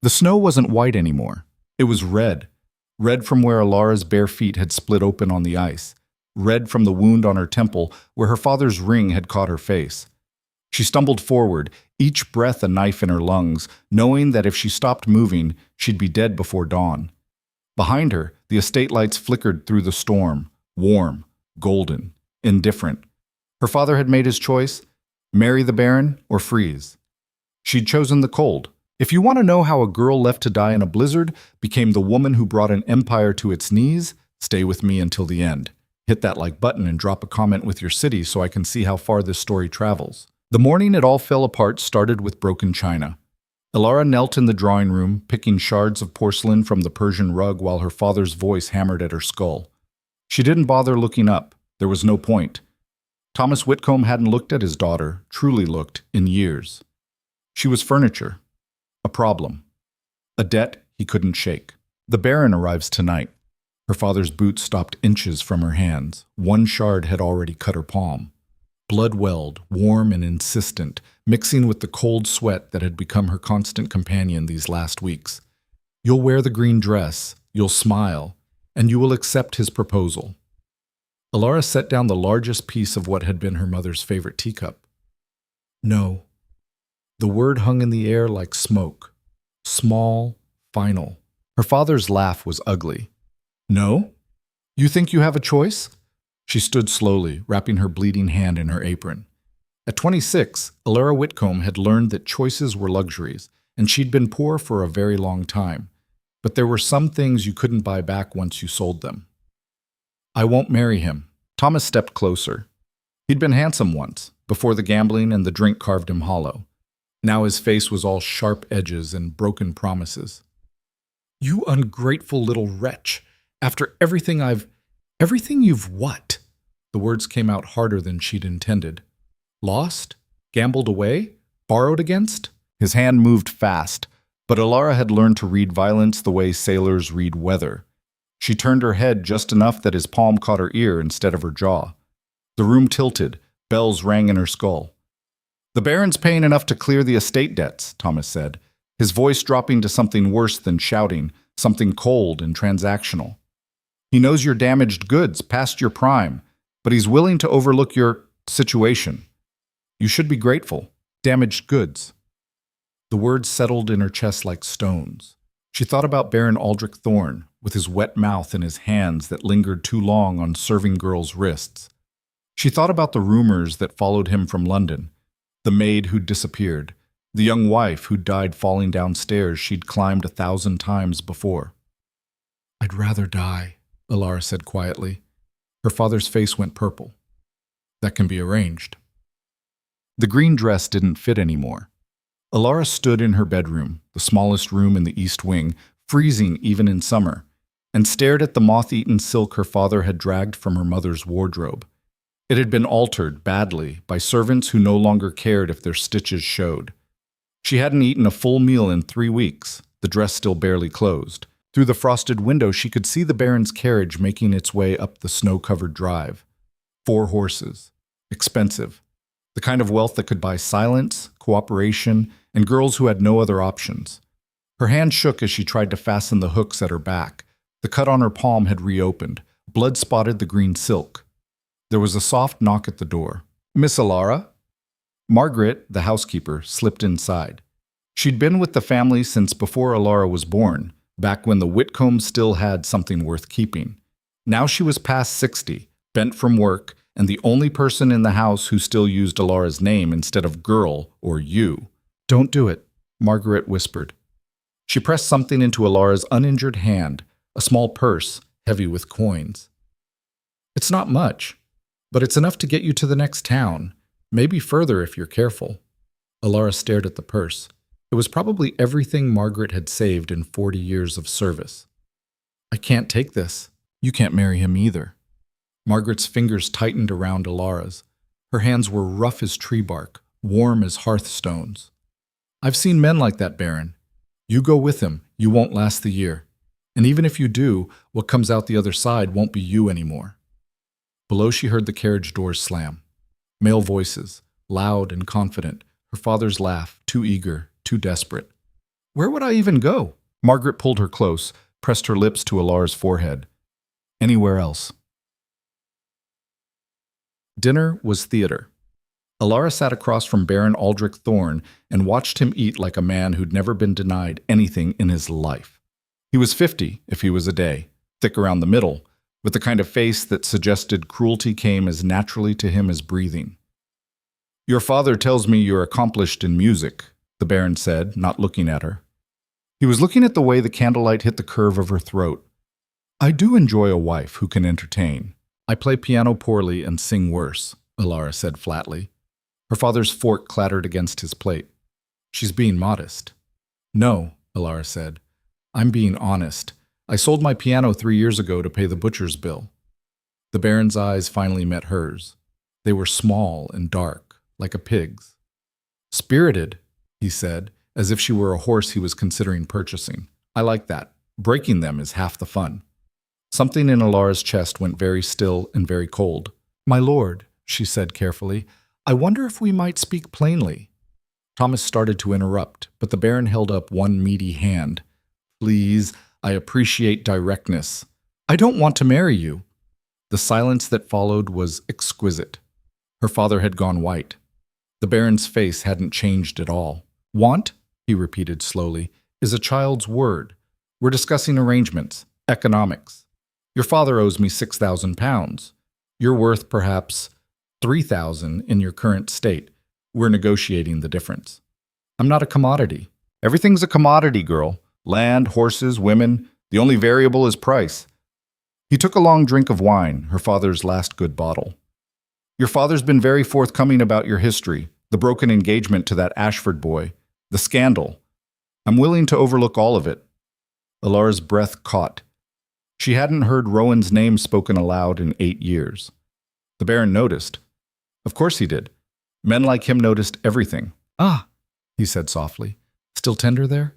The snow wasn't white anymore. It was red. Red from where Elara's bare feet had split open on the ice. Red from the wound on her temple where her father's ring had caught her face. She stumbled forward, each breath a knife in her lungs, knowing that if she stopped moving, she'd be dead before dawn. Behind her, the estate lights flickered through the storm, warm, golden, indifferent. Her father had made his choice: marry the Baron or freeze. She'd chosen the cold. If you want to know how a girl left to die in a blizzard became the woman who brought an empire to its knees, stay with me until the end. Hit that like button and drop a comment with your city so I can see how far this story travels. The morning it all fell apart started with broken china. Elara knelt in the drawing room, picking shards of porcelain from the Persian rug while her father's voice hammered at her skull. She didn't bother looking up. There was no point. Thomas Whitcomb hadn't looked at his daughter, truly looked, in years. She was furniture. A problem. A debt he couldn't shake. The Baron arrives tonight. Her father's boot stopped inches from her hands. One shard had already cut her palm. Blood welled, warm and insistent, mixing with the cold sweat that had become her constant companion these last weeks. You'll wear the green dress, you'll smile, and you will accept his proposal. Elara set down the largest piece of what had been her mother's favorite teacup. No. The word hung in the air like smoke. Small, final. Her father's laugh was ugly. No? You think you have a choice? She stood slowly, wrapping her bleeding hand in her apron. At 26, Elara Whitcomb had learned that choices were luxuries, and she'd been poor for a very long time. But there were some things you couldn't buy back once you sold them. I won't marry him. Thomas stepped closer. He'd been handsome once, before the gambling and the drink carved him hollow. Now his face was all sharp edges and broken promises. You ungrateful little wretch. After everything Everything you've what? The words came out harder than she'd intended. Lost? Gambled away? Borrowed against? His hand moved fast, but Elara had learned to read violence the way sailors read weather. She turned her head just enough that his palm caught her ear instead of her jaw. The room tilted, bells rang in her skull. The Baron's paying enough to clear the estate debts, Thomas said, his voice dropping to something worse than shouting, something cold and transactional. He knows you're damaged goods, past your prime, but he's willing to overlook your situation. You should be grateful. Damaged goods. The words settled in her chest like stones. She thought about Baron Aldrich Thorne, with his wet mouth and his hands that lingered too long on serving girls' wrists. She thought about the rumors that followed him from London, the maid who'd disappeared, the young wife who'd died falling downstairs she'd climbed 1,000 times before. I'd rather die, Elara said quietly. Her father's face went purple. That can be arranged. The green dress didn't fit anymore. Elara stood in her bedroom, the smallest room in the east wing, freezing even in summer, and stared at the moth-eaten silk her father had dragged from her mother's wardrobe. It had been altered, badly, by servants who no longer cared if their stitches showed. She hadn't eaten a full meal in 3 weeks, the dress still barely closed. Through the frosted window, she could see the Baron's carriage making its way up the snow-covered drive. 4 horses. Expensive. The kind of wealth that could buy silence, cooperation, and girls who had no other options. Her hand shook as she tried to fasten the hooks at her back. The cut on her palm had reopened. Blood spotted the green silk. There was a soft knock at the door. Miss Elara? Margaret, the housekeeper, slipped inside. She'd been with the family since before Elara was born, back when the Whitcombs still had something worth keeping. Now she was past 60, bent from work, and the only person in the house who still used Elara's name instead of girl or you. Don't do it, Margaret whispered. She pressed something into Elara's uninjured hand, a small purse, heavy with coins. It's not much, but it's enough to get you to the next town, maybe further if you're careful. Elara stared at the purse. It was probably everything Margaret had saved in 40 years of service. I can't take this. You can't marry him either. Margaret's fingers tightened around Elara's. Her hands were rough as tree bark, warm as hearthstones. I've seen men like that, Baron. You go with him, you won't last the year. And even if you do, what comes out the other side won't be you anymore. Below she heard the carriage doors slam. Male voices, loud and confident, her father's laugh, too eager, too desperate. Where would I even go? Margaret pulled her close, pressed her lips to Elara's forehead. Anywhere else. Dinner was theater. Elara sat across from Baron Aldrich Thorne and watched him eat like a man who'd never been denied anything in his life. He was 50, if he was a day, thick around the middle, with the kind of face that suggested cruelty came as naturally to him as breathing. Your father tells me you're accomplished in music, the Baron said, not looking at her. He was looking at the way the candlelight hit the curve of her throat. I do enjoy a wife who can entertain. I play piano poorly and sing worse, Elara said flatly. Her father's fork clattered against his plate. She's being modest. No, Elara said. I'm being honest. I sold my piano 3 years ago to pay the butcher's bill. The Baron's eyes finally met hers. They were small and dark, like a pig's. Spirited, he said, as if she were a horse he was considering purchasing. I like that. Breaking them is half the fun. Something in Elara's chest went very still and very cold. My lord, she said carefully, I wonder if we might speak plainly. Thomas started to interrupt, but the Baron held up one meaty hand. Please, I appreciate directness. I don't want to marry you. The silence that followed was exquisite. Her father had gone white. The Baron's face hadn't changed at all. Want, he repeated slowly, is a child's word. We're discussing arrangements, economics. Your father owes me £6,000. You're worth perhaps $3,000 in your current state. We're negotiating the difference. I'm not a commodity. Everything's a commodity, girl. Land, horses, women. The only variable is price. He took a long drink of wine, her father's last good bottle. Your father's been very forthcoming about your history, the broken engagement to that Ashford boy, the scandal. I'm willing to overlook all of it. Elara's breath caught. She hadn't heard Rowan's name spoken aloud in 8 years. The Baron noticed. Of course he did. Men like him noticed everything. Ah, he said softly. Still tender there?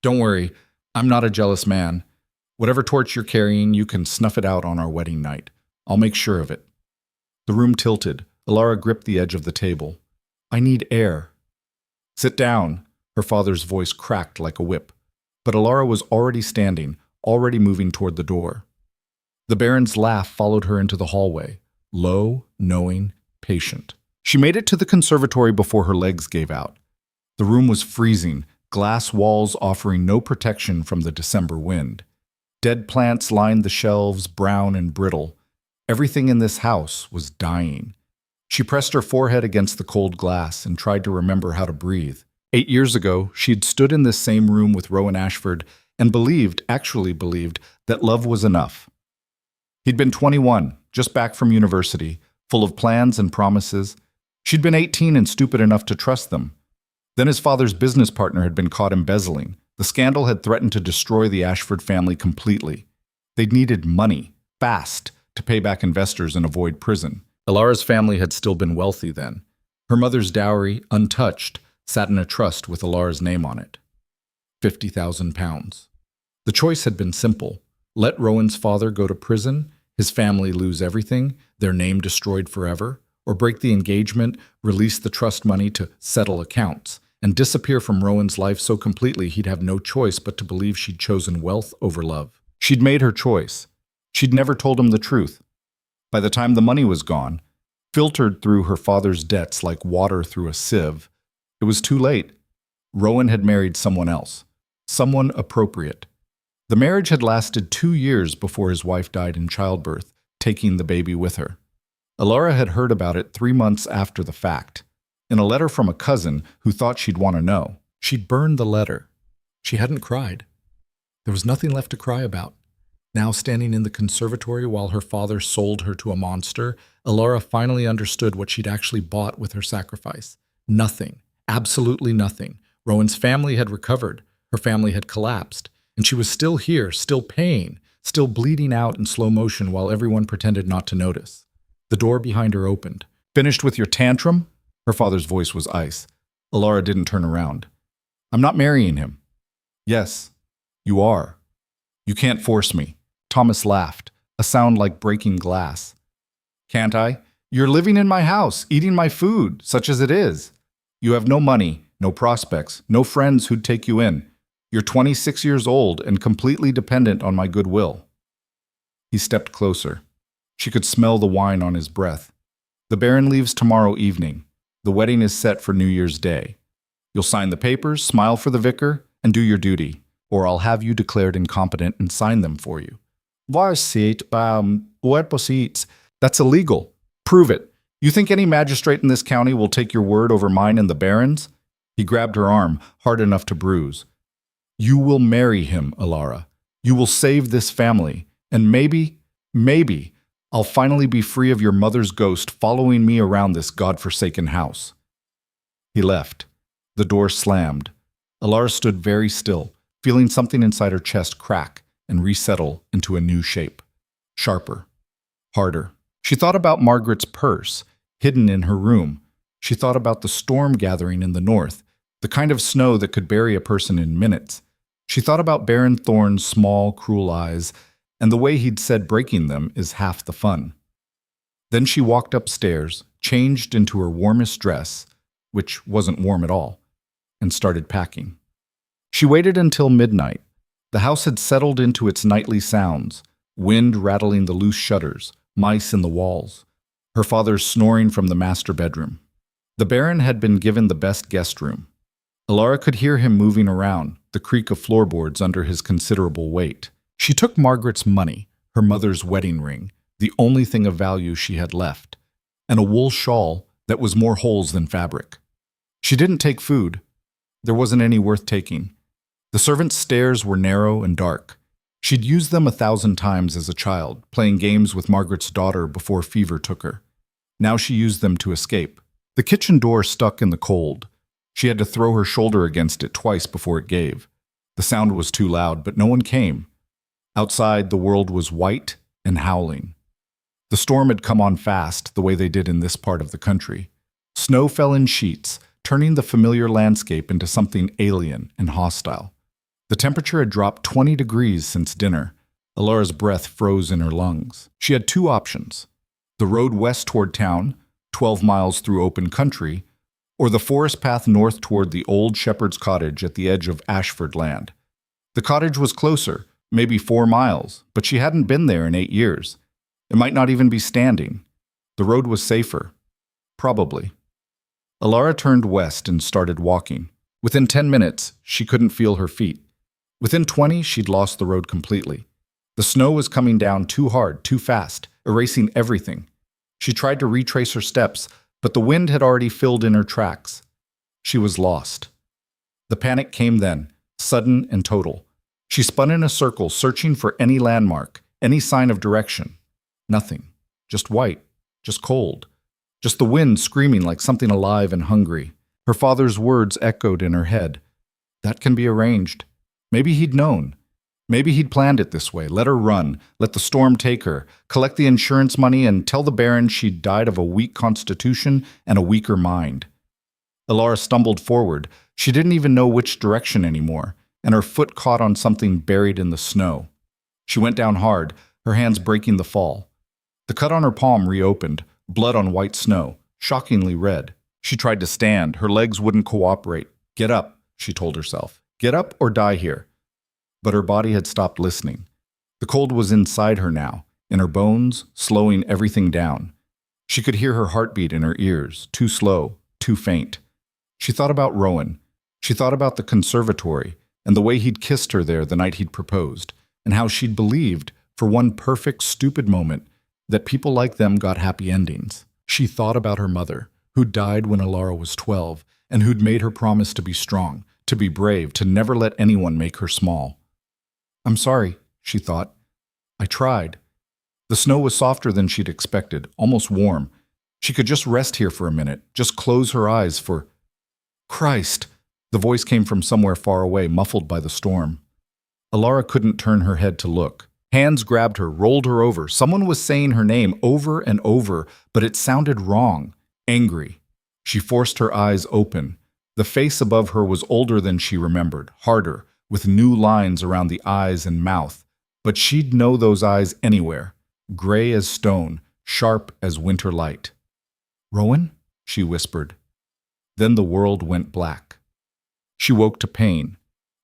Don't worry, I'm not a jealous man. Whatever torch you're carrying, you can snuff it out on our wedding night. I'll make sure of it. The room tilted. Elara gripped the edge of the table. I need air. Sit down. Her father's voice cracked like a whip. But Elara was already standing, already moving toward the door. The Baron's laugh followed her into the hallway, low, knowing, patient. She made it to the conservatory before her legs gave out. The room was freezing, glass walls offering no protection from the December wind. Dead plants lined the shelves, brown and brittle. Everything in this house was dying. She pressed her forehead against the cold glass and tried to remember how to breathe. 8 years ago, she'd stood in this same room with Rowan Ashford and actually believed, that love was enough. He'd been 21, just back from university, full of plans and promises. She'd been 18 and stupid enough to trust them. Then his father's business partner had been caught embezzling. The scandal had threatened to destroy the Ashford family completely. They'd needed money, fast, to pay back investors and avoid prison. Elara's family had still been wealthy then. Her mother's dowry, untouched, sat in a trust with Elara's name on it. £50,000. The choice had been simple. Let Rowan's father go to prison, his family lose everything, their name destroyed forever, or break the engagement, release the trust money to settle accounts, and disappear from Rowan's life so completely he'd have no choice but to believe she'd chosen wealth over love. She'd made her choice. She'd never told him the truth. By the time the money was gone, filtered through her father's debts like water through a sieve, it was too late. Rowan had married someone else, someone appropriate. The marriage had lasted 2 years before his wife died in childbirth, taking the baby with her. Elara had heard about it 3 months after the fact. In a letter from a cousin who thought she'd want to know. She'd burned the letter. She hadn't cried. There was nothing left to cry about. Now standing in the conservatory while her father sold her to a monster, Elara finally understood what she'd actually bought with her sacrifice. Nothing. Absolutely nothing. Rowan's family had recovered. Her family had collapsed. And she was still here, still paying, still bleeding out in slow motion while everyone pretended not to notice. The door behind her opened. Finished with your tantrum? Her father's voice was ice. Elara didn't turn around. I'm not marrying him. Yes, you are. You can't force me. Thomas laughed, a sound like breaking glass. Can't I? You're living in my house, eating my food, such as it is. You have no money, no prospects, no friends who'd take you in. You're 26 years old and completely dependent on my goodwill." He stepped closer. She could smell the wine on his breath. "The Baron leaves tomorrow evening. The wedding is set for New Year's Day. You'll sign the papers, smile for the vicar, and do your duty, or I'll have you declared incompetent and sign them for you." What proceeds? "That's illegal. Prove it. You think any magistrate in this county will take your word over mine and the Baron's?" He grabbed her arm, hard enough to bruise. "You will marry him, Elara. You will save this family, and maybe, I'll finally be free of your mother's ghost following me around this godforsaken house." He left. The door slammed. Elara stood very still, feeling something inside her chest crack and resettle into a new shape. Sharper. Harder. She thought about Margaret's purse, hidden in her room. She thought about the storm gathering in the north, the kind of snow that could bury a person in minutes. She thought about Baron Thorne's small, cruel eyes, and the way he'd said breaking them is half the fun. Then she walked upstairs, changed into her warmest dress, which wasn't warm at all, and started packing. She waited until midnight. The house had settled into its nightly sounds, wind rattling the loose shutters, mice in the walls, her father's snoring from the master bedroom. The Baron had been given the best guest room. Elara could hear him moving around, the creak of floorboards under his considerable weight. She took Margaret's money, her mother's wedding ring, the only thing of value she had left, and a wool shawl that was more holes than fabric. She didn't take food. There wasn't any worth taking. The servants' stairs were narrow and dark. She'd used them 1,000 times as a child, playing games with Margaret's daughter before fever took her. Now she used them to escape. The kitchen door stuck in the cold. She had to throw her shoulder against it twice before it gave. The sound was too loud, but no one came. Outside, the world was white and howling. The storm had come on fast, the way they did in this part of the country. Snow fell in sheets, turning the familiar landscape into something alien and hostile. The temperature had dropped 20 degrees since dinner. Elara's breath froze in her lungs. She had two options: the road west toward town, 12 miles through open country, or the forest path north toward the old shepherd's cottage at the edge of Ashford land. The cottage was closer, maybe 4 miles, but she hadn't been there in 8 years. It might not even be standing. The road was safer. Probably. Elara turned west and started walking. Within 10 minutes, she couldn't feel her feet. Within 20, she'd lost the road completely. The snow was coming down too hard, too fast, erasing everything. She tried to retrace her steps, but the wind had already filled in her tracks. She was lost. The panic came then, sudden and total. She spun in a circle, searching for any landmark, any sign of direction. Nothing. Just white. Just cold. Just the wind screaming like something alive and hungry. Her father's words echoed in her head. That can be arranged. Maybe he'd known. Maybe he'd planned it this way. Let her run. Let the storm take her. Collect the insurance money and tell the Baron she'd died of a weak constitution and a weaker mind. Elara stumbled forward. She didn't even know which direction anymore, and her foot caught on something buried in the snow. She went down hard, her hands breaking the fall. The cut on her palm reopened, blood on white snow, shockingly red. She tried to stand. Her legs wouldn't cooperate. Get up, she told herself. Get up or die here. But her body had stopped listening. The cold was inside her now, in her bones, slowing everything down. She could hear her heartbeat in her ears, too slow, too faint. She thought about Rowan. She thought about the conservatory and the way he'd kissed her there the night he'd proposed, and how she'd believed, for one perfect, stupid moment, that people like them got happy endings. She thought about her mother, who'd died when Elara was 12, and who'd made her promise to be strong, to be brave, to never let anyone make her small. I'm sorry, she thought. I tried. The snow was softer than she'd expected, almost warm. She could just rest here for a minute, just close her eyes for... Christ! The voice came from somewhere far away, muffled by the storm. Elara couldn't turn her head to look. Hands grabbed her, rolled her over. Someone was saying her name over and over, but it sounded wrong, angry. She forced her eyes open. The face above her was older than she remembered, harder, with new lines around the eyes and mouth. But she'd know those eyes anywhere, gray as stone, sharp as winter light. Rowan? She whispered. Then the world went black. She woke to pain.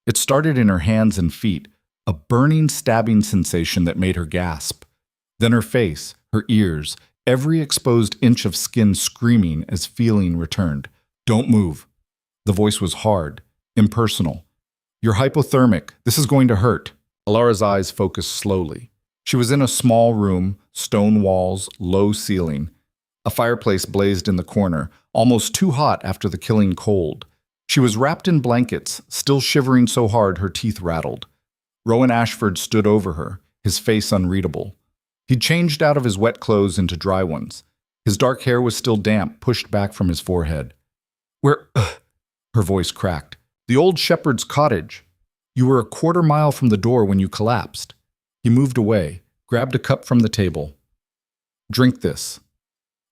It started in her hands and feet, a burning, stabbing sensation that made her gasp. Then her face, her ears, every exposed inch of skin screaming as feeling returned. Don't move. The voice was hard, impersonal. You're hypothermic. This is going to hurt. Elara's eyes focused slowly. She was in a small room, stone walls, low ceiling. A fireplace blazed in the corner, almost too hot after the killing cold. She was wrapped in blankets, still shivering so hard her teeth rattled. Rowan Ashford stood over her, his face unreadable. He'd changed out of his wet clothes into dry ones. His dark hair was still damp, pushed back from his forehead. Where? Her voice cracked. The old shepherd's cottage. You were a quarter-mile from the door when you collapsed. He moved away, grabbed a cup from the table. Drink this.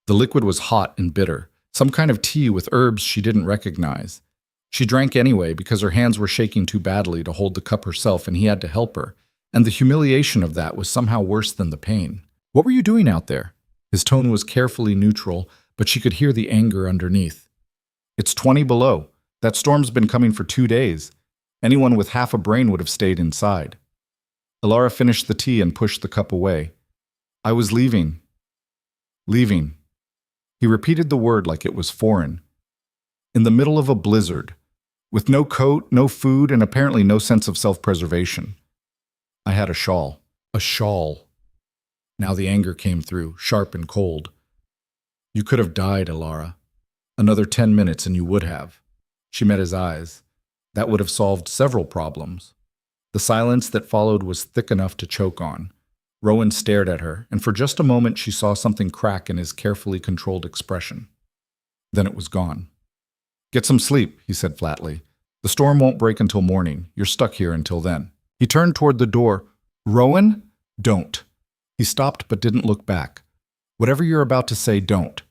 The liquid was hot and bitter, some kind of tea with herbs she didn't recognize. She drank anyway because her hands were shaking too badly to hold the cup herself and he had to help her, and the humiliation of that was somehow worse than the pain. What were you doing out there? His tone was carefully neutral, but she could hear the anger underneath. It's 20 below. That storm's been coming for 2 days. Anyone with half a brain would have stayed inside. Elara finished the tea and pushed the cup away. I was leaving. Leaving. He repeated the word like it was foreign. In the middle of a blizzard, with no coat, no food, and apparently no sense of self-preservation. I had a shawl. A shawl. Now the anger came through, sharp and cold. You could have died, Elara. Another 10 minutes and you would have. She met his eyes. That would have solved several problems. The silence that followed was thick enough to choke on. Rowan stared at her, and for just a moment she saw something crack in his carefully controlled expression. Then it was gone. Get some sleep, he said flatly. The storm won't break until morning. You're stuck here until then. He turned toward the door. Rowan? Don't. He stopped but didn't look back. Whatever you're about to say, don't.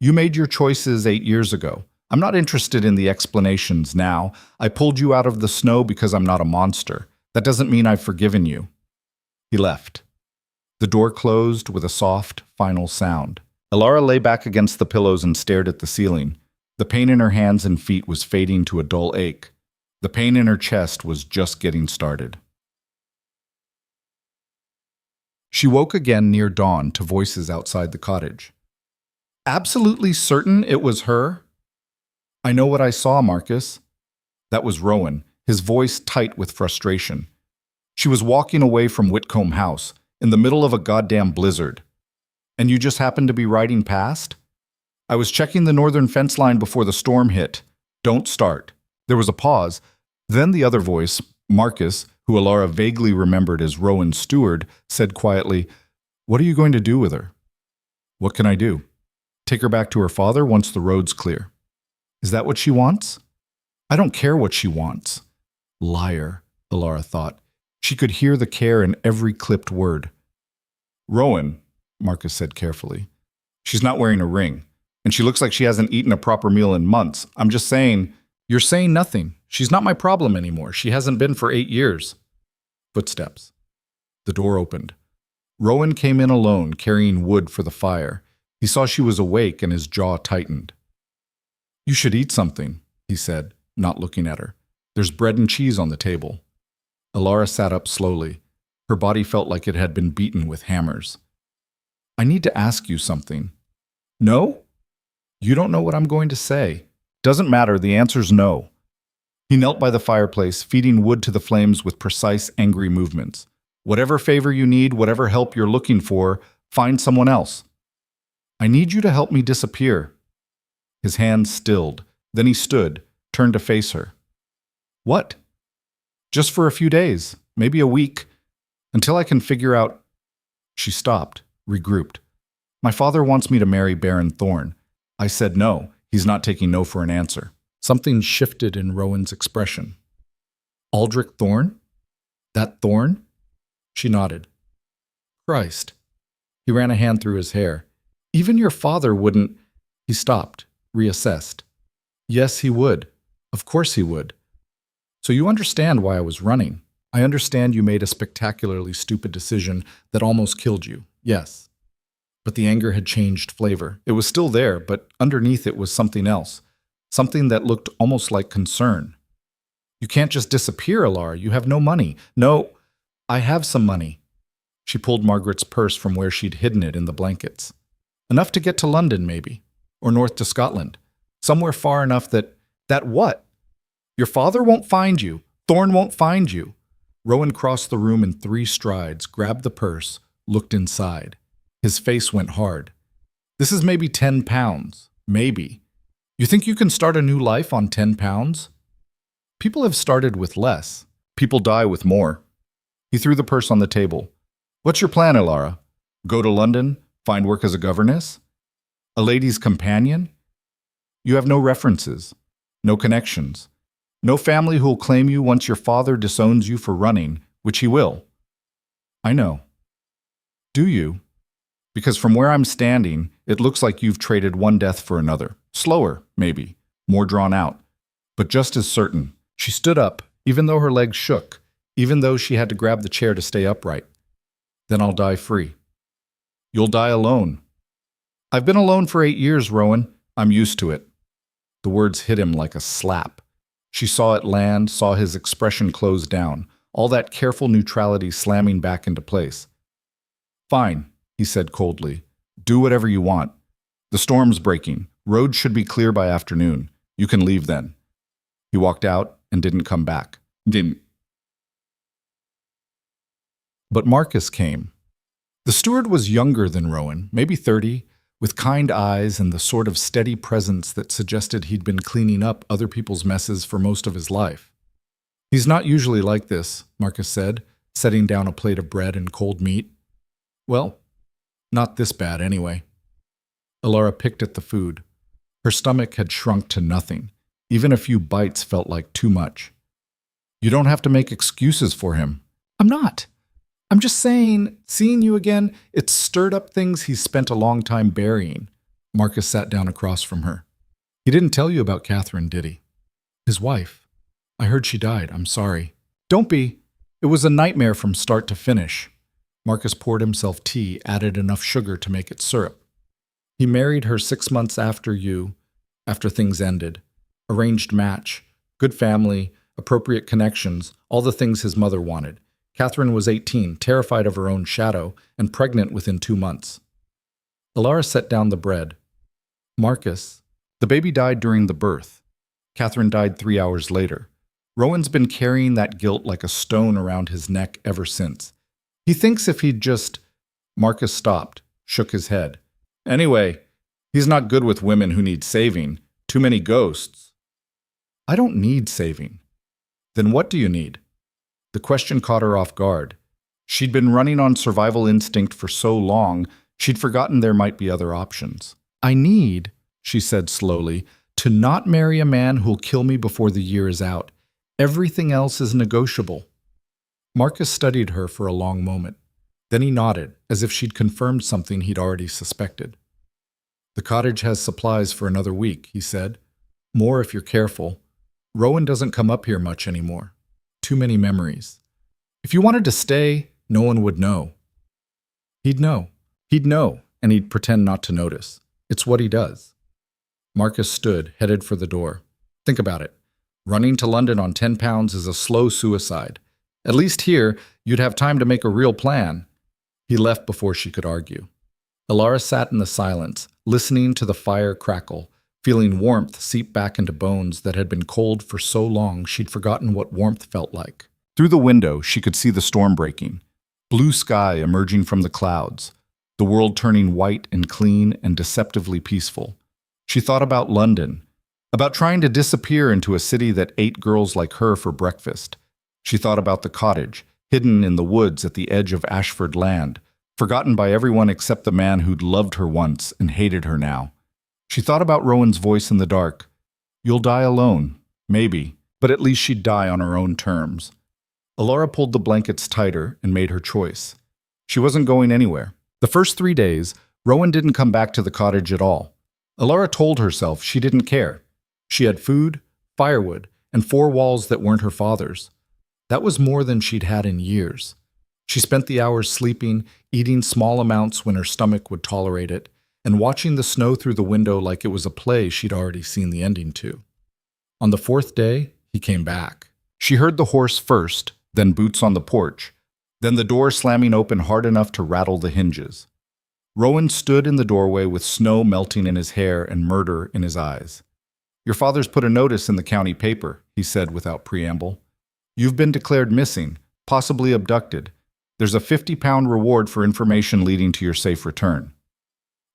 You made your choices 8 years ago. I'm not interested in the explanations now. I pulled you out of the snow because I'm not a monster. That doesn't mean I've forgiven you. He left. The door closed with a soft, final sound. Elara lay back against the pillows and stared at the ceiling. The pain in her hands and feet was fading to a dull ache. The pain in her chest was just getting started. She woke again near dawn to voices outside the cottage. Absolutely certain it was her? I know what I saw, Marcus. That was Rowan, his voice tight with frustration. She was walking away from Whitcomb House, in the middle of a goddamn blizzard. And you just happened to be riding past? I was checking the northern fence line before the storm hit. Don't start. There was a pause. Then the other voice, Marcus, who Elara vaguely remembered as Rowan's steward, said quietly, What are you going to do with her? What can I do? Take her back to her father once the road's clear. Is that what she wants? I don't care what she wants. Liar, Elara thought. She could hear the care in every clipped word. Rowan, Marcus said carefully. She's not wearing a ring, and she looks like she hasn't eaten a proper meal in months. I'm just saying, you're saying nothing. She's not my problem anymore. She hasn't been for 8 years. Footsteps. The door opened. Rowan came in alone, carrying wood for the fire. He saw she was awake and his jaw tightened. You should eat something, he said, not looking at her. There's bread and cheese on the table. Elara sat up slowly. Her body felt like it had been beaten with hammers. I need to ask you something. No? You don't know what I'm going to say. Doesn't matter, the answer's no. He knelt by the fireplace, feeding wood to the flames with precise, angry movements. Whatever favor you need, whatever help you're looking for, find someone else. I need you to help me disappear. His hands stilled. Then he stood, turned to face her. What? Just for a few days, maybe a week, until I can figure out... She stopped, regrouped. My father wants me to marry Baron Thorn. I said no. He's not taking no for an answer. Something shifted in Rowan's expression. Aldrich Thorn? That Thorn? She nodded. Christ. He ran a hand through his hair. Even your father wouldn't... He stopped, reassessed. Yes, he would. Of course he would. So you understand why I was running. I understand you made a spectacularly stupid decision that almost killed you. Yes. But the anger had changed flavor. It was still there, but underneath it was something else. Something that looked almost like concern. You can't just disappear, Elara. You have no money. No, I have some money. She pulled Margaret's purse from where she'd hidden it in the blankets. Enough to get to London, maybe. Or north to Scotland. Somewhere far enough that... That what? Your father won't find you. Thorn won't find you. Rowan crossed the room in 3 strides, grabbed the purse, looked inside. His face went hard. This is maybe 10 pounds. Maybe. You think you can start a new life on 10 pounds? People have started with less. People die with more. He threw the purse on the table. What's your plan, Elara? Go to London? Find work as a governess? A lady's companion? You have no references, no connections, no family who'll claim you once your father disowns you for running, which he will. I know. Do you? Because from where I'm standing, it looks like you've traded one death for another. Slower, maybe, more drawn out, but just as certain. She stood up, even though her legs shook, even though she had to grab the chair to stay upright. Then I'll die free. You'll die alone. I've been alone for 8 years, Rowan. I'm used to it. The words hit him like a slap. She saw it land, saw his expression close down, all that careful neutrality slamming back into place. Fine, he said coldly. Do whatever you want. The storm's breaking. Roads should be clear by afternoon. You can leave then. He walked out and didn't come back. But Marcus came. The steward was younger than Rowan, maybe 30, with kind eyes and the sort of steady presence that suggested he'd been cleaning up other people's messes for most of his life. He's not usually like this, Marcus said, setting down a plate of bread and cold meat. Well, not this bad anyway. Elara picked at the food. Her stomach had shrunk to nothing. Even a few bites felt like too much. You don't have to make excuses for him. I'm not. I'm just saying, seeing you again, it's stirred up things he's spent a long time burying. Marcus sat down across from her. He didn't tell you about Catherine, did he? His wife. I heard she died. I'm sorry. Don't be. It was a nightmare from start to finish. Marcus poured himself tea, added enough sugar to make it syrup. He married her 6 months after things ended. Arranged match, good family, appropriate connections, all the things his mother wanted. Catherine was 18, terrified of her own shadow, and pregnant within 2 months. Elara set down the bread. Marcus, the baby died during the birth. Catherine died 3 hours later. Rowan's been carrying that guilt like a stone around his neck ever since. He thinks if he'd just... Marcus stopped, shook his head. Anyway, he's not good with women who need saving. Too many ghosts. I don't need saving. Then what do you need? The question caught her off guard. She'd been running on survival instinct for so long, she'd forgotten there might be other options. I need, she said slowly, to not marry a man who'll kill me before the year is out. Everything else is negotiable. Marcus studied her for a long moment. Then he nodded, as if she'd confirmed something he'd already suspected. The cottage has supplies for another week, he said. More if you're careful. Rowan doesn't come up here much anymore. Too many memories. If you wanted to stay, no one would know. He'd know. He'd know, and he'd pretend not to notice. It's what he does. Marcus stood, headed for the door. Think about it. Running to London on 10 pounds is a slow suicide. At least here, you'd have time to make a real plan. He left before she could argue. Elara sat in the silence, listening to the fire crackle, feeling warmth seep back into bones that had been cold for so long she'd forgotten what warmth felt like. Through the window, she could see the storm breaking. Blue sky emerging from the clouds, the world turning white and clean and deceptively peaceful. She thought about London, about trying to disappear into a city that ate girls like her for breakfast. She thought about the cottage, hidden in the woods at the edge of Ashford Land, forgotten by everyone except the man who'd loved her once and hated her now. She thought about Rowan's voice in the dark. You'll die alone, maybe, but at least she'd die on her own terms. Elara pulled the blankets tighter and made her choice. She wasn't going anywhere. The first 3 days, Rowan didn't come back to the cottage at all. Elara told herself she didn't care. She had food, firewood, and 4 walls that weren't her father's. That was more than she'd had in years. She spent the hours sleeping, eating small amounts when her stomach would tolerate it, and watching the snow through the window like it was a play she'd already seen the ending to. On the 4th day, he came back. She heard the horse first, then boots on the porch, then the door slamming open hard enough to rattle the hinges. Rowan stood in the doorway with snow melting in his hair and murder in his eyes. "Your father's put a notice in the county paper," he said without preamble. "You've been declared missing, possibly abducted. There's a 50-pound reward for information leading to your safe return."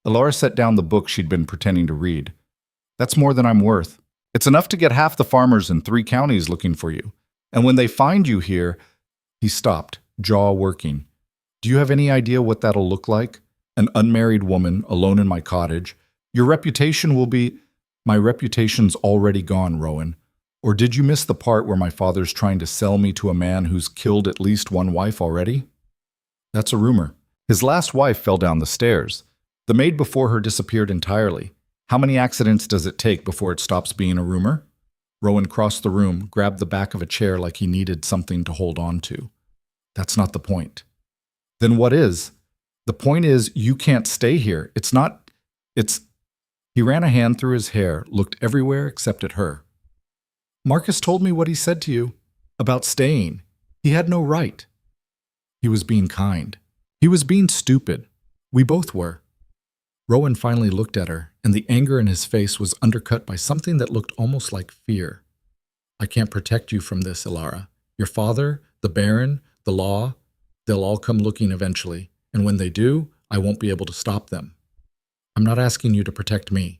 Elara set down the book she'd been pretending to read. "That's more than I'm worth. It's enough to get half the farmers in 3 counties looking for you. And when they find you here—" He stopped, jaw working. "Do you have any idea what that'll look like? An unmarried woman, alone in my cottage. Your reputation will be—" "My reputation's already gone, Rowan. Or did you miss the part where my father's trying to sell me to a man who's killed at least one wife already?" "That's a rumor. His last wife fell down the stairs. The maid before her disappeared entirely. How many accidents does it take before it stops being a rumor?" Rowan crossed the room, grabbed the back of a chair like he needed something to hold on to. "That's not the point." "Then what is? The point is, you can't stay here. It's not... It's..." He ran a hand through his hair, looked everywhere except at her. "Marcus told me what he said to you. About staying. He had no right. He was being kind. He was being stupid. We both were." Rowan finally looked at her, and the anger in his face was undercut by something that looked almost like fear. "I can't protect you from this, Elara. Your father, the Baron, the law, they'll all come looking eventually, and when they do, I won't be able to stop them. I'm not asking you to protect me."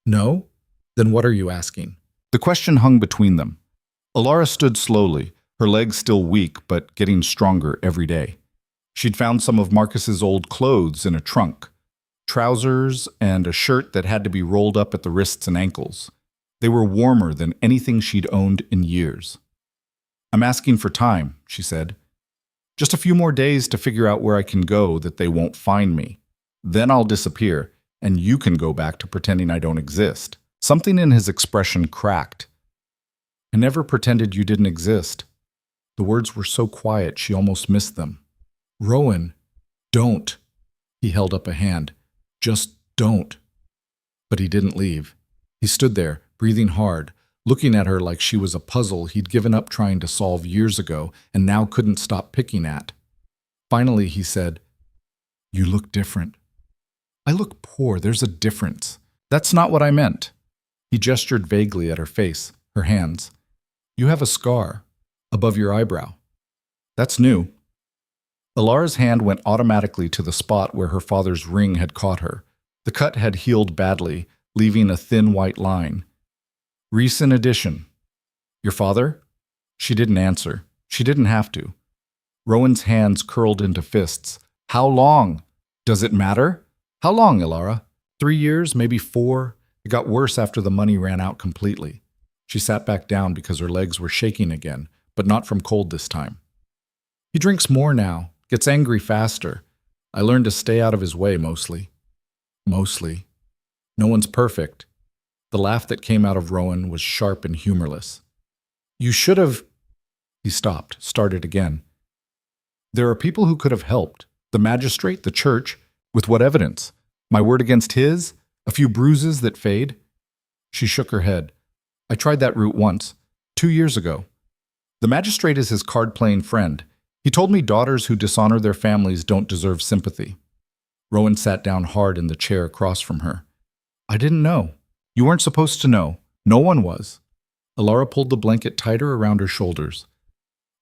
"No? Then what are you asking?" The question hung between them. Elara stood slowly, her legs still weak but getting stronger every day. She'd found some of Marcus's old clothes in a trunk. Trousers and a shirt that had to be rolled up at the wrists and ankles. They were warmer than anything she'd owned in years. "I'm asking for time," she said. "Just a few more days to figure out where I can go that they won't find me. Then I'll disappear, and you can go back to pretending I don't exist." Something in his expression cracked. "I never pretended you didn't exist." The words were so quiet she almost missed them. "Rowan, don't." He held up a hand. "Just don't." But he didn't leave. He stood there, breathing hard, looking at her like she was a puzzle he'd given up trying to solve years ago and now couldn't stop picking at. Finally, he said, "You look different." "I look poor. There's a difference." "That's not what I meant." He gestured vaguely at her face, her hands. "You have a scar above your eyebrow. That's new." Elara's hand went automatically to the spot where her father's ring had caught her. The cut had healed badly, leaving a thin white line. "Recent addition." "Your father?" She didn't answer. She didn't have to. Rowan's hands curled into fists. "How long? Does it matter? How long, Elara? 3 years, maybe 4? It got worse after the money ran out completely." She sat back down because her legs were shaking again, but not from cold this time. "He drinks more now. Gets angry faster. I learned to stay out of his way mostly." "Mostly. No one's perfect." The laugh that came out of Rowan was sharp and humorless. "You should have..." He stopped, started again. "There are people who could have helped. The magistrate, the church. With what evidence? My word against his? A few bruises that fade?" She shook her head. "I tried that route once, 2 years ago. The magistrate is his card-playing friend. He told me daughters who dishonor their families don't deserve sympathy." Rowan sat down hard in the chair across from her. "I didn't know. You weren't supposed to know. No one was." Elara pulled the blanket tighter around her shoulders.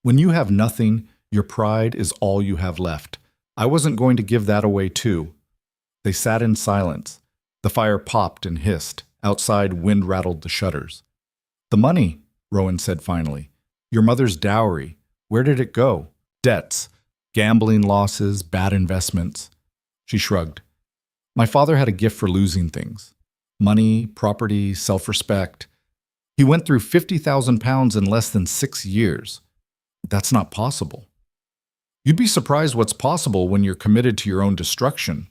"When you have nothing, your pride is all you have left. I wasn't going to give that away too." They sat in silence. The fire popped and hissed. Outside, wind rattled the shutters. "The money," Rowan said finally. "Your mother's dowry. Where did it go? Debts, gambling losses, bad investments." She shrugged. "My father had a gift for losing things. Money, property, self-respect. He went through 50,000 pounds in less than 6 years. That's not possible." "You'd be surprised what's possible when you're committed to your own destruction."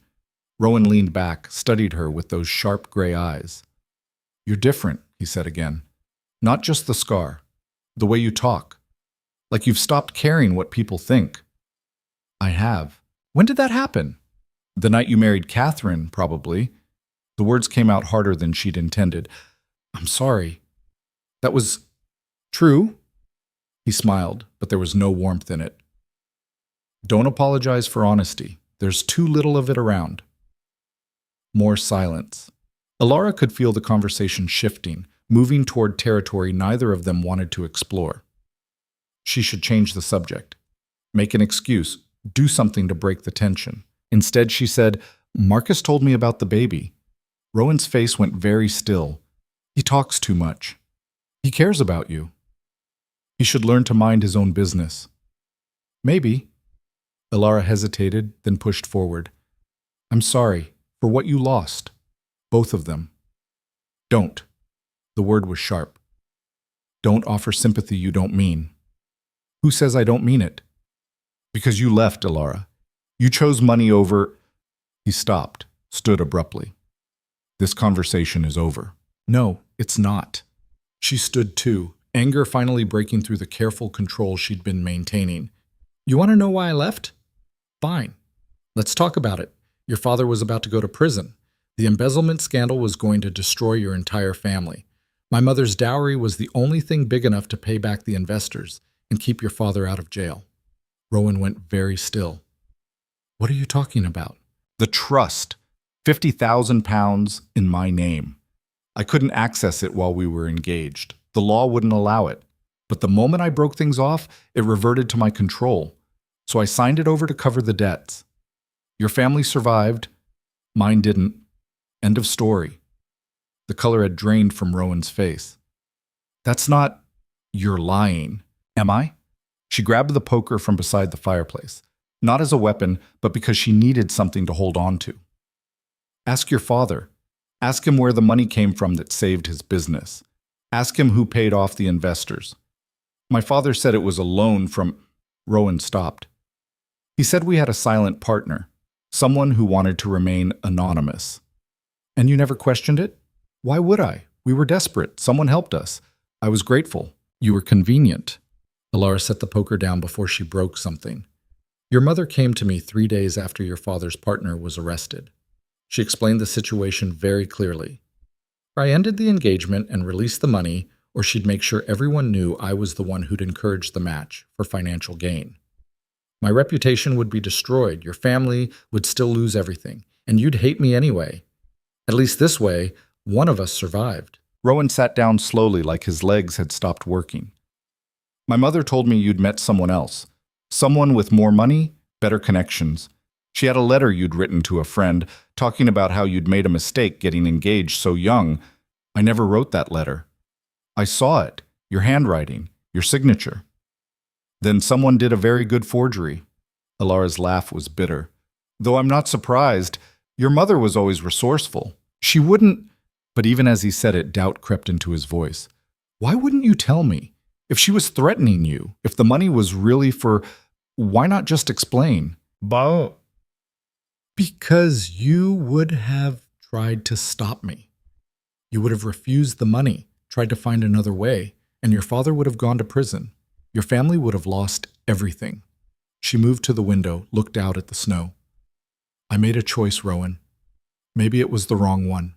Rowan leaned back, studied her with those sharp gray eyes. "You're different," he said again. "Not just the scar. The way you talk. Like you've stopped caring what people think." "I have." "When did that happen?" "The night you married Catherine, probably." The words came out harder than she'd intended. "I'm sorry." "That was true." He smiled, but there was no warmth in it. Don't apologize for honesty. There's too little of it around. More silence. Elara could feel the conversation shifting, moving toward territory neither of them wanted to explore. She should change the subject. Make an excuse. Do something to break the tension. Instead, she said, Marcus told me about the baby. Rowan's face went very still. He talks too much. He cares about you. He should learn to mind his own business. Maybe. Elara hesitated, then pushed forward. I'm sorry for what you lost. Both of them. Don't. The word was sharp. Don't offer sympathy you don't mean. Who says I don't mean it? Because you left, Elara. You chose money over... He stopped, stood abruptly. This conversation is over. No, it's not. She stood too, anger finally breaking through the careful control she'd been maintaining. You want to know why I left? Fine. Let's talk about it. Your father was about to go to prison. The embezzlement scandal was going to destroy your entire family. My mother's dowry was the only thing big enough to pay back the investors and keep your father out of jail. Rowan went very still. What are you talking about? The trust. £50,000 in my name. I couldn't access it while we were engaged. The law wouldn't allow it. But the moment I broke things off, it reverted to my control. So I signed it over to cover the debts. Your family survived. Mine didn't. End of story. The color had drained from Rowan's face. That's not... You're lying. Am I? She grabbed the poker from beside the fireplace. Not as a weapon, but because she needed something to hold on to. Ask your father. Ask him where the money came from that saved his business. Ask him who paid off the investors. My father said it was a loan from... Rowan stopped. He said we had a silent partner, someone who wanted to remain anonymous. And you never questioned it? Why would I? We were desperate. Someone helped us. I was grateful. You were convenient. Elara set the poker down before she broke something. Your mother came to me 3 days after your father's partner was arrested. She explained the situation very clearly. I ended the engagement and released the money, or she'd make sure everyone knew I was the one who'd encouraged the match for financial gain. My reputation would be destroyed, your family would still lose everything, and you'd hate me anyway. At least this way, one of us survived. Rowan sat down slowly like his legs had stopped working. My mother told me you'd met someone else. Someone with more money, better connections. She had a letter you'd written to a friend, talking about how you'd made a mistake getting engaged so young. I never wrote that letter. I saw it, your handwriting, your signature. Then someone did a very good forgery. Elara's laugh was bitter. Though I'm not surprised, your mother was always resourceful. She wouldn't... But even as he said it, doubt crept into his voice. Why wouldn't you tell me? If she was threatening you, if the money was really for... Why not just explain? Bah. Because you would have tried to stop me. You would have refused the money, tried to find another way, and your father would have gone to prison. Your family would have lost everything. She moved to the window, looked out at the snow. I made a choice, Rowan. Maybe it was the wrong one.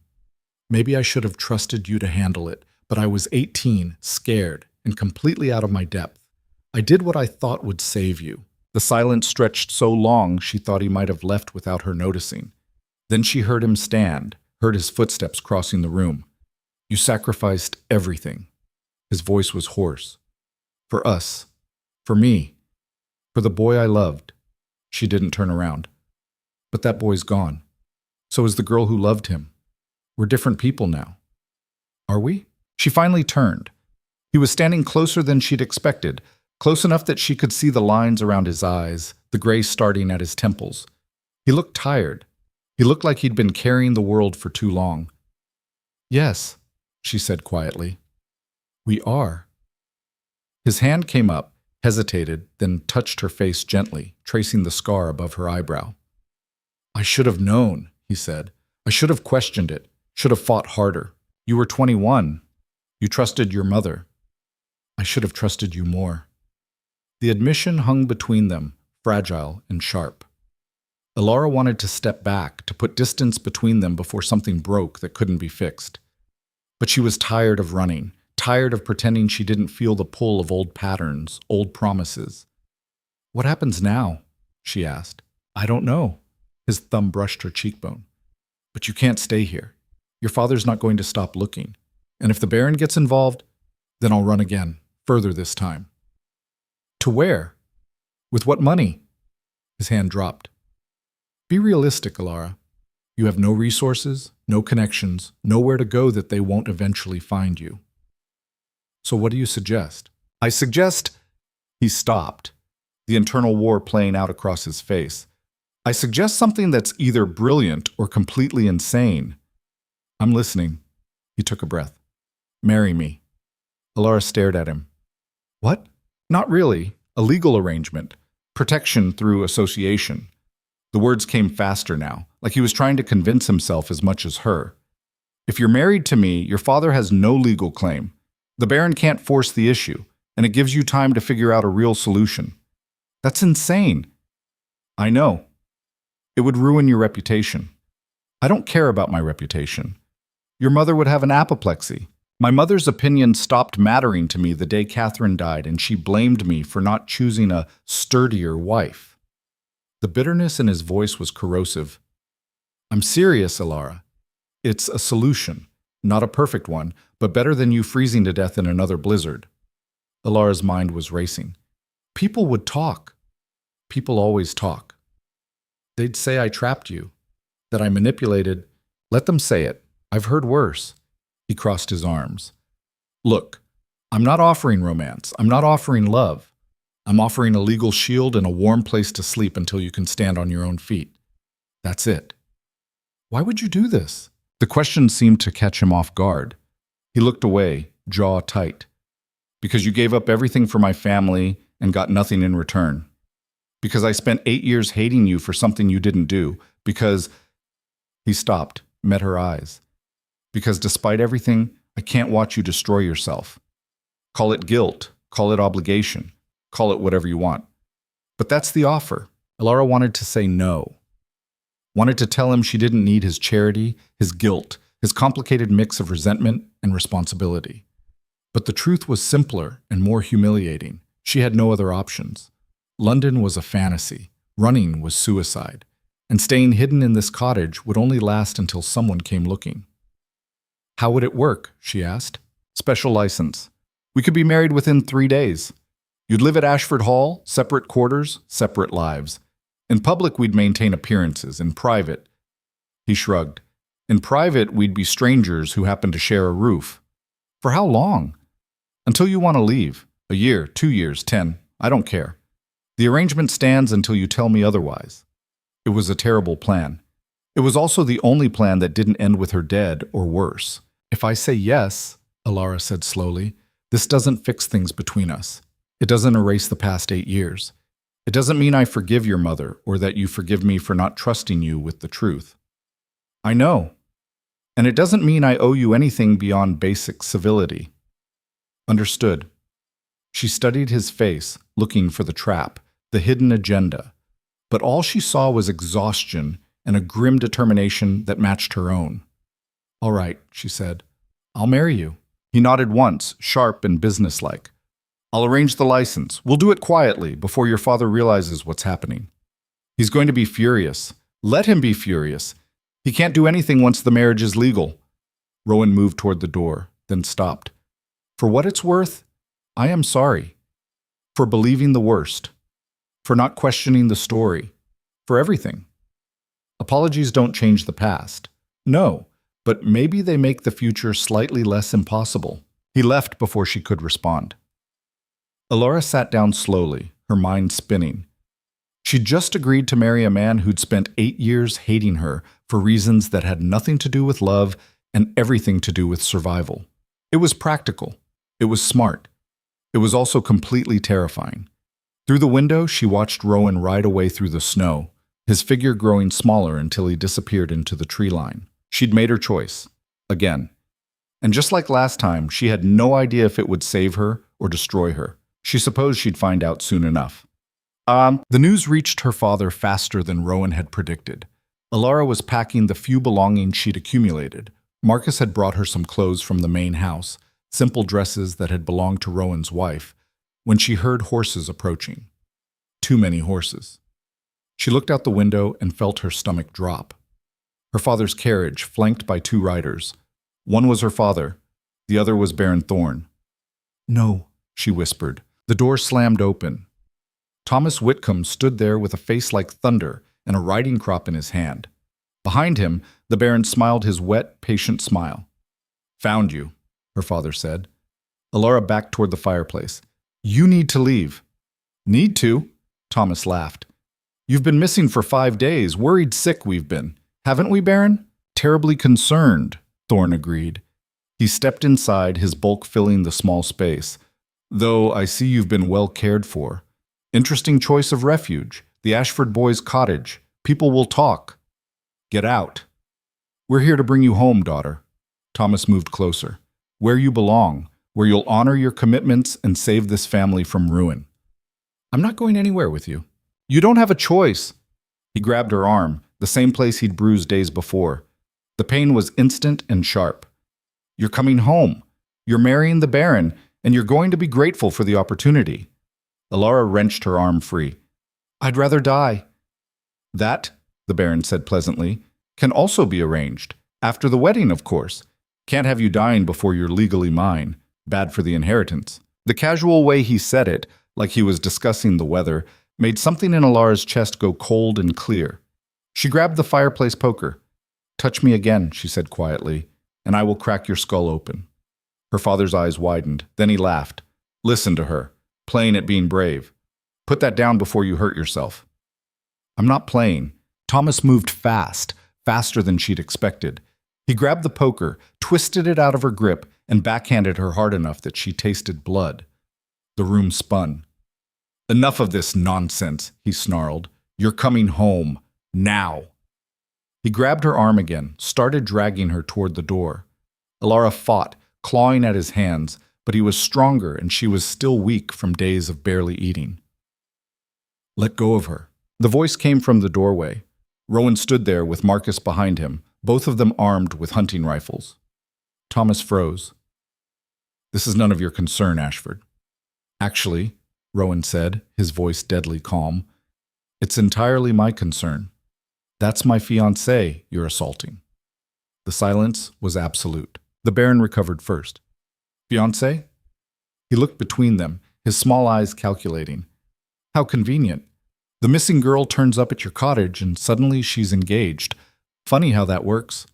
Maybe I should have trusted you to handle it, but I was 18, scared, and completely out of my depth. I did what I thought would save you. The silence stretched so long she thought he might have left without her noticing. Then she heard him stand, heard his footsteps crossing the room. You sacrificed everything. His voice was hoarse. For us. For me. For the boy I loved. She didn't turn around. But that boy's gone. So is the girl who loved him. We're different people now. Are we? She finally turned. He was standing closer than she'd expected, close enough that she could see the lines around his eyes, the gray starting at his temples. He looked tired. He looked like he'd been carrying the world for too long. Yes, she said quietly. We are. His hand came up, hesitated, then touched her face gently, tracing the scar above her eyebrow. I should have known, he said. I should have questioned it, should have fought harder. You were 21. You trusted your mother. I should have trusted you more. The admission hung between them, fragile and sharp. Elara wanted to step back, to put distance between them before something broke that couldn't be fixed. But she was tired of running, tired of pretending she didn't feel the pull of old patterns, old promises. "What happens now?" she asked. "I don't know." His thumb brushed her cheekbone. "But you can't stay here. Your father's not going to stop looking. And if the Baron gets involved, then I'll run again, further this time." "To where? With what money?" His hand dropped. "Be realistic, Elara. You have no resources, no connections, nowhere to go that they won't eventually find you. So what do you suggest?" "I suggest—" He stopped, the internal war playing out across his face. "I suggest something that's either brilliant or completely insane." "I'm listening." He took a breath. "Marry me." Elara stared at him. "What?" "Not really. A legal arrangement. Protection through association." The words came faster now, like he was trying to convince himself as much as her. "If you're married to me, your father has no legal claim. The Baron can't force the issue, and it gives you time to figure out a real solution." "That's insane." "I know. It would ruin your reputation." "I don't care about my reputation. Your mother would have an apoplexy. My mother's opinion stopped mattering to me the day Catherine died, and she blamed me for not choosing a sturdier wife." The bitterness in his voice was corrosive. "I'm serious, Elara. It's a solution. Not a perfect one, but better than you freezing to death in another blizzard." Elara's mind was racing. People would talk. People always talk. They'd say I trapped you, that I manipulated. Let them say it. I've heard worse. He crossed his arms. "Look, I'm not offering romance. I'm not offering love. I'm offering a legal shield and a warm place to sleep until you can stand on your own feet. That's it." "Why would you do this?" The question seemed to catch him off guard. He looked away, jaw tight. "Because you gave up everything for my family and got nothing in return. Because I spent 8 years hating you for something you didn't do. Because—" He stopped, met her eyes. "Because despite everything, I can't watch you destroy yourself. Call it guilt, call it obligation, call it whatever you want. But that's the offer." Elara wanted to say no. Wanted to tell him she didn't need his charity, his guilt, his complicated mix of resentment and responsibility. But the truth was simpler and more humiliating. She had no other options. London was a fantasy. Running was suicide. And staying hidden in this cottage would only last until someone came looking. "How would it work?" she asked. "Special license. We could be married within 3 days. You'd live at Ashford Hall, separate quarters, separate lives. In public, we'd maintain appearances. In private—" He shrugged. "In private, we'd be strangers who happen to share a roof. For how long?" "Until you want to leave. A year, 2 years, 10. I don't care. The arrangement stands until you tell me otherwise." It was a terrible plan. It was also the only plan that didn't end with her dead or worse. "If I say yes," Elara said slowly, "this doesn't fix things between us. It doesn't erase the past 8 years. It doesn't mean I forgive your mother or that you forgive me for not trusting you with the truth. I know. And it doesn't mean I owe you anything beyond basic civility." "Understood." She studied his face, looking for the trap, the hidden agenda. But all she saw was exhaustion and a grim determination that matched her own. "All right," she said. "I'll marry you." He nodded once, sharp and businesslike. "I'll arrange the license. We'll do it quietly, before your father realizes what's happening. He's going to be furious. Let him be furious. He can't do anything once the marriage is legal." Rowan moved toward the door, then stopped. "For what it's worth, I am sorry. For believing the worst. For not questioning the story. For everything. Apologies don't change the past. No, but maybe they make the future slightly less impossible." He left before she could respond. Elara sat down slowly, her mind spinning. She'd just agreed to marry a man who'd spent 8 years hating her for reasons that had nothing to do with love and everything to do with survival. It was practical. It was smart. It was also completely terrifying. Through the window, she watched Rowan ride away through the snow, his figure growing smaller until he disappeared into the tree line. She'd made her choice. Again. And just like last time, she had no idea if it would save her or destroy her. She supposed she'd find out soon enough. The news reached her father faster than Rowan had predicted. Elara was packing the few belongings she'd accumulated. Marcus had brought her some clothes from the main house, simple dresses that had belonged to Rowan's wife, when she heard horses approaching. Too many horses. She looked out the window and felt her stomach drop. Her father's carriage, flanked by 2 riders. One was her father, the other was Baron Thorn. "No," she whispered. The door slammed open. Thomas Whitcomb stood there with a face like thunder and a riding crop in his hand. Behind him, the Baron smiled his wet, patient smile. "Found you," her father said. Elara backed toward the fireplace. "You need to leave." "Need to?" Thomas laughed. "You've been missing for 5 days, worried sick we've been. Haven't we, Baron?" "Terribly concerned," Thorn agreed. He stepped inside, his bulk filling the small space. "Though I see you've been well cared for. Interesting choice of refuge. The Ashford boys' cottage. People will talk." "Get out." "We're here to bring you home, daughter." Thomas moved closer. "Where you belong, where you'll honor your commitments and save this family from ruin." "I'm not going anywhere with you." "You don't have a choice." He grabbed her arm, the same place he'd bruised days before. The pain was instant and sharp. "You're coming home. You're marrying the Baron, and you're going to be grateful for the opportunity." Elara wrenched her arm free. "I'd rather die." "That," the Baron said pleasantly, "can also be arranged. After the wedding, of course. Can't have you dying before you're legally mine. Bad for the inheritance." The casual way he said it, like he was discussing the weather, made something in Elara's chest go cold and clear. She grabbed the fireplace poker. "Touch me again," she said quietly, "and I will crack your skull open." Her father's eyes widened. Then he laughed. "Listen to her, playing at being brave. Put that down before you hurt yourself." "I'm not playing." Thomas moved fast, faster than she'd expected. He grabbed the poker, twisted it out of her grip, and backhanded her hard enough that she tasted blood. The room spun. "Enough of this nonsense," he snarled. "You're coming home. Now." He grabbed her arm again, started dragging her toward the door. Elara fought, clawing at his hands, but he was stronger and she was still weak from days of barely eating. "Let go of her." The voice came from the doorway. Rowan stood there with Marcus behind him, both of them armed with hunting rifles. Thomas froze. "This is none of your concern, Ashford." "Actually," Rowan said, his voice deadly calm, "it's entirely my concern. That's my fiancée you're assaulting." The silence was absolute. The Baron recovered first. "Fiancé?" He looked between them, his small eyes calculating. "How convenient. The missing girl turns up at your cottage and suddenly she's engaged. Funny how that works.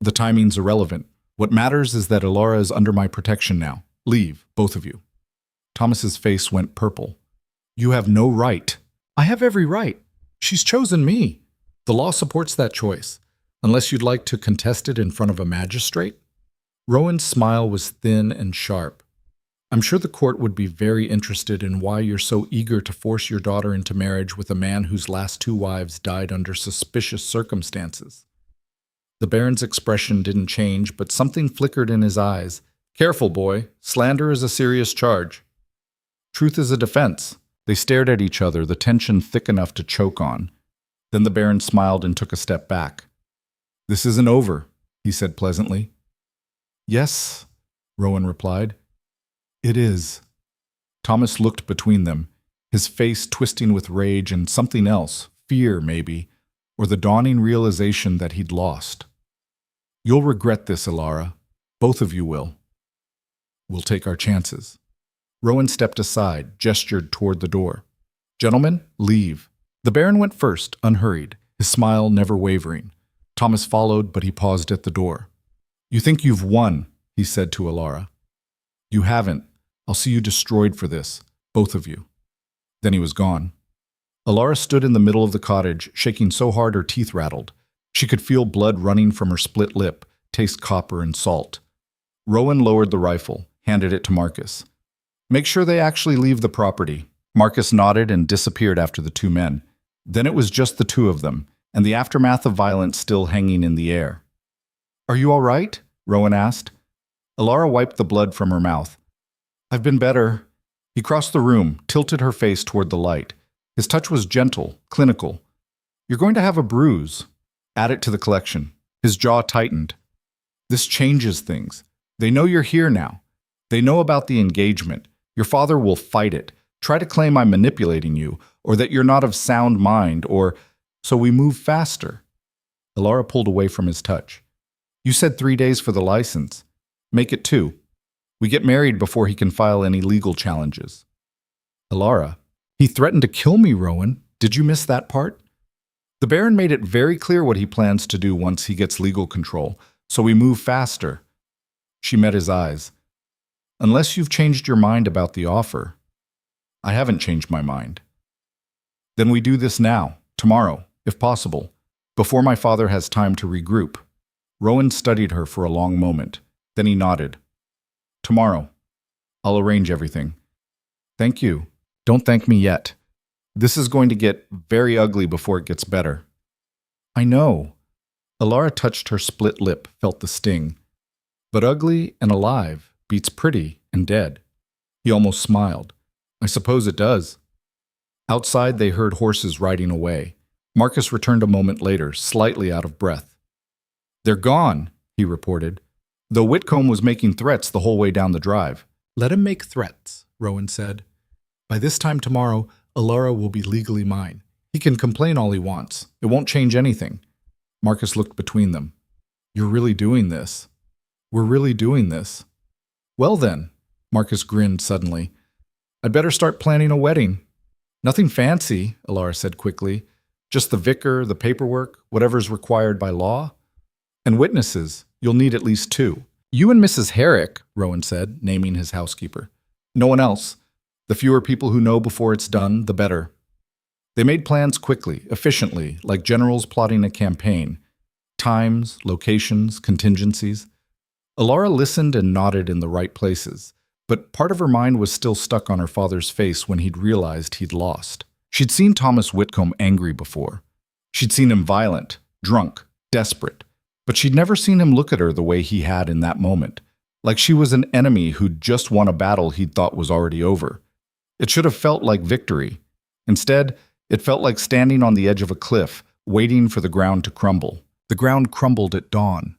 The timing's irrelevant. What matters is that Elara is under my protection now. Leave, both of you." Thomas's face went purple. "You have no right." "I have every right. She's chosen me. The law supports that choice, unless you'd like to contest it in front of a magistrate." Rowan's smile was thin and sharp. "I'm sure the court would be very interested in why you're so eager to force your daughter into marriage with a man whose last 2 wives died under suspicious circumstances." The Baron's expression didn't change, but something flickered in his eyes. "Careful, boy. Slander is a serious charge." "Truth is a defense." They stared at each other, the tension thick enough to choke on. Then the Baron smiled and took a step back. "This isn't over," he said pleasantly. "Yes," Rowan replied. "It is." Thomas looked between them, his face twisting with rage and something else, fear maybe, or the dawning realization that he'd lost. "You'll regret this, Elara. Both of you will. We'll take our chances." Rowan stepped aside, gestured toward the door. "Gentlemen, leave." The Baron went first, unhurried, his smile never wavering. Thomas followed, but he paused at the door. "You think you've won," he said to Elara. "You haven't. I'll see you destroyed for this, both of you." Then he was gone. Elara stood in the middle of the cottage, shaking so hard her teeth rattled. She could feel blood running from her split lip, taste copper and salt. Rowan lowered the rifle, handed it to Marcus. "Make sure they actually leave the property." Marcus nodded and disappeared after the 2 men. Then it was just the 2 of them, and the aftermath of violence still hanging in the air. "Are you all right?" Rowan asked. Elara wiped the blood from her mouth. "I've been better." He crossed the room, tilted her face toward the light. His touch was gentle, clinical. "You're going to have a bruise. Add it to the collection." His jaw tightened. "This changes things. They know you're here now. They know about the engagement. Your father will fight it, try to claim I'm manipulating you, or that you're not of sound mind, or so we move faster. Elara pulled away from his touch. You said 3 days for the license. Make it 2. We get married before he can file any legal challenges. Elara, he threatened to kill me, Rowan. Did you miss that part? The Baron made it very clear what he plans to do once he gets legal control, so we move faster. She met his eyes. Unless you've changed your mind about the offer. I haven't changed my mind. Then we do this now, tomorrow, if possible, before my father has time to regroup. Rowan studied her for a long moment. Then he nodded. Tomorrow. I'll arrange everything. Thank you. Don't thank me yet. This is going to get very ugly before it gets better. I know. Elara touched her split lip, felt the sting. But ugly and alive beats pretty and dead. He almost smiled. I suppose it does. Outside, they heard horses riding away. Marcus returned a moment later, slightly out of breath. They're gone, he reported, though Whitcomb was making threats the whole way down the drive. Let him make threats, Rowan said. By this time tomorrow, Elara will be legally mine. He can complain all he wants. It won't change anything. Marcus looked between them. You're really doing this. We're really doing this. Well then, Marcus grinned suddenly. I'd better start planning a wedding. Nothing fancy, Elara said quickly. Just the vicar, the paperwork, whatever's required by law. And witnesses. You'll need at least 2. You and Mrs. Herrick, Rowan said, naming his housekeeper. No one else. The fewer people who know before it's done, the better. They made plans quickly, efficiently, like generals plotting a campaign. Times, locations, contingencies. Elara listened and nodded in the right places, but part of her mind was still stuck on her father's face when he'd realized he'd lost. She'd seen Thomas Whitcomb angry before. She'd seen him violent, drunk, desperate, but she'd never seen him look at her the way he had in that moment, like she was an enemy who'd just won a battle he'd thought was already over. It should have felt like victory. Instead, it felt like standing on the edge of a cliff, waiting for the ground to crumble. The ground crumbled at dawn.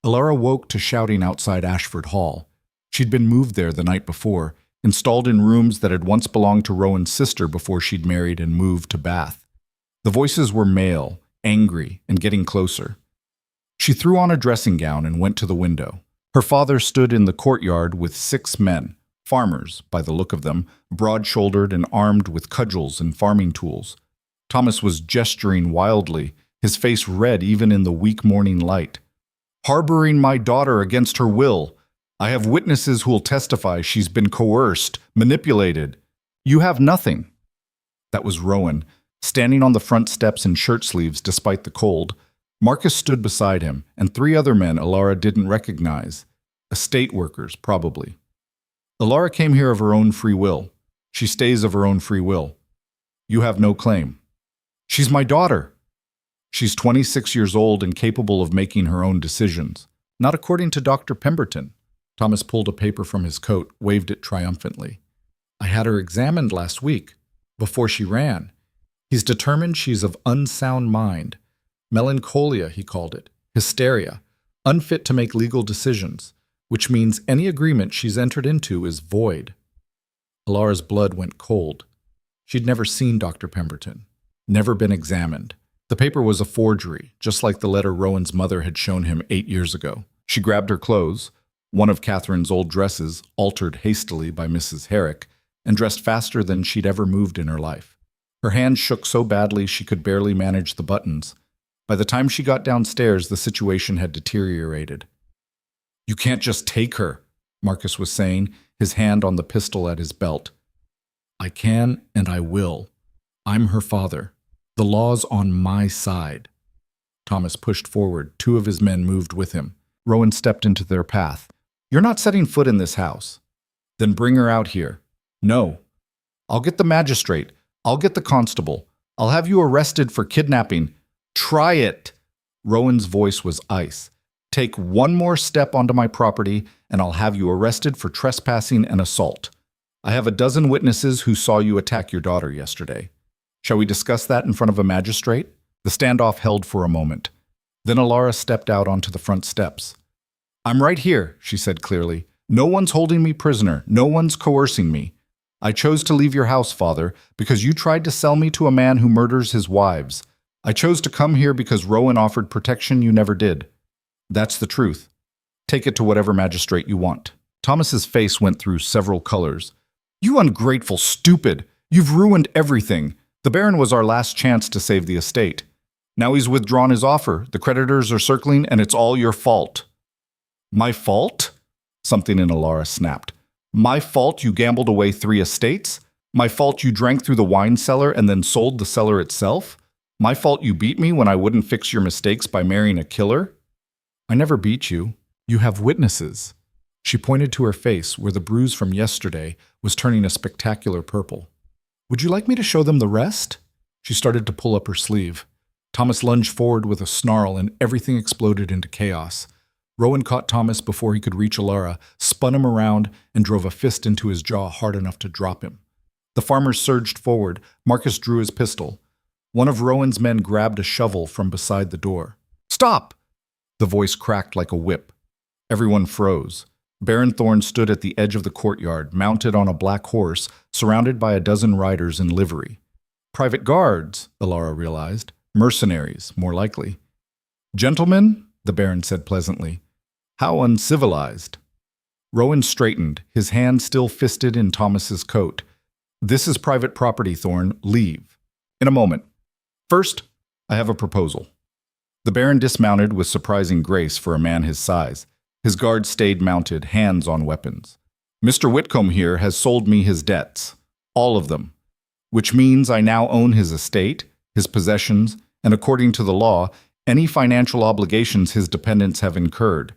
Elara woke to shouting outside Ashford Hall. She'd been moved there the night before, installed in rooms that had once belonged to Rowan's sister before she'd married and moved to Bath. The voices were male, angry, and getting closer. She threw on a dressing gown and went to the window. Her father stood in the courtyard with 6 men, farmers, by the look of them, broad-shouldered and armed with cudgels and farming tools. Thomas was gesturing wildly, his face red even in the weak morning light. Harboring my daughter against her will. I have witnesses who'll testify she's been coerced, manipulated. You have nothing. That was Rowan, standing on the front steps in shirt sleeves despite the cold. Marcus stood beside him, and 3 other men Elara didn't recognize. Estate workers, probably. Elara came here of her own free will. She stays of her own free will. You have no claim. She's my daughter. She's 26 years old and capable of making her own decisions. Not according to Dr. Pemberton. Thomas pulled a paper from his coat, waved it triumphantly. I had her examined last week, before she ran. He's determined she's of unsound mind. Melancholia, he called it. Hysteria. Unfit to make legal decisions, which means any agreement she's entered into is void. Elara's blood went cold. She'd never seen Dr. Pemberton. Never been examined. The paper was a forgery, just like the letter Rowan's mother had shown him 8 years ago. She grabbed her clothes, one of Catherine's old dresses, altered hastily by Mrs. Herrick, and dressed faster than she'd ever moved in her life. Her hands shook so badly she could barely manage the buttons. By the time she got downstairs, the situation had deteriorated. You can't just take her, Marcus was saying, his hand on the pistol at his belt. I can and I will. I'm her father. The law's on my side. Thomas pushed forward. 2 of his men moved with him. Rowan stepped into their path. You're not setting foot in this house. Then bring her out here. No. I'll get the magistrate. I'll get the constable. I'll have you arrested for kidnapping. Try it. Rowan's voice was ice. Take 1 more step onto my property, and I'll have you arrested for trespassing and assault. I have a dozen witnesses who saw you attack your daughter yesterday. Shall we discuss that in front of a magistrate? The standoff held for a moment. Then Elara stepped out onto the front steps. I'm right here, she said clearly. No one's holding me prisoner. No one's coercing me. I chose to leave your house, Father, because you tried to sell me to a man who murders his wives. I chose to come here because Rowan offered protection you never did. That's the truth. Take it to whatever magistrate you want." Thomas's face went through several colors. "You ungrateful stupid! You've ruined everything. The Baron was our last chance to save the estate. Now he's withdrawn his offer, the creditors are circling, and it's all your fault." "My fault?" Something in Elara snapped. "My fault you gambled away 3 estates? My fault you drank through the wine cellar and then sold the cellar itself? My fault you beat me when I wouldn't fix your mistakes by marrying a killer?" "I never beat you. You have witnesses." She pointed to her face, where the bruise from yesterday was turning a spectacular purple. "Would you like me to show them the rest?" She started to pull up her sleeve. Thomas lunged forward with a snarl, and everything exploded into chaos. Rowan caught Thomas before he could reach Elara, spun him around, and drove a fist into his jaw hard enough to drop him. The farmers surged forward. Marcus drew his pistol. One of Rowan's men grabbed a shovel from beside the door. "Stop!" The voice cracked like a whip. Everyone froze. Baron Thorne stood at the edge of the courtyard, mounted on a black horse, surrounded by a dozen riders in livery. Private guards, Elara realized. Mercenaries, more likely. "Gentlemen," the Baron said pleasantly, "how uncivilized." Rowan straightened, his hand still fisted in Thomas's coat. "This is private property, Thorne. Leave. In a moment. First, I have a proposal." The Baron dismounted with surprising grace for a man his size. His guards stayed mounted, hands on weapons. "Mr. Whitcomb here has sold me his debts. All of them. Which means I now own his estate, his possessions, and according to the law, any financial obligations his dependents have incurred."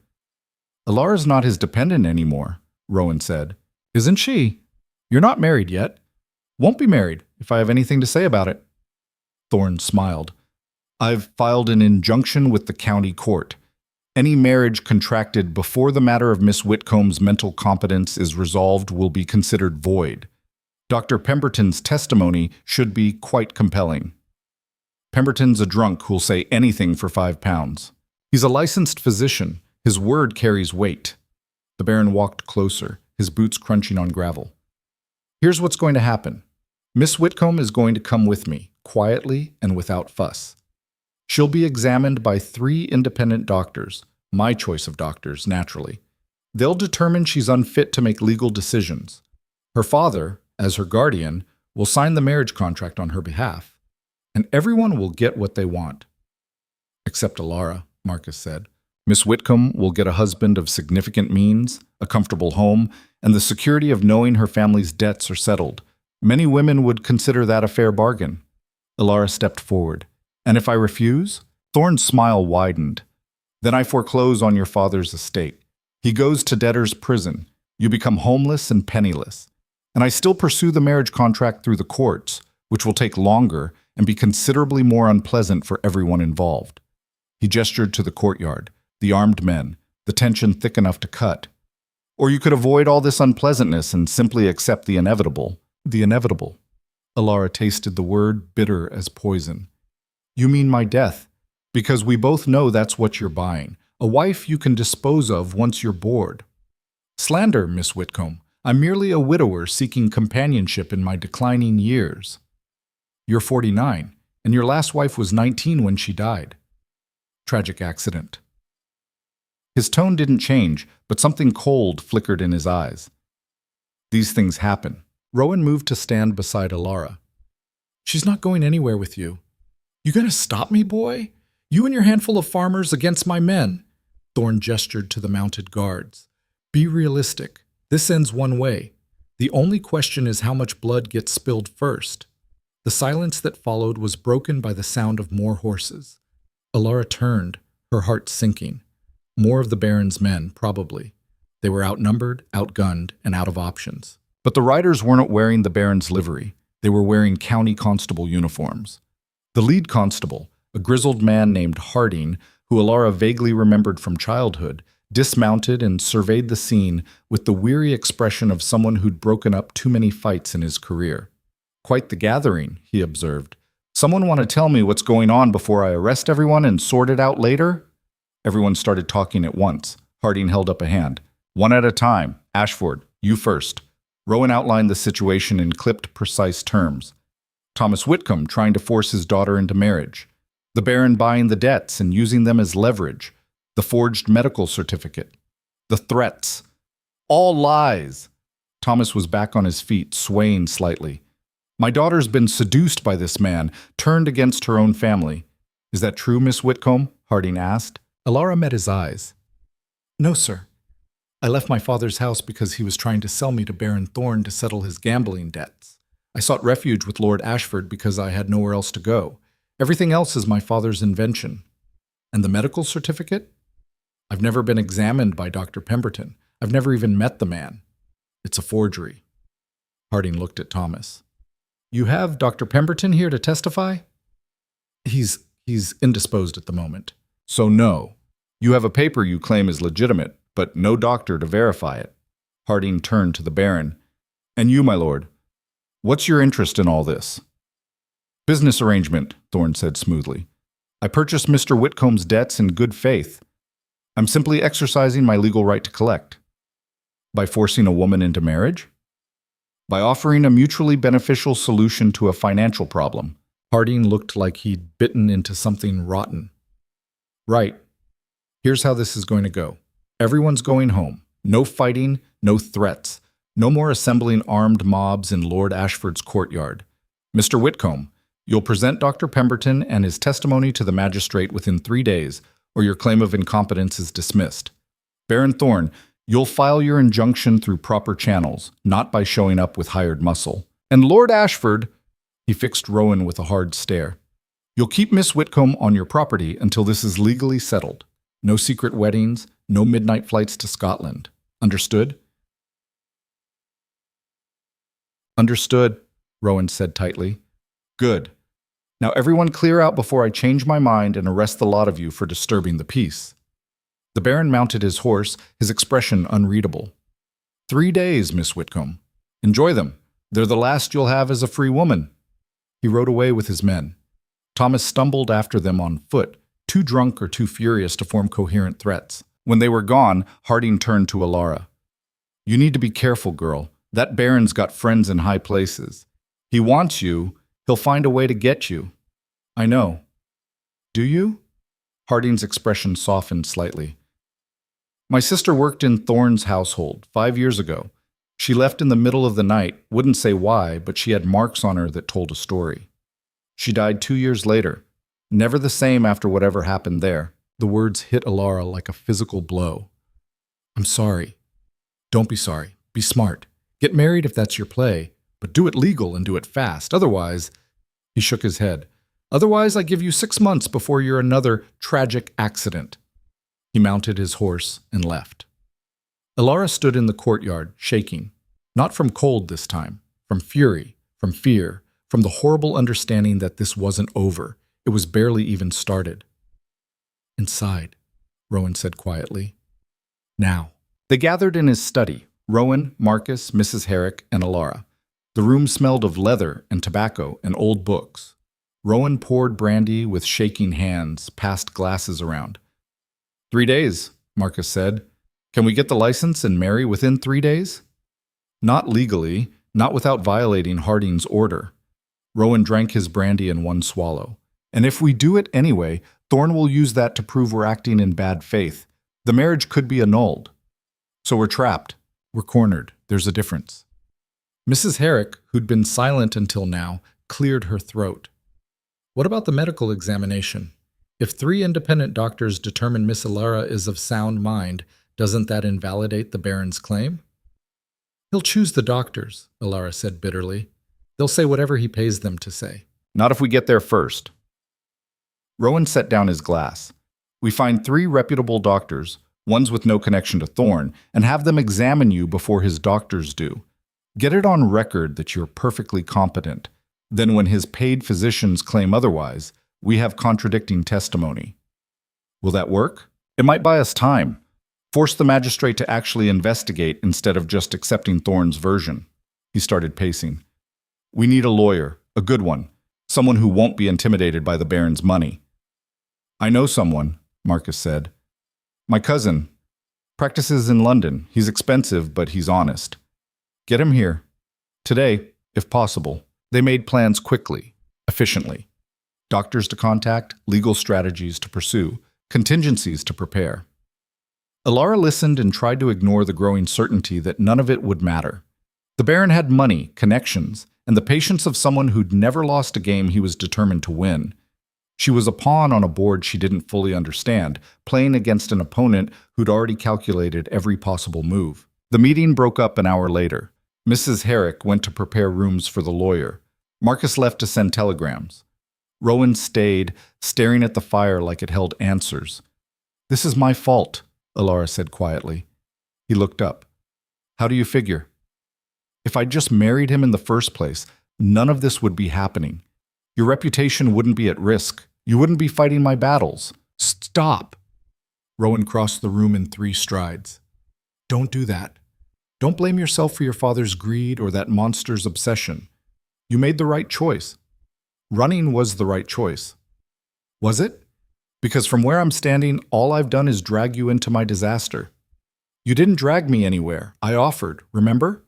"Elara's not his dependent anymore," Rowan said. "Isn't she? You're not married yet. Won't be married if I have anything to say about it." Thorne smiled. "I've filed an injunction with the county court. Any marriage contracted before the matter of Miss Whitcomb's mental competence is resolved will be considered void. Dr. Pemberton's testimony should be quite compelling. Pemberton's a drunk who'll say anything for £5. He's a licensed physician. His word carries weight." The Baron walked closer, his boots crunching on gravel. "Here's what's going to happen. Miss Whitcomb is going to come with me, quietly and without fuss. She'll be examined by 3 independent doctors, my choice of doctors, naturally. They'll determine she's unfit to make legal decisions. Her father, as her guardian, will sign the marriage contract on her behalf, and everyone will get what they want." "Except Elara," Marcus said. "Miss Whitcomb will get a husband of significant means, a comfortable home, and the security of knowing her family's debts are settled. Many women would consider that a fair bargain." Elara stepped forward. "And if I refuse?" Thorne's smile widened. "Then I foreclose on your father's estate. He goes to debtor's prison. You become homeless and penniless. And I still pursue the marriage contract through the courts, which will take longer and be considerably more unpleasant for everyone involved." He gestured to the courtyard, the armed men, the tension thick enough to cut. "Or you could avoid all this unpleasantness and simply accept the inevitable." "The inevitable." Elara tasted the word, bitter as poison. "You mean my death, because we both know that's what you're buying, a wife you can dispose of once you're bored." "Slander, Miss Whitcomb. I'm merely a widower seeking companionship in my declining years." "You're 49, and your last wife was 19 when she died." "Tragic accident." His tone didn't change, but something cold flickered in his eyes. "These things happen." Rowan moved to stand beside Elara. "She's not going anywhere with you." "You gonna stop me, boy? You and your handful of farmers against my men." Thorne gestured to the mounted guards. "Be realistic. This ends one way. The only question is how much blood gets spilled first." The silence that followed was broken by the sound of more horses. Elara turned, her heart sinking. More of the Baron's men, probably. They were outnumbered, outgunned, and out of options. But the riders weren't wearing the Baron's livery. They were wearing county constable uniforms. The lead constable, a grizzled man named Harding, who Elara vaguely remembered from childhood, dismounted and surveyed the scene with the weary expression of someone who'd broken up too many fights in his career. "Quite the gathering," he observed. "Someone want to tell me what's going on before I arrest everyone and sort it out later?" Everyone started talking at once. Harding held up a hand. "One at a time. Ashford, you first. Rowan outlined the situation in clipped, precise terms. Thomas Whitcomb trying to force his daughter into marriage. The Baron buying the debts and using them as leverage. The forged medical certificate. The threats. All lies. Thomas was back on his feet, swaying slightly. My daughter's been seduced by this man, turned against her own family. Is that true, Miss Whitcomb? Harding asked. Elara met his eyes. No, sir. I left my father's house because he was trying to sell me to Baron Thorn to settle his gambling debts. I sought refuge with Lord Ashford because I had nowhere else to go. Everything else is my father's invention. And the medical certificate? I've never been examined by Dr. Pemberton. I've never even met the man. It's a forgery. Harding looked at Thomas. You have Dr. Pemberton here to testify? He's indisposed at the moment. So no. You have a paper you claim is legitimate, but no doctor to verify it. Harding turned to the Baron. And you, my lord, what's your interest in all this? Business arrangement, Thorn said smoothly. I purchased Mr. Whitcomb's debts in good faith. I'm simply exercising my legal right to collect. By forcing a woman into marriage? By offering a mutually beneficial solution to a financial problem. Harding looked like he'd bitten into something rotten. Right. Here's how this is going to go. Everyone's going home. No fighting, no threats. No more assembling armed mobs in Lord Ashford's courtyard. Mr. Whitcomb, you'll present Dr. Pemberton and his testimony to the magistrate within 3 days, or your claim of incompetence is dismissed. Baron Thorn, you'll file your injunction through proper channels, not by showing up with hired muscle. And Lord Ashford, he fixed Rowan with a hard stare, you'll keep Miss Whitcomb on your property until this is legally settled. No secret weddings, no midnight flights to Scotland. Understood? Understood, Rowan said tightly. Good. Now everyone clear out before I change my mind and arrest the lot of you for disturbing the peace. The Baron mounted his horse, his expression unreadable. 3 days, Miss Whitcomb. Enjoy them. They're the last you'll have as a free woman. He rode away with his men. Thomas stumbled after them on foot, too drunk or too furious to form coherent threats. When they were gone, Harding turned to Elara. You need to be careful, girl. That Baron's got friends in high places. He wants you. He'll find a way to get you. I know. Do you? Harding's expression softened slightly. My sister worked in Thorn's household 5 years ago. She left in the middle of the night, wouldn't say why, but she had marks on her that told a story. She died 2 years later. Never the same after whatever happened there. The words hit Elara like a physical blow. I'm sorry. Don't be sorry. Be smart. Get married if that's your play, but do it legal and do it fast. Otherwise, he shook his head. Otherwise, I give you 6 months before you're another tragic accident. He mounted his horse and left. Elara stood in the courtyard, shaking. Not from cold this time, from fury, from fear, from the horrible understanding that this wasn't over. It was barely even started. Inside, Rowan said quietly. Now. They gathered in his study, Rowan, Marcus, Mrs. Herrick, and Elara. The room smelled of leather and tobacco and old books. Rowan poured brandy with shaking hands, passed glasses around. 3 days, Marcus said. Can we get the license and marry within 3 days? Not legally, not without violating Harding's order. Rowan drank his brandy in one swallow. And if we do it anyway, Thorn will use that to prove we're acting in bad faith. The marriage could be annulled. So we're trapped. We're cornered. There's a difference. Mrs. Herrick, who'd been silent until now, cleared her throat. What about the medical examination? If 3 independent doctors determine Miss Elara is of sound mind, doesn't that invalidate the Baron's claim? He'll choose the doctors, Elara said bitterly. They'll say whatever he pays them to say. Not if we get there first. Rowan set down his glass. We find 3 reputable doctors, ones with no connection to Thorn, and have them examine you before his doctors do. Get it on record that you're perfectly competent. Then when his paid physicians claim otherwise, we have contradicting testimony. Will that work? It might buy us time. Force the magistrate to actually investigate instead of just accepting Thorn's version. He started pacing. We need a lawyer, a good one, someone who won't be intimidated by the Baron's money. I know someone, Marcus said. My cousin. Practices in London. He's expensive, but he's honest. Get him here. Today, if possible. They made plans quickly, efficiently. Doctors to contact, legal strategies to pursue, contingencies to prepare. Elara listened and tried to ignore the growing certainty that none of it would matter. The Baron had money, connections, and the patience of someone who'd never lost a game he was determined to win. She was a pawn on a board she didn't fully understand, playing against an opponent who'd already calculated every possible move. The meeting broke up an hour later. Mrs. Herrick went to prepare rooms for the lawyer. Marcus left to send telegrams. Rowan stayed, staring at the fire like it held answers. "This is my fault," Elara said quietly. He looked up. "How do you figure?" "If I'd just married him in the first place, none of this would be happening. Your reputation wouldn't be at risk. You wouldn't be fighting my battles." "Stop!" Rowan crossed the room in 3 strides. "Don't do that. Don't blame yourself for your father's greed or that monster's obsession. You made the right choice. Running was the right choice." "Was it? Because from where I'm standing, all I've done is drag you into my disaster." "You didn't drag me anywhere. I offered, remember?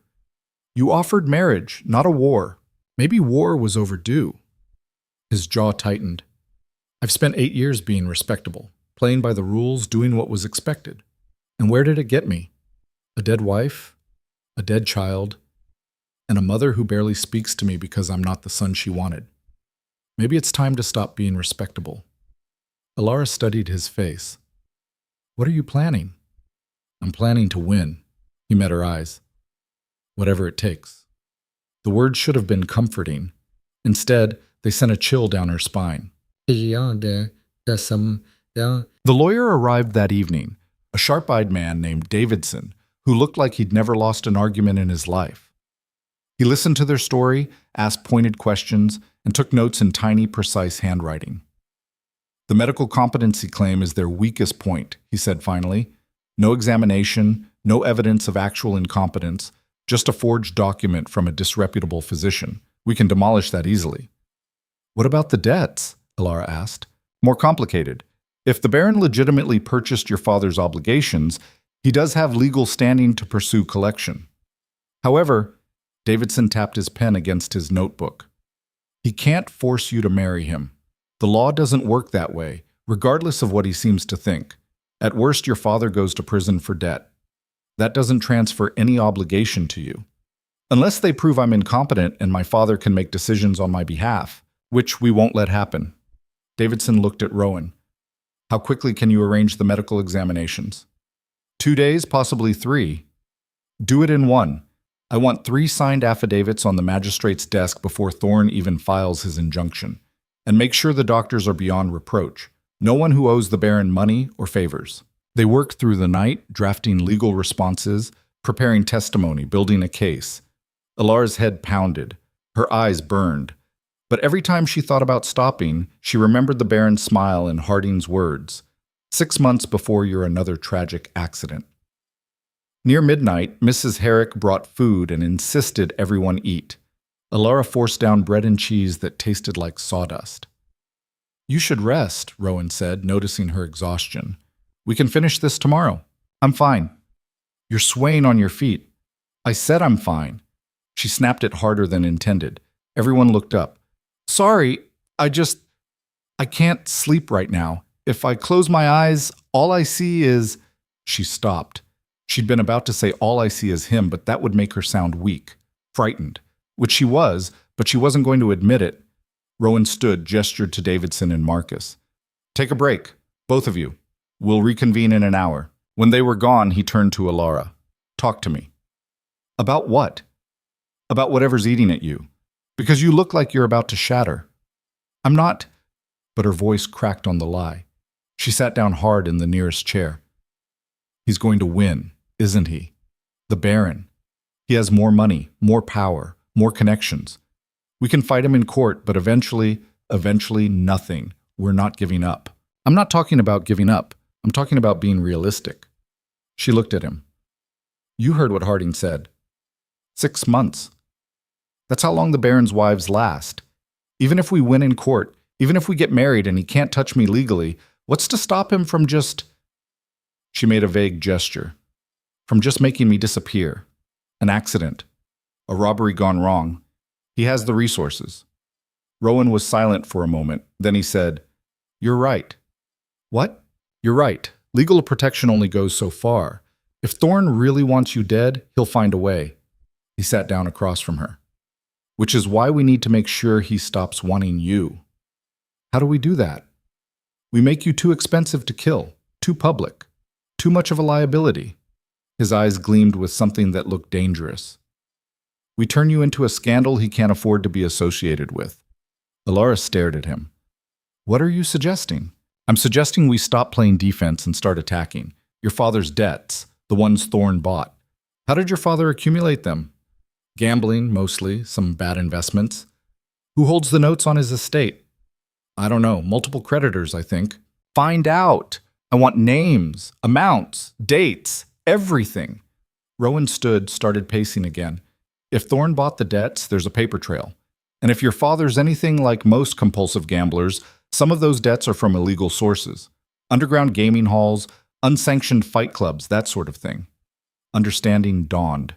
You offered marriage, not a war. Maybe war was overdue." His jaw tightened. "I've spent 8 years being respectable, playing by the rules, doing what was expected. And where did it get me? A dead wife, a dead child, and a mother who barely speaks to me because I'm not the son she wanted. Maybe it's time to stop being respectable." Elara studied his face. "What are you planning?" "I'm planning to win." He met her eyes. "Whatever it takes." The words should have been comforting. Instead, they sent a chill down her spine. The lawyer arrived that evening, a sharp-eyed man named Davidson, who looked like he'd never lost an argument in his life. He listened to their story, asked pointed questions, and took notes in tiny, precise handwriting. "The medical competency claim is their weakest point," he said finally. "No examination, no evidence of actual incompetence, just a forged document from a disreputable physician. We can demolish that easily." "What about the debts?" Elara asked. "More complicated. If the Baron legitimately purchased your father's obligations, he does have legal standing to pursue collection. However," Davidson tapped his pen against his notebook, "he can't force you to marry him. The law doesn't work that way, regardless of what he seems to think. At worst, your father goes to prison for debt. That doesn't transfer any obligation to you. Unless they prove I'm incompetent and my father can make decisions on my behalf, which we won't let happen." Davidson looked at Rowan. "How quickly can you arrange the medical examinations?" 2 days, possibly 3. "Do it in 1. I want 3 signed affidavits on the magistrate's desk before Thorne even files his injunction. And make sure the doctors are beyond reproach. No one who owes the Baron money or favors." They worked through the night, drafting legal responses, preparing testimony, building a case. Elara's head pounded. Her eyes burned. But every time she thought about stopping, she remembered the Baron's smile and Harding's words. 6 months before your another tragic accident. Near midnight, Mrs. Herrick brought food and insisted everyone eat. Elara forced down bread and cheese that tasted like sawdust. "You should rest," Rowan said, noticing her exhaustion. "We can finish this tomorrow." "I'm fine." "You're swaying on your feet." "I said I'm fine." She snapped it harder than intended. Everyone looked up. "Sorry, I can't sleep right now. If I close my eyes, all I see is—" She stopped. She'd been about to say all I see is him, but that would make her sound weak, frightened. Which she was, but she wasn't going to admit it. Rowan stood, gestured to Davidson and Marcus. "Take a break, both of you. We'll reconvene in an hour." When they were gone, he turned to Elara. "Talk to me." "About what?" "About whatever's eating at you. Because you look like you're about to shatter." "I'm not—" But her voice cracked on the lie. She sat down hard in the nearest chair. "He's going to win, isn't he? The Baron. He has more money, more power, more connections. We can fight him in court, but eventually, nothing. We're not giving up." "I'm not talking about giving up. I'm talking about being realistic." She looked at him. "You heard what Harding said. 6 months. That's how long the Baron's wives last. Even if we win in court, even if we get married and he can't touch me legally, what's to stop him from just—" She made a vague gesture. From just making me disappear. An accident. A robbery gone wrong. He has the resources. Rowan was silent for a moment. Then he said, "You're right." "What?" "You're right. Legal protection only goes so far. If Thorne really wants you dead, he'll find a way." He sat down across from her. "Which is why we need to make sure he stops wanting you." "How do we do that?" "We make you too expensive to kill, too public, too much of a liability." His eyes gleamed with something that looked dangerous. "We turn you into a scandal he can't afford to be associated with." Elara stared at him. "What are you suggesting?" "I'm suggesting we stop playing defense and start attacking. Your father's debts, the ones Thorne bought. How did your father accumulate them?" "Gambling, mostly, some bad investments." "Who holds the notes on his estate?" "I don't know, multiple creditors, I think." "Find out! I want names, amounts, dates, everything." Rowan started pacing again. "If Thorne bought the debts, there's a paper trail. And if your father's anything like most compulsive gamblers, some of those debts are from illegal sources. Underground gaming halls, unsanctioned fight clubs, that sort of thing." Understanding dawned.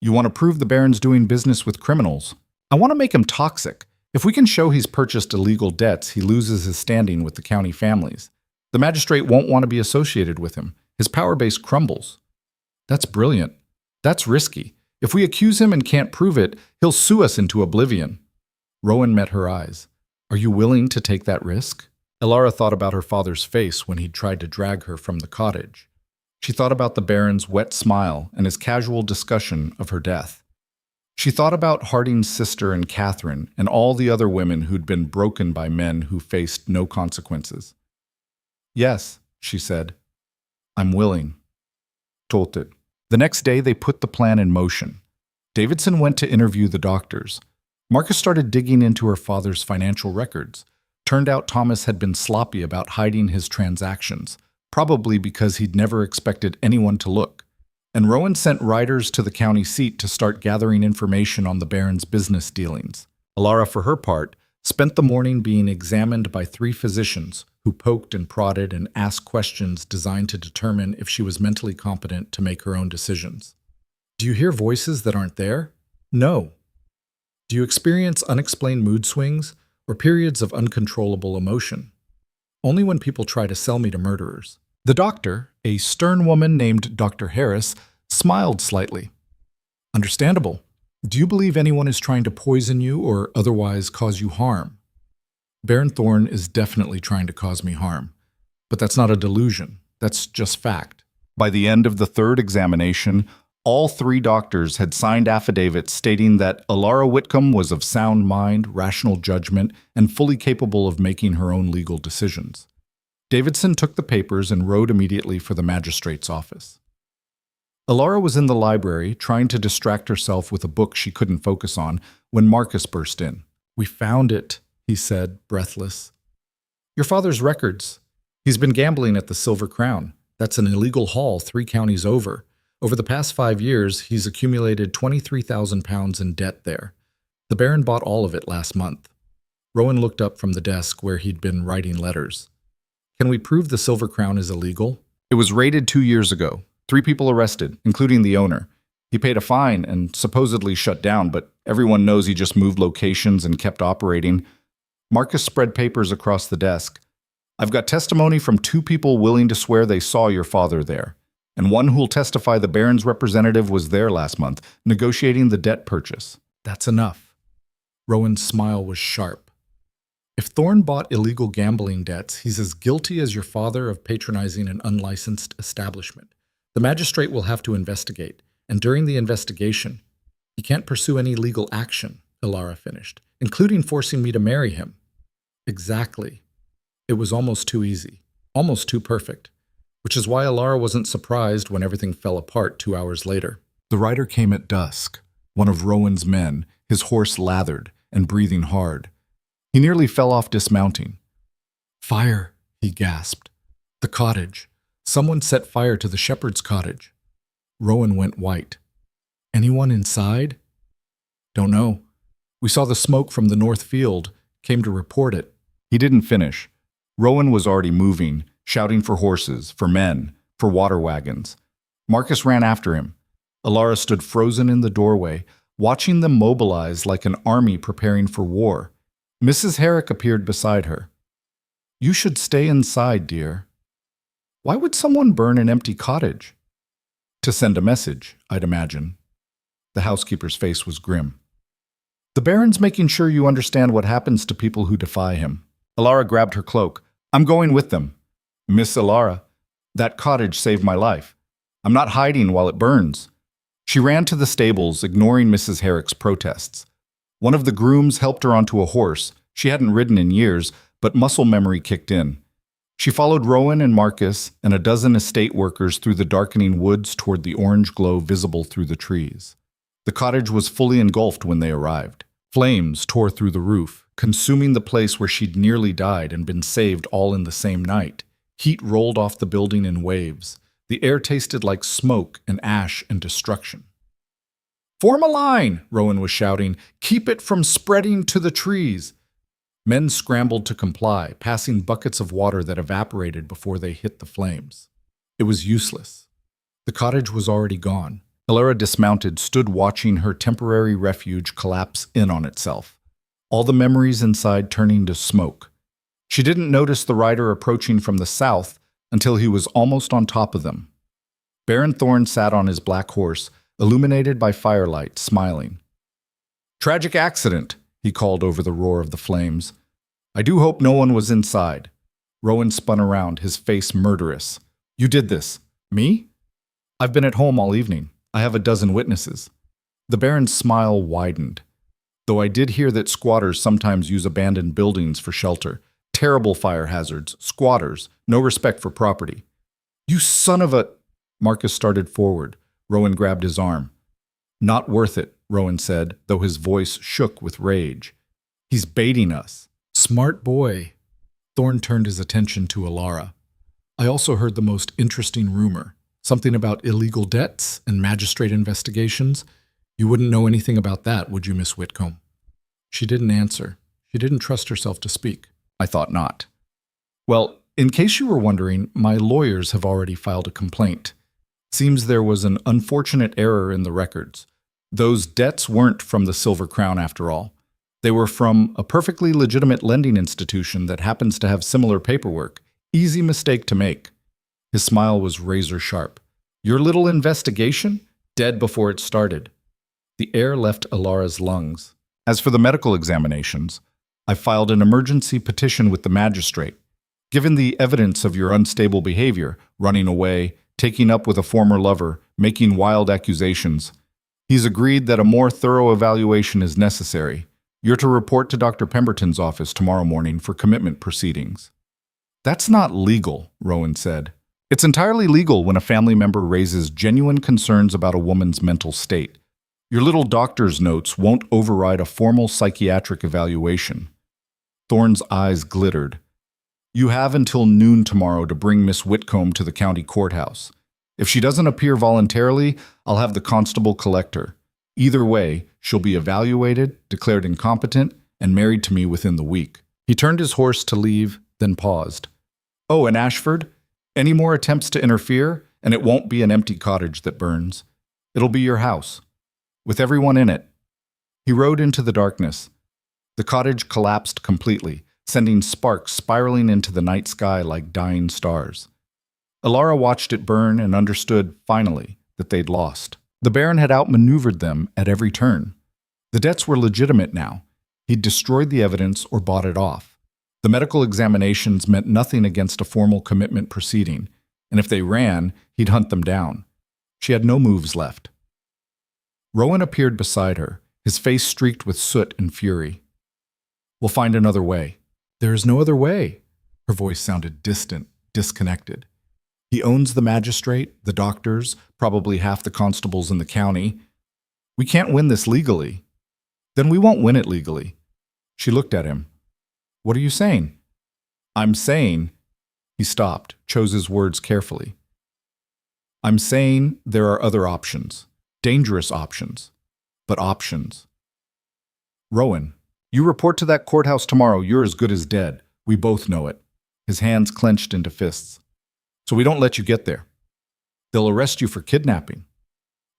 "You want to prove the Baron's doing business with criminals? I want to make him toxic. If we can show he's purchased illegal debts, he loses his standing with the county families. The magistrate won't want to be associated with him. His power base crumbles." "That's brilliant. That's risky. If we accuse him and can't prove it, he'll sue us into oblivion." Rowan met her eyes. "Are you willing to take that risk?" Elara thought about her father's face when he'd tried to drag her from the cottage. She thought about the Baron's wet smile and his casual discussion of her death. She thought about Harding's sister and Catherine and all the other women who'd been broken by men who faced no consequences. "Yes," she said. "I'm willing." Tolted. The next day, they put the plan in motion. Davidson went to interview the doctors. Marcus started digging into her father's financial records. Turned out Thomas had been sloppy about hiding his transactions, probably because he'd never expected anyone to look. And Rowan sent riders to the county seat to start gathering information on the Baron's business dealings. Elara, for her part, spent the morning being examined by 3 physicians who poked and prodded and asked questions designed to determine if she was mentally competent to make her own decisions. "Do you hear voices that aren't there?" "No." "Do you experience unexplained mood swings or periods of uncontrollable emotion?" "Only when people try to sell me to murderers." The doctor, a stern woman named Dr. Harris, smiled slightly. "Understandable. Do you believe anyone is trying to poison you or otherwise cause you harm?" "Baron Thorne is definitely trying to cause me harm. But that's not a delusion. That's just fact." By the end of the 3rd examination, all 3 doctors had signed affidavits stating that Elara Whitcomb was of sound mind, rational judgment, and fully capable of making her own legal decisions. Davidson took the papers and rode immediately for the magistrate's office. Elara was in the library, trying to distract herself with a book she couldn't focus on, when Marcus burst in. "We found it," he said, breathless. "Your father's records. He's been gambling at the Silver Crown. That's an illegal hall 3 counties over. Over the past 5 years, he's accumulated £23,000 in debt there. The Baron bought all of it last month." Rowan looked up from the desk where he'd been writing letters. "Can we prove the Silver Crown is illegal?" "It was raided 2 years ago. 3 people arrested, including the owner. He paid a fine and supposedly shut down, but everyone knows he just moved locations and kept operating." Marcus spread papers across the desk. "I've got testimony from 2 people willing to swear they saw your father there, and one who'll testify the Baron's representative was there last month, negotiating the debt purchase." "That's enough." Rowan's smile was sharp. "If Thorne bought illegal gambling debts, he's as guilty as your father of patronizing an unlicensed establishment. The magistrate will have to investigate, and during the investigation, he can't pursue any legal action," Elara finished, "including forcing me to marry him." Exactly. It was almost too easy, almost too perfect, which is why Elara wasn't surprised when everything fell apart 2 hours later. The rider came at dusk, one of Rowan's men, his horse lathered and breathing hard. He nearly fell off dismounting. "Fire," he gasped. "The cottage. Someone set fire to the shepherd's cottage." Rowan went white. "Anyone inside?" "Don't know. We saw the smoke from the north field, came to report it." He didn't finish. Rowan was already moving, shouting for horses, for men, for water wagons. Marcus ran after him. Elara stood frozen in the doorway, watching them mobilize like an army preparing for war. Mrs. Herrick appeared beside her. "You should stay inside, dear." "Why would someone burn an empty cottage?" "To send a message, I'd imagine." The housekeeper's face was grim. "The Baron's making sure you understand what happens to people who defy him." Elara grabbed her cloak. "I'm going with them." "Miss Elara, that cottage saved my life. I'm not hiding while it burns." She ran to the stables, ignoring Mrs. Herrick's protests. One of the grooms helped her onto a horse. She hadn't ridden in years, but muscle memory kicked in. She followed Rowan and Marcus and a dozen estate workers through the darkening woods toward the orange glow visible through the trees. The cottage was fully engulfed when they arrived. Flames tore through the roof, consuming the place where she'd nearly died and been saved all in the same night. Heat rolled off the building in waves. The air tasted like smoke and ash and destruction. "Form a line," Rowan was shouting. "Keep it from spreading to the trees." Men scrambled to comply, passing buckets of water that evaporated before they hit the flames. It was useless. The cottage was already gone. Elara dismounted, stood watching her temporary refuge collapse in on itself, all the memories inside turning to smoke. She didn't notice the rider approaching from the south until he was almost on top of them. Baron Thorne sat on his black horse, illuminated by firelight, smiling. "Tragic accident," he called over the roar of the flames. "I do hope no one was inside." Rowan spun around, his face murderous. "You did this. Me? I've been at home all evening. I have a dozen witnesses." The Baron's smile widened. "Though I did hear that squatters sometimes use abandoned buildings for shelter. Terrible fire hazards. Squatters. No respect for property." "You son of a—" Marcus started forward. Rowan grabbed his arm. "Not worth it," Rowan said, though his voice shook with rage. "He's baiting us." "Smart boy." Thorne turned his attention to Elara. "I also heard the most interesting rumor. Something about illegal debts and magistrate investigations. You wouldn't know anything about that, would you, Miss Whitcomb?" She didn't answer. She didn't trust herself to speak. "I thought not." "Well, in case you were wondering, my lawyers have already filed a complaint. Seems there was an unfortunate error in the records. Those debts weren't from the Silver Crown after all. They were from a perfectly legitimate lending institution that happens to have similar paperwork. Easy mistake to make." His smile was razor sharp. "Your little investigation? Dead before it started." The air left Elara's lungs. "As for the medical examinations, I filed an emergency petition with the magistrate. Given the evidence of your unstable behavior, running away, taking up with a former lover, making wild accusations, he's agreed that a more thorough evaluation is necessary. You're to report to Dr. Pemberton's office tomorrow morning for commitment proceedings." "That's not legal," Rowan said. "It's entirely legal when a family member raises genuine concerns about a woman's mental state. Your little doctor's notes won't override a formal psychiatric evaluation." Thorne's eyes glittered. "You have until noon tomorrow to bring Miss Whitcomb to the county courthouse. If she doesn't appear voluntarily, I'll have the constable collect her. Either way, she'll be evaluated, declared incompetent, and married to me within the week." He turned his horse to leave, then paused. "Oh, and Ashford? Any more attempts to interfere, and it won't be an empty cottage that burns. It'll be your house, with everyone in it." He rode into the darkness. The cottage collapsed completely, sending sparks spiraling into the night sky like dying stars. Elara watched it burn and understood, finally, that they'd lost. The Baron had outmaneuvered them at every turn. The debts were legitimate now. He'd destroyed the evidence or bought it off. The medical examinations meant nothing against a formal commitment proceeding, and if they ran, he'd hunt them down. She had no moves left. Rowan appeared beside her, his face streaked with soot and fury. "We'll find another way." "There is no other way." Her voice sounded distant, disconnected. "He owns the magistrate, the doctors, probably half the constables in the county. We can't win this legally." "Then we won't win it legally." She looked at him. "What are you saying?" "I'm saying—" He stopped, chose his words carefully. "I'm saying there are other options. Dangerous options. But options." "Rowan, you report to that courthouse tomorrow, you're as good as dead. We both know it." His hands clenched into fists. "So we don't let you get there. They'll arrest you for kidnapping.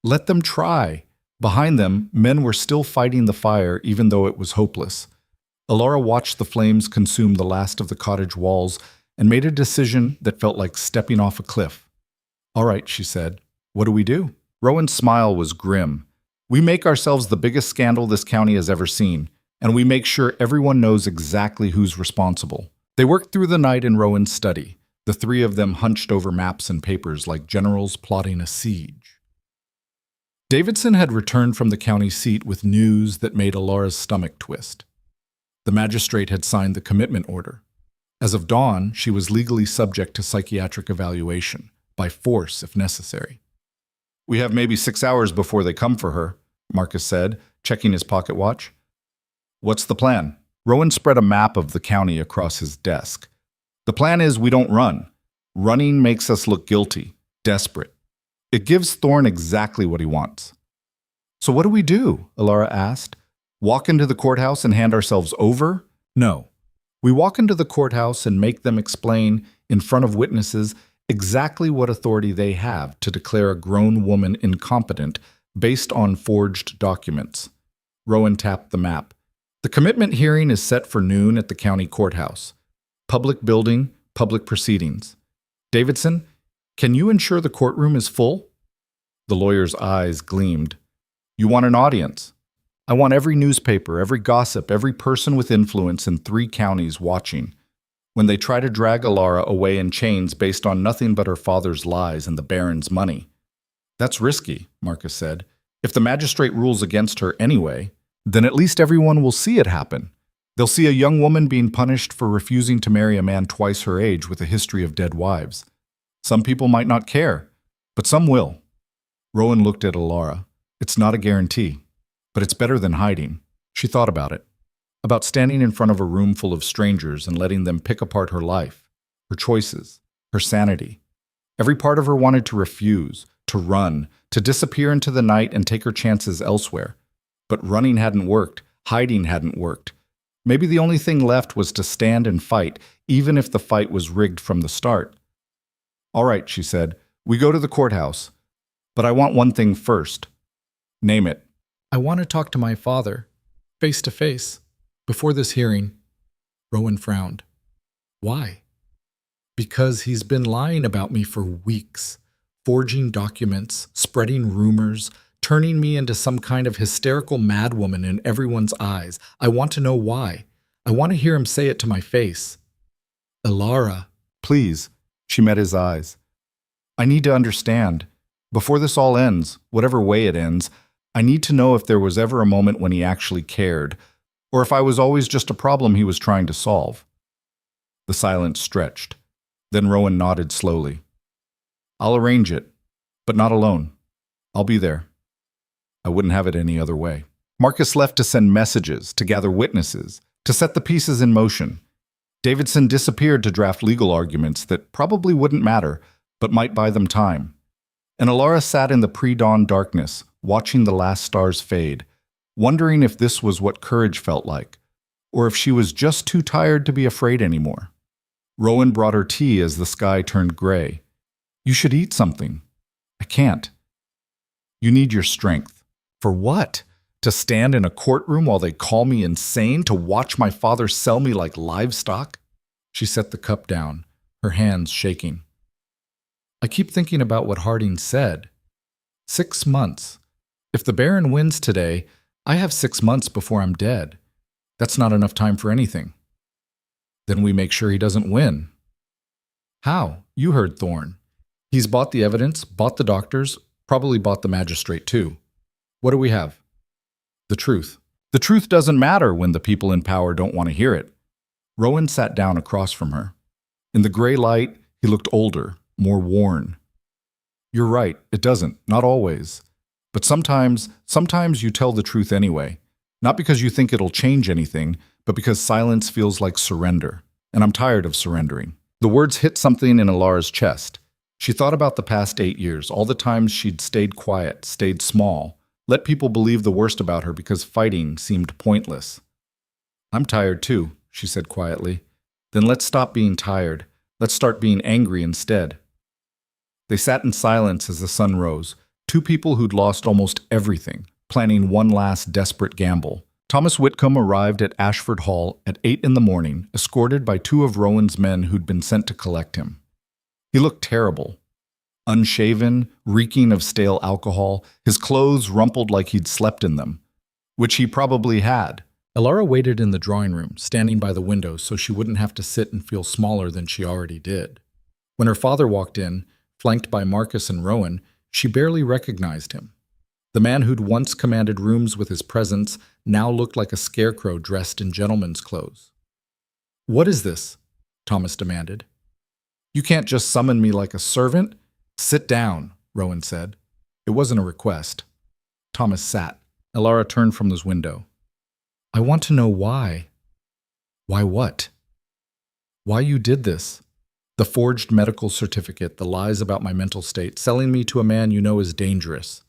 Let them try. Behind them, men were still fighting the fire even though it was hopeless. Elara watched the flames consume the last of the cottage walls and made a decision that felt like stepping off a cliff. "All right," she said. "What do we do?" Rowan's smile was grim. "We make ourselves the biggest scandal this county has ever seen, and we make sure everyone knows exactly who's responsible." They worked through the night in Rowan's study, the three of them hunched over maps and papers like generals plotting a siege. Davidson had returned from the county seat with news that made Elara's stomach twist. The magistrate had signed the commitment order. As of dawn, she was legally subject to psychiatric evaluation, by force if necessary. "We have maybe 6 hours before they come for her," Marcus said, checking his pocket watch. "What's the plan?" Rowan spread a map of the county across his desk. "The plan is we don't run. Running makes us look guilty, desperate. It gives Thorne exactly what he wants." "So what do we do?" Elara asked. "Walk into the courthouse and hand ourselves over?" "No. We walk into the courthouse and make them explain, in front of witnesses, exactly what authority they have to declare a grown woman incompetent based on forged documents." Rowan tapped the map. "The commitment hearing is set for noon at the county courthouse. Public building, public proceedings. Davidson, can you ensure the courtroom is full?" The lawyer's eyes gleamed. "You want an audience? I want every newspaper, every gossip, every person with influence in 3 counties watching. When they try to drag Elara away in chains based on nothing but her father's lies and the Baron's money." "That's risky," Marcus said. "If the magistrate rules against her anyway, then at least everyone will see it happen. They'll see a young woman being punished for refusing to marry a man twice her age with a history of dead wives. Some people might not care, but some will." Rowan looked at Elara. "It's not a guarantee, but it's better than hiding." She thought about it. About standing in front of a room full of strangers and letting them pick apart her life, her choices, her sanity. Every part of her wanted to refuse, to run, to disappear into the night and take her chances elsewhere. But running hadn't worked, hiding hadn't worked. Maybe the only thing left was to stand and fight, even if the fight was rigged from the start. "All right," she said, "we go to the courthouse. But I want one thing first." "Name it." "I want to talk to my father, face to face, before this hearing." Rowan frowned. "Why?" "Because he's been lying about me for weeks, forging documents, spreading rumors, turning me into some kind of hysterical madwoman in everyone's eyes. I want to know why. I want to hear him say it to my face." "Elara." "Please." She met his eyes. "I need to understand. Before this all ends, whatever way it ends, I need to know if there was ever a moment when he actually cared, or if I was always just a problem he was trying to solve." The silence stretched. Then Rowan nodded slowly. "I'll arrange it, but not alone. I'll be there. I wouldn't have it any other way." Marcus left to send messages, to gather witnesses, to set the pieces in motion. Davidson disappeared to draft legal arguments that probably wouldn't matter, but might buy them time. And Elara sat in the pre-dawn darkness, watching the last stars fade, wondering if this was what courage felt like, or if she was just too tired to be afraid anymore. Rowan brought her tea as the sky turned gray. "You should eat something." "I can't." "You need your strength." "For what? To stand in a courtroom while they call me insane? To watch my father sell me like livestock?" She set the cup down, her hands shaking. "I keep thinking about what Harding said. 6 months. If the Baron wins today, I have 6 months before I'm dead. That's not enough time for anything." "Then we make sure he doesn't win." "How? You heard Thorne. He's bought the evidence, bought the doctors, probably bought the magistrate too. What do we have?" "The truth. The truth doesn't matter when the people in power don't want to hear it." Rowan sat down across from her. In the gray light, he looked older, more worn. "You're right, it doesn't, not always. But sometimes you tell the truth anyway. Not because you think it'll change anything, but because silence feels like surrender. And I'm tired of surrendering." The words hit something in Elara's chest. She thought about the past 8 years, all the times she'd stayed quiet, stayed small, let people believe the worst about her because fighting seemed pointless. "I'm tired too," she said quietly. "Then let's stop being tired. Let's start being angry instead." They sat in silence as the sun rose, two people who'd lost almost everything, planning one last desperate gamble. Thomas Whitcomb arrived at Ashford Hall at 8 in the morning, escorted by two of Rowan's men who'd been sent to collect him. He looked terrible. Unshaven, reeking of stale alcohol, his clothes rumpled like he'd slept in them, which he probably had. Elara waited in the drawing room, standing by the window so she wouldn't have to sit and feel smaller than she already did. When her father walked in, flanked by Marcus and Rowan, she barely recognized him. The man who'd once commanded rooms with his presence now looked like a scarecrow dressed in gentleman's clothes. "What is this?" Thomas demanded. "You can't just summon me like a servant." "Sit down," Rowan said. It wasn't a request. Thomas sat. Elara turned from his window. "I want to know why." "Why what?" "Why you did this. The forged medical certificate, the lies about my mental state, selling me to a man you know is dangerous."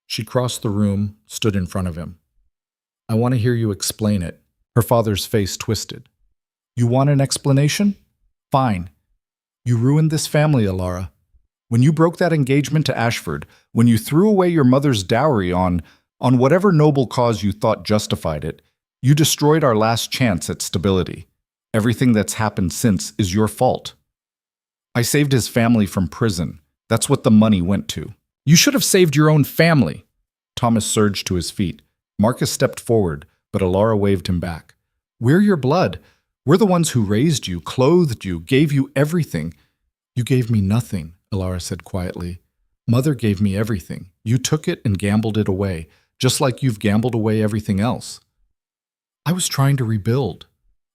She crossed the room, stood in front of him. "I want to hear you explain it." Her father's face twisted. "You want an explanation? Fine. You ruined this family, Elara. When you broke that engagement to Ashford, when you threw away your mother's dowry on whatever noble cause you thought justified it, you destroyed our last chance at stability. Everything that's happened since is your fault. I saved his family from prison. That's what the money went to. You should have saved your own family." Thomas surged to his feet. Marcus stepped forward, but Elara waved him back. "We're your blood. We're the ones who raised you, clothed you, gave you everything." "You gave me nothing," Elara said quietly. "Mother gave me everything. You took it and gambled it away, just like you've gambled away everything else." "I was trying to rebuild,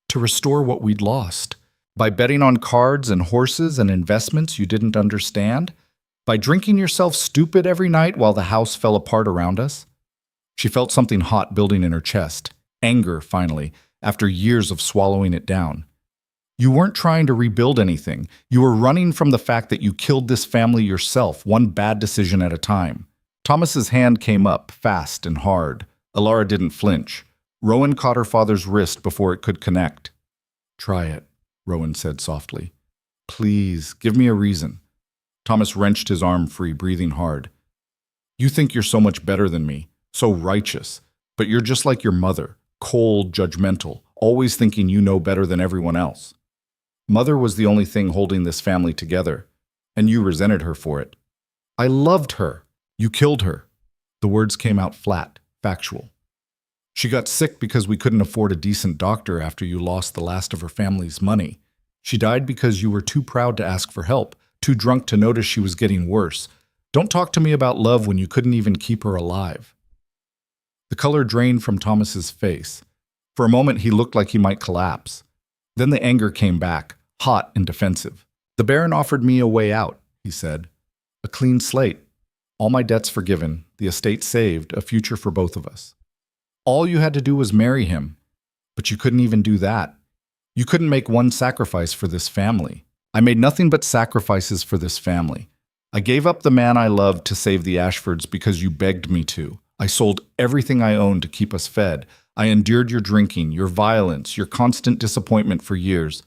to restore what we'd lost. By betting on cards and horses and investments you didn't understand? By drinking yourself stupid every night while the house fell apart around us?" She felt something hot building in her chest. Anger, finally, after years of swallowing it down. "You weren't trying to rebuild anything. You were running from the fact that you killed this family yourself, one bad decision at a time." Thomas's hand came up, fast and hard. Elara didn't flinch. Rowan caught her father's wrist before it could connect. "Try it," Rowan said softly. "Please, give me a reason." Thomas wrenched his arm free, breathing hard. "You think you're so much better than me, so righteous, but you're just like your mother, cold, judgmental, always thinking you know better than everyone else. Mother was the only thing holding this family together, and you resented her for it. I loved her. You killed her." The words came out flat, factual. "She got sick because we couldn't afford a decent doctor after you lost the last of her family's money. She died because you were too proud to ask for help, too drunk to notice she was getting worse. Don't talk to me about love when you couldn't even keep her alive." The color drained from Thomas's face. For a moment he looked like he might collapse. Then the anger came back, hot and defensive. "The Baron offered me a way out," he said. "A clean slate. All my debts forgiven, the estate saved, a future for both of us. All you had to do was marry him. But you couldn't even do that. You couldn't make one sacrifice for this family. I made nothing but sacrifices for this family. I gave up the man I loved to save the Ashfords because you begged me to. I sold everything I owned to keep us fed. I endured your drinking, your violence, your constant disappointment for years.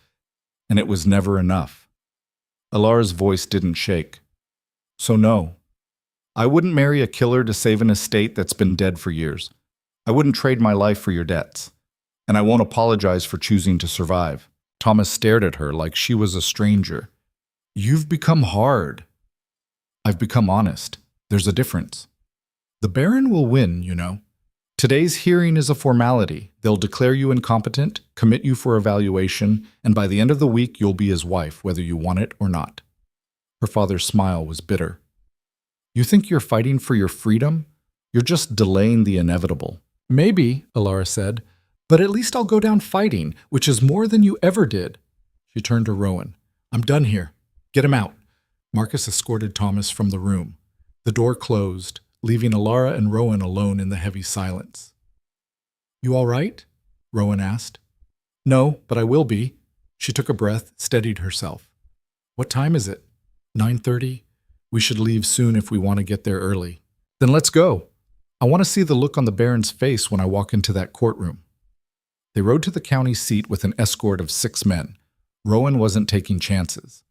And it was never enough." Elara's voice didn't shake. "So no. I wouldn't marry a killer to save an estate that's been dead for years. I wouldn't trade my life for your debts. And I won't apologize for choosing to survive." Thomas stared at her like she was a stranger. "You've become hard." "I've become honest. There's a difference. The Baron will win, you know. Today's hearing is a formality. They'll declare you incompetent, commit you for evaluation, and by the end of the week you'll be his wife, whether you want it or not." Her father's smile was bitter. "You think you're fighting for your freedom? You're just delaying the inevitable." "Maybe," Elara said, "but at least I'll go down fighting, which is more than you ever did." She turned to Rowan. "I'm done here. Get him out." Marcus escorted Thomas from the room. The door closed, leaving Elara and Rowan alone in the heavy silence. "You all right?" Rowan asked. "No, but I will be." She took a breath, steadied herself. "What time is it?" 9:30. "We should leave soon if we want to get there early." "Then let's go. I want to see the look on the Baron's face when I walk into that courtroom." They rode to the county seat with an escort of 6 men. Rowan wasn't taking chances.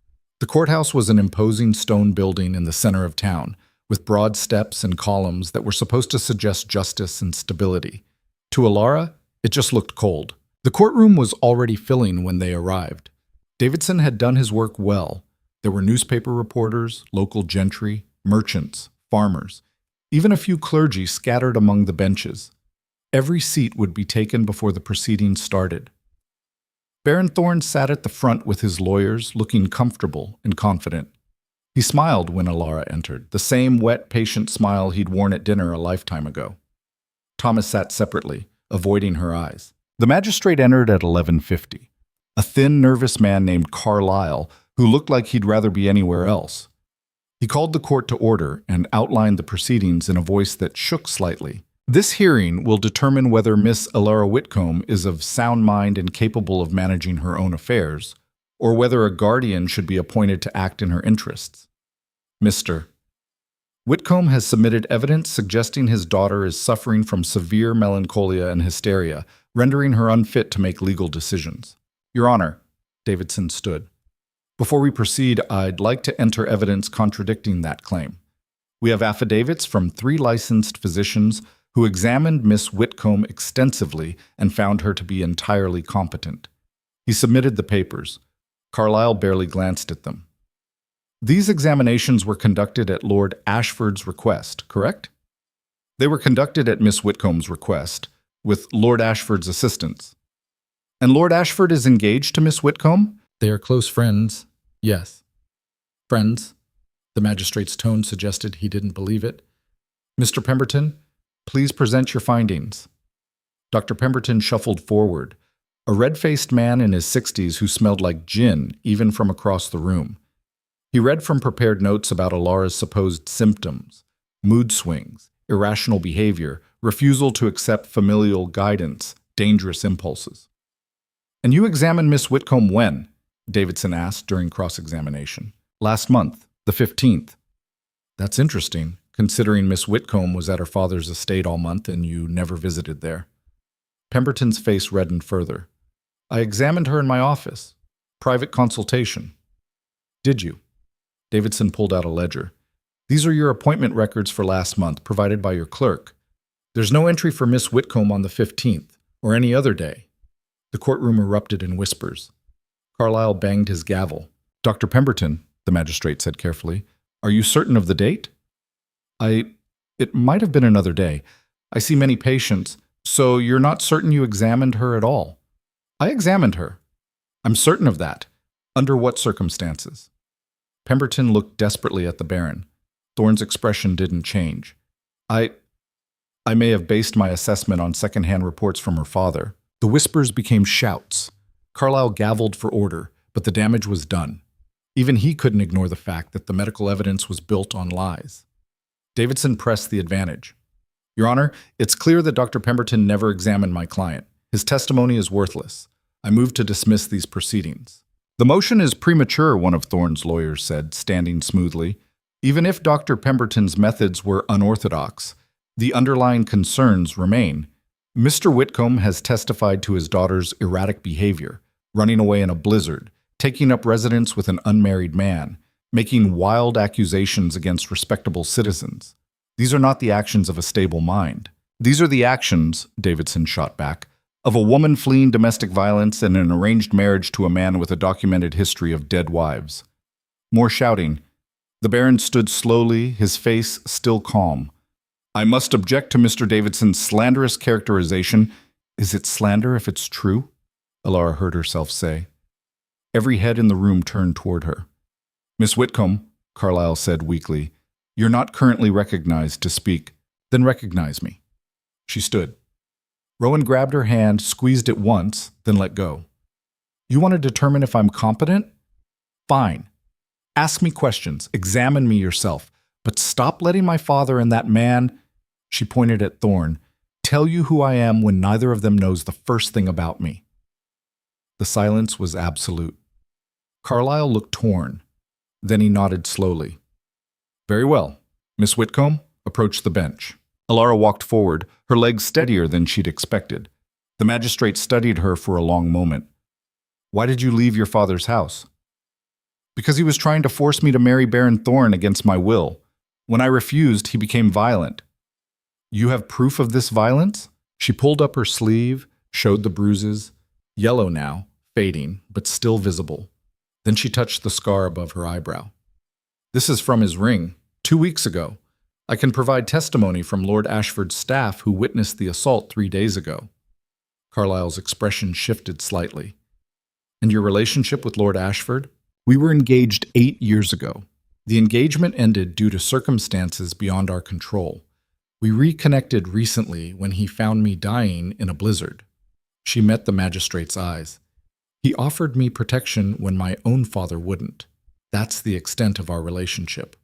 The courthouse was an imposing stone building in the center of town, with broad steps and columns that were supposed to suggest justice and stability. To Elara, it just looked cold. The courtroom was already filling when they arrived. Davidson had done his work well. There were newspaper reporters, local gentry, merchants, farmers, even a few clergy scattered among the benches. Every seat would be taken before the proceedings started. Baron Thorne sat at the front with his lawyers, looking comfortable and confident. He smiled when Elara entered, the same wet, patient smile he'd worn at dinner a lifetime ago. Thomas sat separately, avoiding her eyes. The magistrate entered at 11:50. A thin, nervous man named Carlyle, who looked like he'd rather be anywhere else. He called the court to order and outlined the proceedings in a voice that shook slightly. This hearing will determine whether Miss Elara Whitcomb is of sound mind and capable of managing her own affairs, or whether a guardian should be appointed to act in her interests. Mr. Whitcomb has submitted evidence suggesting his daughter is suffering from severe melancholia and hysteria, rendering her unfit to make legal decisions. Your Honor, Davidson stood. Before we proceed, I'd like to enter evidence contradicting that claim. We have affidavits from 3 licensed physicians who examined Miss Whitcomb extensively and found her to be entirely competent. He submitted the papers. Carlyle barely glanced at them. These examinations were conducted at Lord Ashford's request, correct? They were conducted at Miss Whitcomb's request, with Lord Ashford's assistance. And Lord Ashford is engaged to Miss Whitcomb? They are close friends, yes. Friends? The magistrate's tone suggested he didn't believe it. Mr. Pemberton, please present your findings. Dr. Pemberton shuffled forward, a red-faced man in his 60s who smelled like gin even from across the room. He read from prepared notes about Elara's supposed symptoms, mood swings, irrational behavior, refusal to accept familial guidance, dangerous impulses. And you examined Miss Whitcomb when? Davidson asked during cross-examination. Last month, the 15th. That's interesting, considering Miss Whitcomb was at her father's estate all month and you never visited there. Pemberton's face reddened further. I examined her in my office. Private consultation. Did you? Davidson pulled out a ledger. These are your appointment records for last month, provided by your clerk. There's no entry for Miss Whitcomb on the 15th, or any other day. The courtroom erupted in whispers. Carlyle banged his gavel. Dr. Pemberton, the magistrate said carefully, are you certain of the date? It might have been another day. I see many patients, so you're not certain you examined her at all? I examined her. I'm certain of that. Under what circumstances? Pemberton looked desperately at the Baron. Thorne's expression didn't change. I may have based my assessment on second-hand reports from her father. The whispers became shouts. Carlyle gavelled for order, but the damage was done. Even he couldn't ignore the fact that the medical evidence was built on lies. Davidson pressed the advantage. Your Honor, it's clear that Dr. Pemberton never examined my client. His testimony is worthless. I move to dismiss these proceedings. The motion is premature, one of Thorne's lawyers said, standing smoothly. Even if Dr. Pemberton's methods were unorthodox, the underlying concerns remain. Mr. Whitcomb has testified to his daughter's erratic behavior, running away in a blizzard, taking up residence with an unmarried man, making wild accusations against respectable citizens. These are not the actions of a stable mind. These are the actions, Davidson shot back, of a woman fleeing domestic violence and an arranged marriage to a man with a documented history of dead wives. More shouting. The Baron stood slowly, his face still calm. I must object to Mr. Davidson's slanderous characterization. Is it slander if it's true? Elara heard herself say. Every head in the room turned toward her. Miss Whitcomb, Carlyle said weakly, you're not currently recognized to speak. Then recognize me. She stood. Rowan grabbed her hand, squeezed it once, then let go. You want to determine if I'm competent? Fine. Ask me questions, examine me yourself, but stop letting my father and that man, she pointed at Thorne, tell you who I am when neither of them knows the first thing about me. The silence was absolute. Carlyle looked torn. Then he nodded slowly. Very well. Miss Whitcomb, approach the bench. Elara walked forward, her legs steadier than she'd expected. The magistrate studied her for a long moment. Why did you leave your father's house? Because he was trying to force me to marry Baron Thorn against my will. When I refused, he became violent. You have proof of this violence? She pulled up her sleeve, showed the bruises, yellow now, fading, but still visible. Then she touched the scar above her eyebrow. This is from his ring, 2 weeks ago. I can provide testimony from Lord Ashford's staff who witnessed the assault 3 days ago. Carlyle's expression shifted slightly. And your relationship with Lord Ashford? We were engaged 8 years ago. The engagement ended due to circumstances beyond our control. We reconnected recently when he found me dying in a blizzard. She met the magistrate's eyes. He offered me protection when my own father wouldn't. That's the extent of our relationship.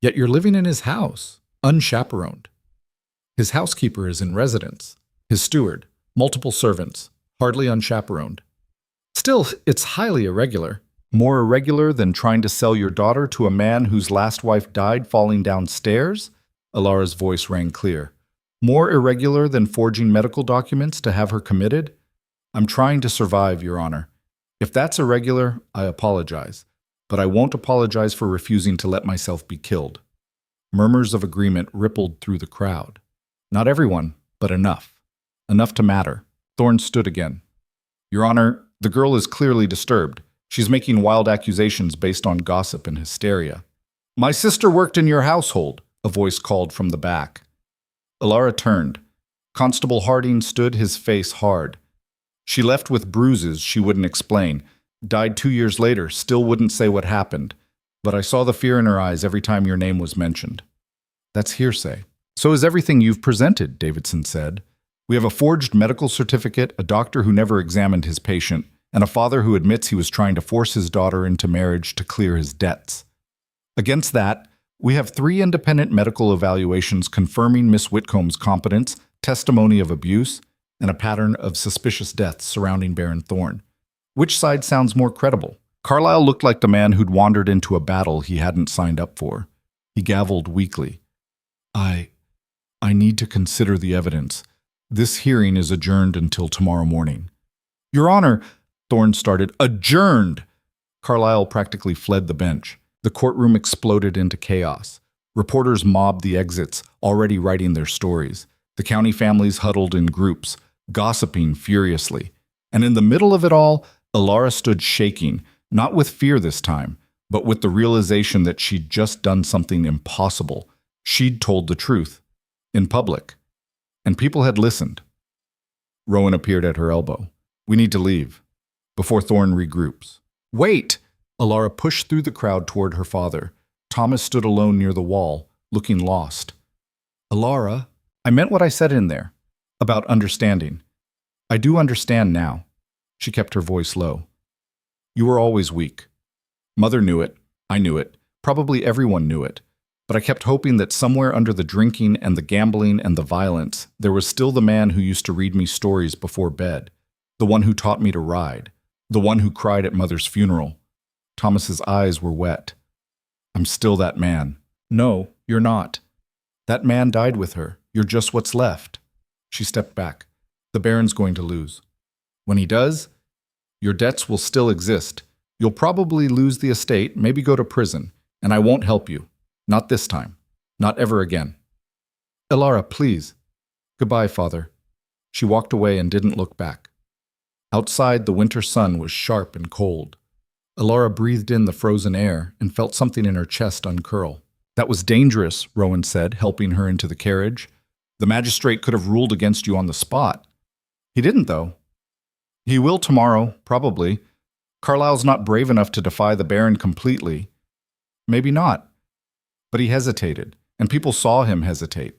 Yet you're living in his house, unchaperoned. His housekeeper is in residence, his steward, multiple servants, hardly unchaperoned. Still, it's highly irregular. More irregular than trying to sell your daughter to a man whose last wife died falling downstairs? Elara's voice rang clear. More irregular than forging medical documents to have her committed? I'm trying to survive, Your Honor. If that's irregular, I apologize. But I won't apologize for refusing to let myself be killed. Murmurs of agreement rippled through the crowd. Not everyone, but enough. Enough to matter. Thorne stood again. Your Honor, the girl is clearly disturbed. She's making wild accusations based on gossip and hysteria. My sister worked in your household, a voice called from the back. Elara turned. Constable Harding stood, his face hard. She left with bruises she wouldn't explain. Died 2 years later, still wouldn't say what happened. But I saw the fear in her eyes every time your name was mentioned. That's hearsay. So is everything you've presented, Davidson said. We have a forged medical certificate, a doctor who never examined his patient, and a father who admits he was trying to force his daughter into marriage to clear his debts. Against that, we have 3 independent medical evaluations confirming Miss Whitcomb's competence, testimony of abuse, and a pattern of suspicious deaths surrounding Baron Thorn. Which side sounds more credible? Carlyle looked like the man who'd wandered into a battle he hadn't signed up for. He gavelled weakly. I need to consider the evidence. This hearing is adjourned until tomorrow morning. Your Honor, Thorne started. Adjourned! Carlyle practically fled the bench. The courtroom exploded into chaos. Reporters mobbed the exits, already writing their stories. The county families huddled in groups, gossiping furiously. And in the middle of it all, Elara stood shaking, not with fear this time, but with the realization that she'd just done something impossible. She'd told the truth. In public. And people had listened. Rowan appeared at her elbow. We need to leave. Before Thorne regroups. Wait! Elara pushed through the crowd toward her father. Thomas stood alone near the wall, looking lost. Elara, I meant what I said in there. About understanding. I do understand now. She kept her voice low. You were always weak. Mother knew it. I knew it. Probably everyone knew it. But I kept hoping that somewhere under the drinking and the gambling and the violence, there was still the man who used to read me stories before bed. The one who taught me to ride. The one who cried at Mother's funeral. Thomas's eyes were wet. I'm still that man. No, you're not. That man died with her. You're just what's left. She stepped back. The Baron's going to lose. When he does, your debts will still exist. You'll probably lose the estate, maybe go to prison, and I won't help you. Not this time. Not ever again. Elara, please. Goodbye, Father. She walked away and didn't look back. Outside, the winter sun was sharp and cold. Elara breathed in the frozen air and felt something in her chest uncurl. That was dangerous, Rowan said, helping her into the carriage. The magistrate could have ruled against you on the spot. He didn't, though. He will tomorrow, probably. Carlyle's not brave enough to defy the Baron completely. Maybe not. But he hesitated, and people saw him hesitate.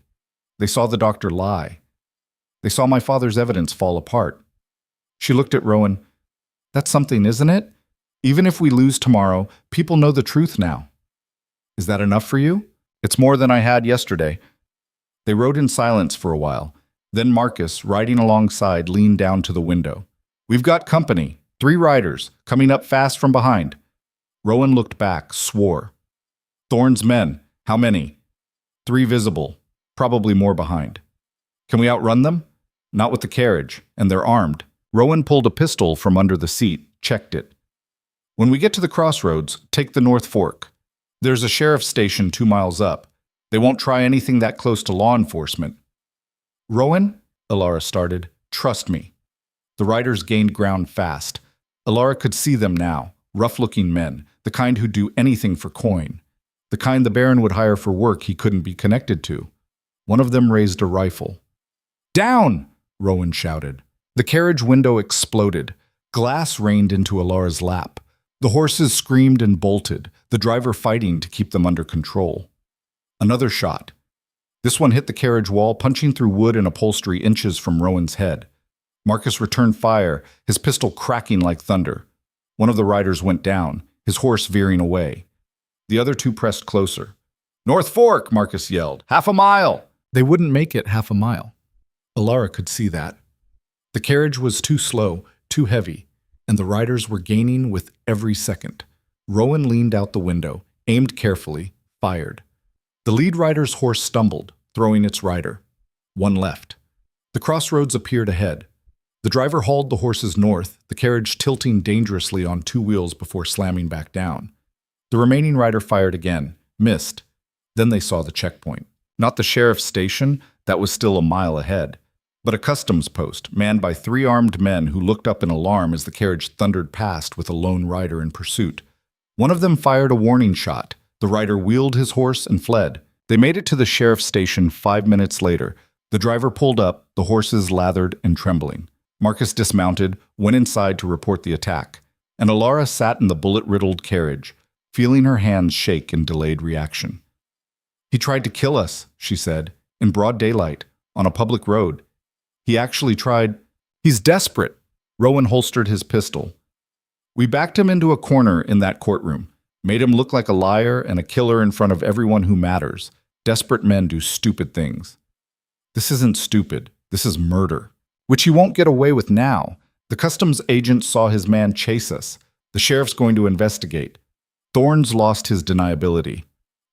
They saw the doctor lie. They saw my father's evidence fall apart. She looked at Rowan. That's something, isn't it? Even if we lose tomorrow, people know the truth now. Is that enough for you? It's more than I had yesterday. They rode in silence for a while. Then Marcus, riding alongside, leaned down to the window. We've got company. 3 riders, coming up fast from behind. Rowan looked back, swore. Thorne's men. How many? 3 visible. Probably more behind. Can we outrun them? Not with the carriage, and they're armed. Rowan pulled a pistol from under the seat, checked it. When we get to the crossroads, take the North Fork. There's a sheriff's station 2 miles up. They won't try anything that close to law enforcement." "Rowan," Elara started, "trust me." The riders gained ground fast. Elara could see them now, rough-looking men, the kind who'd do anything for coin, the kind the Baron would hire for work he couldn't be connected to. One of them raised a rifle. "Down!" Rowan shouted. The carriage window exploded. Glass rained into Elara's lap. The horses screamed and bolted, the driver fighting to keep them under control. Another shot. This one hit the carriage wall, punching through wood and upholstery inches from Rowan's head. Marcus returned fire, his pistol cracking like thunder. One of the riders went down, his horse veering away. The other two pressed closer. "North Fork!" Marcus yelled. "Half a mile!" They wouldn't make it half a mile. Elara could see that. The carriage was too slow, too heavy, and the riders were gaining with every second. Rowan leaned out the window, aimed carefully, fired. The lead rider's horse stumbled, throwing its rider. One left. The crossroads appeared ahead. The driver hauled the horses north, the carriage tilting dangerously on 2 wheels before slamming back down. The remaining rider fired again, missed. Then they saw the checkpoint. Not the sheriff's station, that was still a mile ahead, but a customs post manned by 3 armed men who looked up in alarm as the carriage thundered past with a lone rider in pursuit. One of them fired a warning shot. The rider wheeled his horse and fled. They made it to the sheriff's station 5 minutes later. The driver pulled up, the horses lathered and trembling. Marcus dismounted, went inside to report the attack, and Elara sat in the bullet-riddled carriage, feeling her hands shake in delayed reaction. "He tried to kill us," she said, "in broad daylight, on a public road. He actually tried. He's desperate." Rowan holstered his pistol. "We backed him into a corner in that courtroom, made him look like a liar and a killer in front of everyone who matters. Desperate men do stupid things." "This isn't stupid. This is murder. Which he won't get away with now. The customs agent saw his man chase us. The sheriff's going to investigate." Thorns lost his deniability.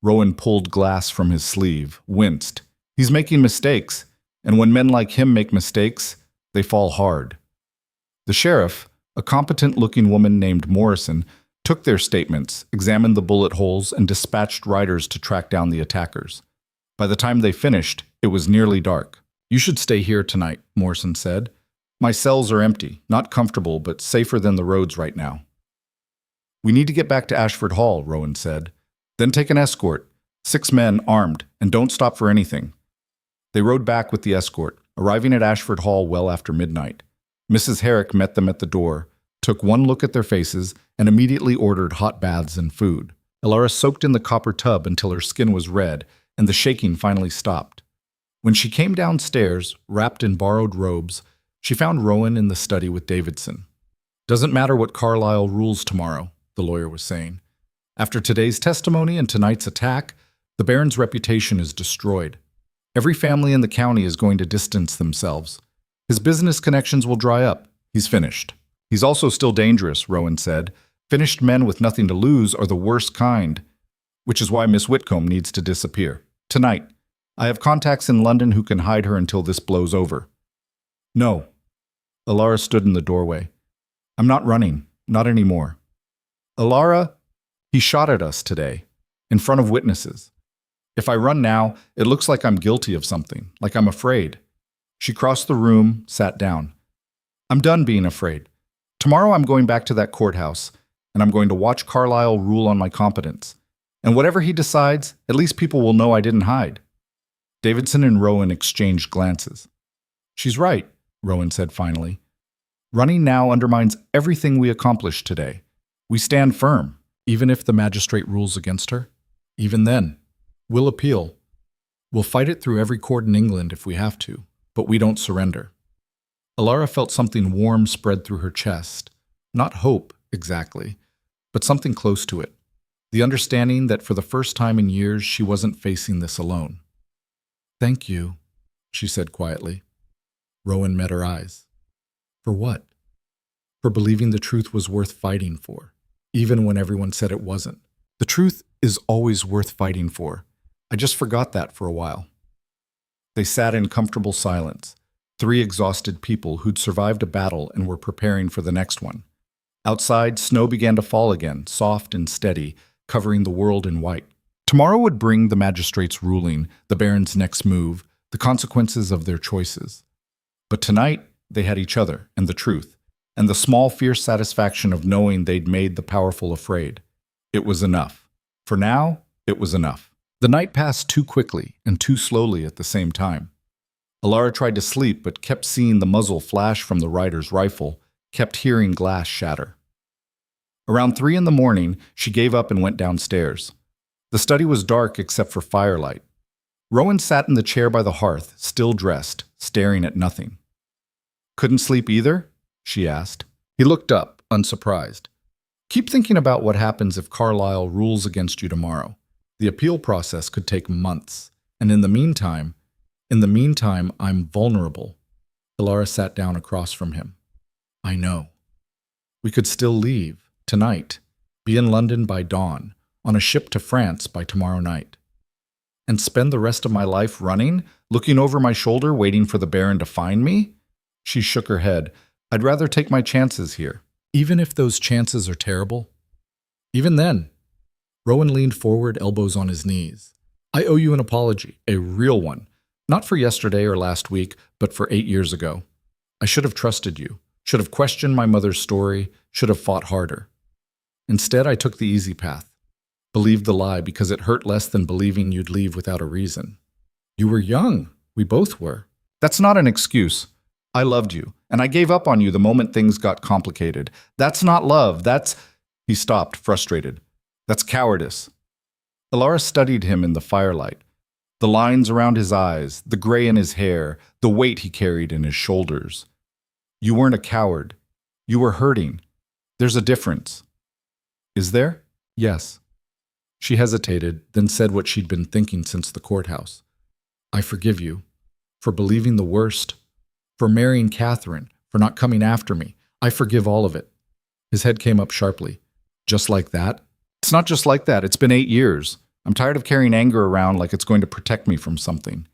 Rowan pulled glass from his sleeve, winced. "He's making mistakes, and when men like him make mistakes, they fall hard." The sheriff, a competent-looking woman named Morrison, took their statements, examined the bullet holes, and dispatched riders to track down the attackers. By the time they finished, it was nearly dark. "You should stay here tonight," Morrison said. "My cells are empty, not comfortable, but safer than the roads right now." "We need to get back to Ashford Hall," Rowan said. "Then take an escort, 6 men armed, and don't stop for anything." They rode back with the escort, arriving at Ashford Hall well after midnight. Mrs. Herrick met them at the door, took one look at their faces, and immediately ordered hot baths and food. Elara soaked in the copper tub until her skin was red, and the shaking finally stopped. When she came downstairs, wrapped in borrowed robes, she found Rowan in the study with Davidson. "Doesn't matter what Carlisle rules tomorrow," the lawyer was saying. "After today's testimony and tonight's attack, the Baron's reputation is destroyed. Every family in the county is going to distance themselves. His business connections will dry up. He's finished." "He's also still dangerous," Rowan said. "Finished men with nothing to lose are the worst kind, which is why Miss Whitcomb needs to disappear. Tonight. I have contacts in London who can hide her until this blows over." "No." Elara stood in the doorway. "I'm not running. Not anymore." "Elara, he shot at us today, in front of witnesses. If I run now, it looks like I'm guilty of something, like I'm afraid." She crossed the room, sat down. "I'm done being afraid. Tomorrow I'm going back to that courthouse, and I'm going to watch Carlisle rule on my competence. And whatever he decides, at least people will know I didn't hide." Davidson and Rowan exchanged glances. "She's right," Rowan said finally. "Running now undermines everything we accomplished today. We stand firm, even if the magistrate rules against her. Even then, we'll appeal. We'll fight it through every court in England if we have to, but we don't surrender." Elara felt something warm spread through her chest. Not hope, exactly, but something close to it. The understanding that for the first time in years she wasn't facing this alone. "Thank you," she said quietly. Rowan met her eyes. "For what?" "For believing the truth was worth fighting for, even when everyone said it wasn't. The truth is always worth fighting for. I just forgot that for a while." They sat in comfortable silence, 3 exhausted people who'd survived a battle and were preparing for the next one. Outside, snow began to fall again, soft and steady, covering the world in white. Tomorrow would bring the magistrate's ruling, the Baron's next move, the consequences of their choices. But tonight, they had each other and the truth, and the small, fierce satisfaction of knowing they'd made the powerful afraid. It was enough. For now, it was enough. The night passed too quickly and too slowly at the same time. Elara tried to sleep, but kept seeing the muzzle flash from the rider's rifle, kept hearing glass shatter. Around 3 a.m, she gave up and went downstairs. The study was dark except for firelight. Rowan sat in the chair by the hearth, still dressed, staring at nothing. "Couldn't sleep either?" she asked. He looked up, unsurprised. "Keep thinking about what happens if Carlisle rules against you tomorrow. The appeal process could take months, and in the meantime, I'm vulnerable." Elara sat down across from him. "I know. We could still leave, tonight, be in London by dawn, on a ship to France by tomorrow night. And spend the rest of my life running, looking over my shoulder, waiting for the Baron to find me?" She shook her head. "I'd rather take my chances here, even if those chances are terrible." "Even then." Rowan leaned forward, elbows on his knees. "I owe you an apology, a real one. Not for yesterday or last week, but for 8 years ago. I should have trusted you, should have questioned my mother's story, should have fought harder. Instead, I took the easy path. Believed the lie because it hurt less than believing you'd leave without a reason. You were young. We both were. That's not an excuse. I loved you, and I gave up on you the moment things got complicated. That's not love. That's—" He stopped, frustrated. "That's cowardice." Elara studied him in the firelight. The lines around his eyes, the gray in his hair, the weight he carried in his shoulders. "You weren't a coward. You were hurting. There's a difference." "Is there?" "Yes." She hesitated, then said what she'd been thinking since the courthouse. "I forgive you. For believing the worst. For marrying Catherine. For not coming after me. I forgive all of it." His head came up sharply. "Just like that?" "It's not just like that. It's been 8 years. I'm tired of carrying anger around like it's going to protect me from something.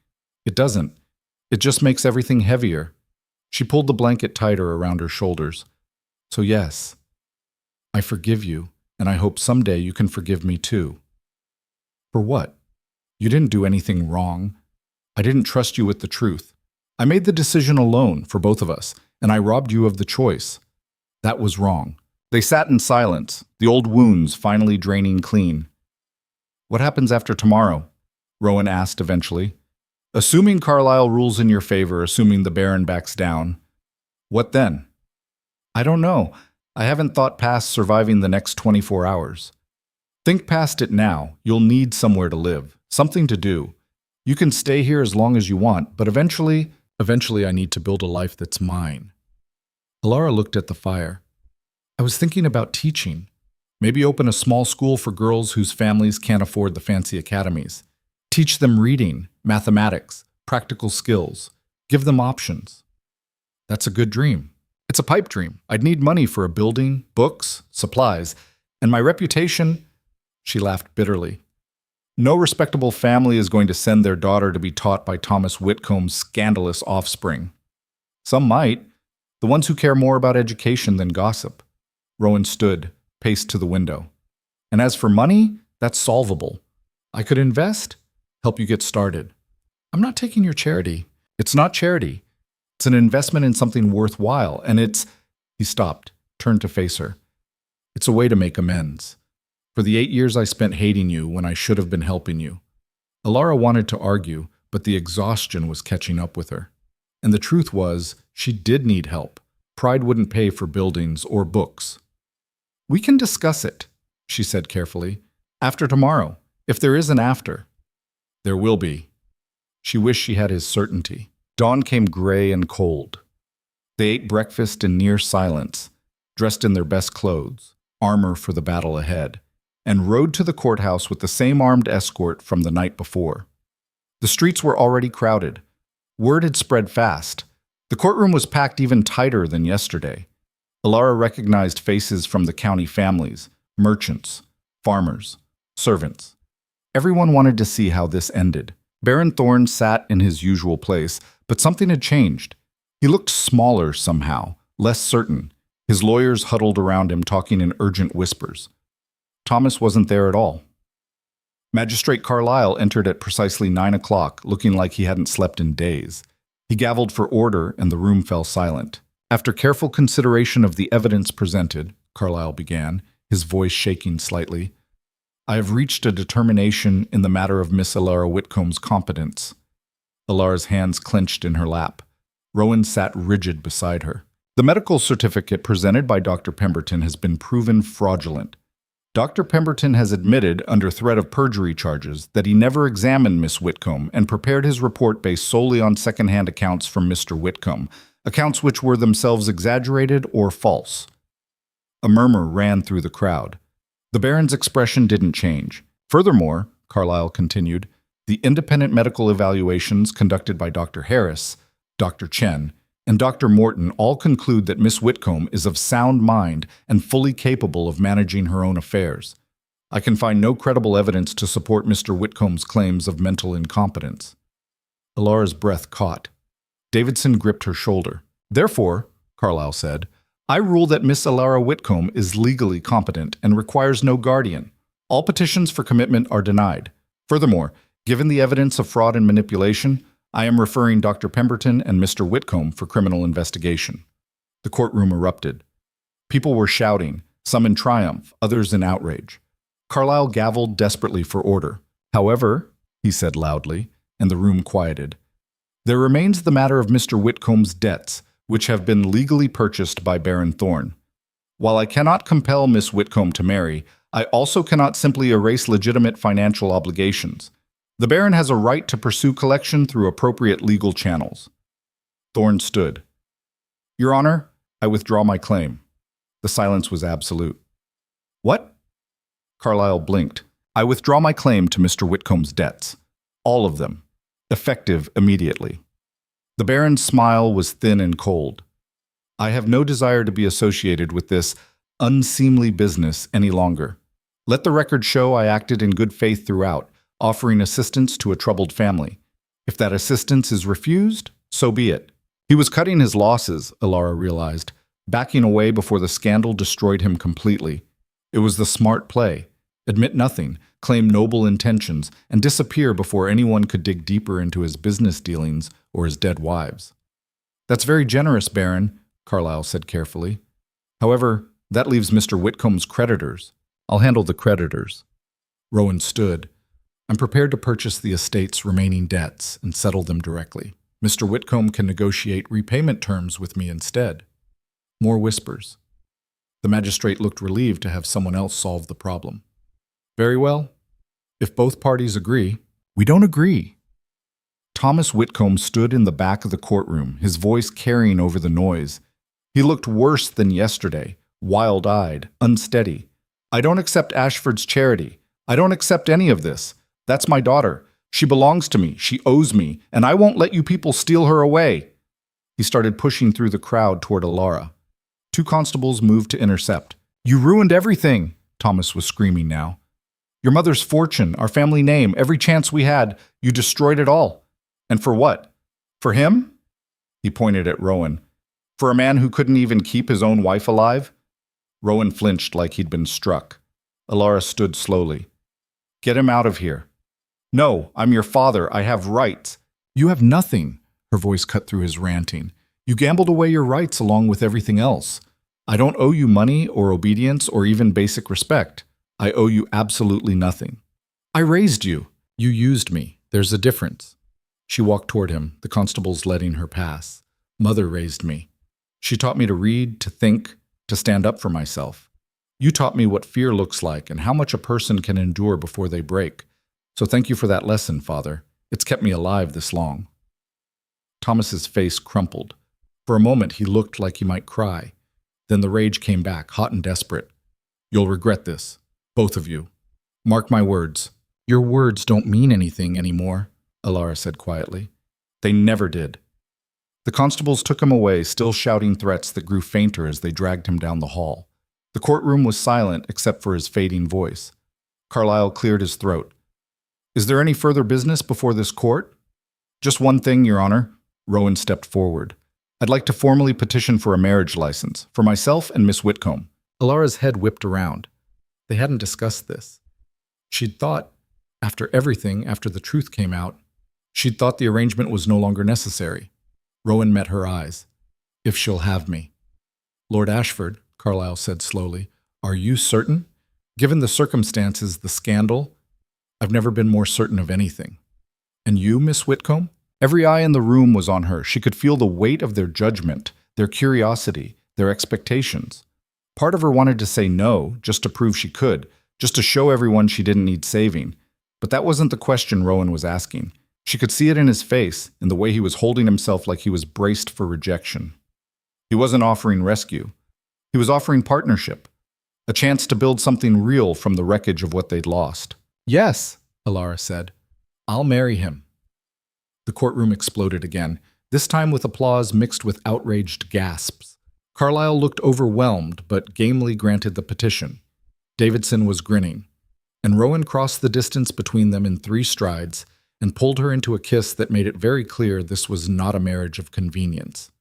It doesn't. It just makes everything heavier." She pulled the blanket tighter around her shoulders. "So yes, I forgive you, and I hope someday you can forgive me too." "For what? You didn't do anything wrong. I didn't trust you with the truth. I made the decision alone for both of us, and I robbed you of the choice. That was wrong." They sat in silence, the old wounds finally draining clean. "What happens after tomorrow?" Rowan asked eventually. "Assuming Carlisle rules in your favor, assuming the Baron backs down. What then?" "I don't know. I haven't thought past surviving the next 24 hours. Think past it now. You'll need somewhere to live, something to do. You can stay here as long as you want, but eventually I need to build a life that's mine." Elara looked at the fire. "I was thinking about teaching. Maybe open a small school for girls whose families can't afford the fancy academies. Teach them reading, mathematics, practical skills. Give them options." "That's a good dream." "It's a pipe dream. I'd need money for a building, books, supplies, and my reputation—" She laughed bitterly. "No respectable family is going to send their daughter to be taught by Thomas Whitcomb's scandalous offspring. Some might, the ones who care more about education than gossip." Rowan stood, paced to the window. "And as for money, that's solvable. I could invest, help you get started. I'm not taking your charity. It's not charity. It's an investment in something worthwhile, and it's—" He stopped, turned to face her. "It's a way to make amends. For the 8 years I spent hating you when I should have been helping you." Elara wanted to argue, but the exhaustion was catching up with her. And the truth was, she did need help. Pride wouldn't pay for buildings or books. "We can discuss it," she said carefully. "After tomorrow, if there is an after." "There will be." She wished she had his certainty. Dawn came gray and cold. They ate breakfast in near silence, dressed in their best clothes, armor for the battle ahead, and rode to the courthouse with the same armed escort from the night before. The streets were already crowded. Word had spread fast. The courtroom was packed even tighter than yesterday. Elara recognized faces from the county families, merchants, farmers, servants. Everyone wanted to see how this ended. Baron Thorne sat in his usual place, but something had changed. He looked smaller somehow, less certain. His lawyers huddled around him, talking in urgent whispers. Thomas wasn't there at all. Magistrate Carlyle entered at precisely 9 o'clock, looking like he hadn't slept in days. He gavelled for order, and the room fell silent. After careful consideration of the evidence presented, Carlyle began, his voice shaking slightly, I have reached a determination in the matter of Miss Elara Whitcomb's competence. Elara's hands clenched in her lap. Rowan sat rigid beside her. The medical certificate presented by Dr. Pemberton has been proven fraudulent. Dr. Pemberton has admitted, under threat of perjury charges, that he never examined Miss Whitcomb and prepared his report based solely on second-hand accounts from Mr. Whitcomb, accounts which were themselves exaggerated or false. A murmur ran through the crowd. The Baron's expression didn't change. Furthermore, Carlyle continued, the independent medical evaluations conducted by Dr. Harris, Dr. Chen, and Dr. Morton all conclude that Miss Whitcomb is of sound mind and fully capable of managing her own affairs. I can find no credible evidence to support Mr. Whitcomb's claims of mental incompetence. Elara's breath caught. Davidson gripped her shoulder. Therefore, Carlyle said, I rule that Miss Elara Whitcomb is legally competent and requires no guardian. All petitions for commitment are denied. Furthermore, given the evidence of fraud and manipulation, I am referring Dr. Pemberton and Mr. Whitcomb for criminal investigation. The courtroom erupted. People were shouting, some in triumph, others in outrage. Carlyle gavelled desperately for order. However, he said loudly, and the room quieted, there remains the matter of Mr. Whitcomb's debts, which have been legally purchased by Baron Thorne. While I cannot compel Miss Whitcomb to marry, I also cannot simply erase legitimate financial obligations. The Baron has a right to pursue collection through appropriate legal channels. Thorne stood. Your Honor, I withdraw my claim. The silence was absolute. What? Carlyle blinked. I withdraw my claim to Mr. Whitcomb's debts. All of them. Effective immediately. The Baron's smile was thin and cold. I have no desire to be associated with this unseemly business any longer. Let the record show I acted in good faith throughout, offering assistance to a troubled family. If that assistance is refused, so be it. He was cutting his losses, Elara realized, backing away before the scandal destroyed him completely. It was the smart play. Admit nothing, claim noble intentions, and disappear before anyone could dig deeper into his business dealings or his dead wives. That's very generous, Baron, Carlyle said carefully. However, that leaves Mr. Whitcomb's creditors. I'll handle the creditors. Rowan stood. I'm prepared to purchase the estate's remaining debts and settle them directly. Mr. Whitcomb can negotiate repayment terms with me instead. More whispers. The magistrate looked relieved to have someone else solve the problem. Very well. If both parties agree. We don't agree. Thomas Whitcomb stood in the back of the courtroom, his voice carrying over the noise. He looked worse than yesterday, wild-eyed, unsteady. I don't accept Ashford's charity. I don't accept any of this. That's my daughter. She belongs to me. She owes me, and I won't let you people steal her away. He started pushing through the crowd toward Elara. Two constables moved to intercept. You ruined everything, Thomas was screaming now. Your mother's fortune, our family name, every chance we had, you destroyed it all. And for what? For him? He pointed at Rowan. For a man who couldn't even keep his own wife alive? Rowan flinched like he'd been struck. Elara stood slowly. Get him out of here. No, I'm your father. I have rights. You have nothing, her voice cut through his ranting. You gambled away your rights along with everything else. I don't owe you money or obedience or even basic respect. I owe you absolutely nothing. I raised you. You used me. There's a difference. She walked toward him, the constables letting her pass. Mother raised me. She taught me to read, to think, to stand up for myself. You taught me what fear looks like and how much a person can endure before they break. So thank you for that lesson, Father. It's kept me alive this long. Thomas's face crumpled. For a moment, he looked like he might cry. Then the rage came back, hot and desperate. You'll regret this, both of you. Mark my words. Your words don't mean anything anymore, Elara said quietly. They never did. The constables took him away, still shouting threats that grew fainter as they dragged him down the hall. The courtroom was silent except for his fading voice. Carlyle cleared his throat. Is there any further business before this court? Just one thing, Your Honor. Rowan stepped forward. I'd like to formally petition for a marriage license, for myself and Miss Whitcomb. Elara's head whipped around. They hadn't discussed this. She'd thought, after everything, after the truth came out, she'd thought the arrangement was no longer necessary. Rowan met her eyes. If she'll have me. Lord Ashford, Carlyle said slowly, are you certain? Given the circumstances, the scandal, I've never been more certain of anything. And you, Miss Whitcomb? Every eye in the room was on her. She could feel the weight of their judgment, their curiosity, their expectations. Part of her wanted to say no, just to prove she could, just to show everyone she didn't need saving. But that wasn't the question Rowan was asking. She could see it in his face, in the way he was holding himself like he was braced for rejection. He wasn't offering rescue. He was offering partnership, a chance to build something real from the wreckage of what they'd lost. Yes, Elara said. I'll marry him. The courtroom exploded again, this time with applause mixed with outraged gasps. Carlyle looked overwhelmed, but gamely granted the petition. Davidson was grinning, and Rowan crossed the distance between them in 3 strides and pulled her into a kiss that made it very clear this was not a marriage of convenience.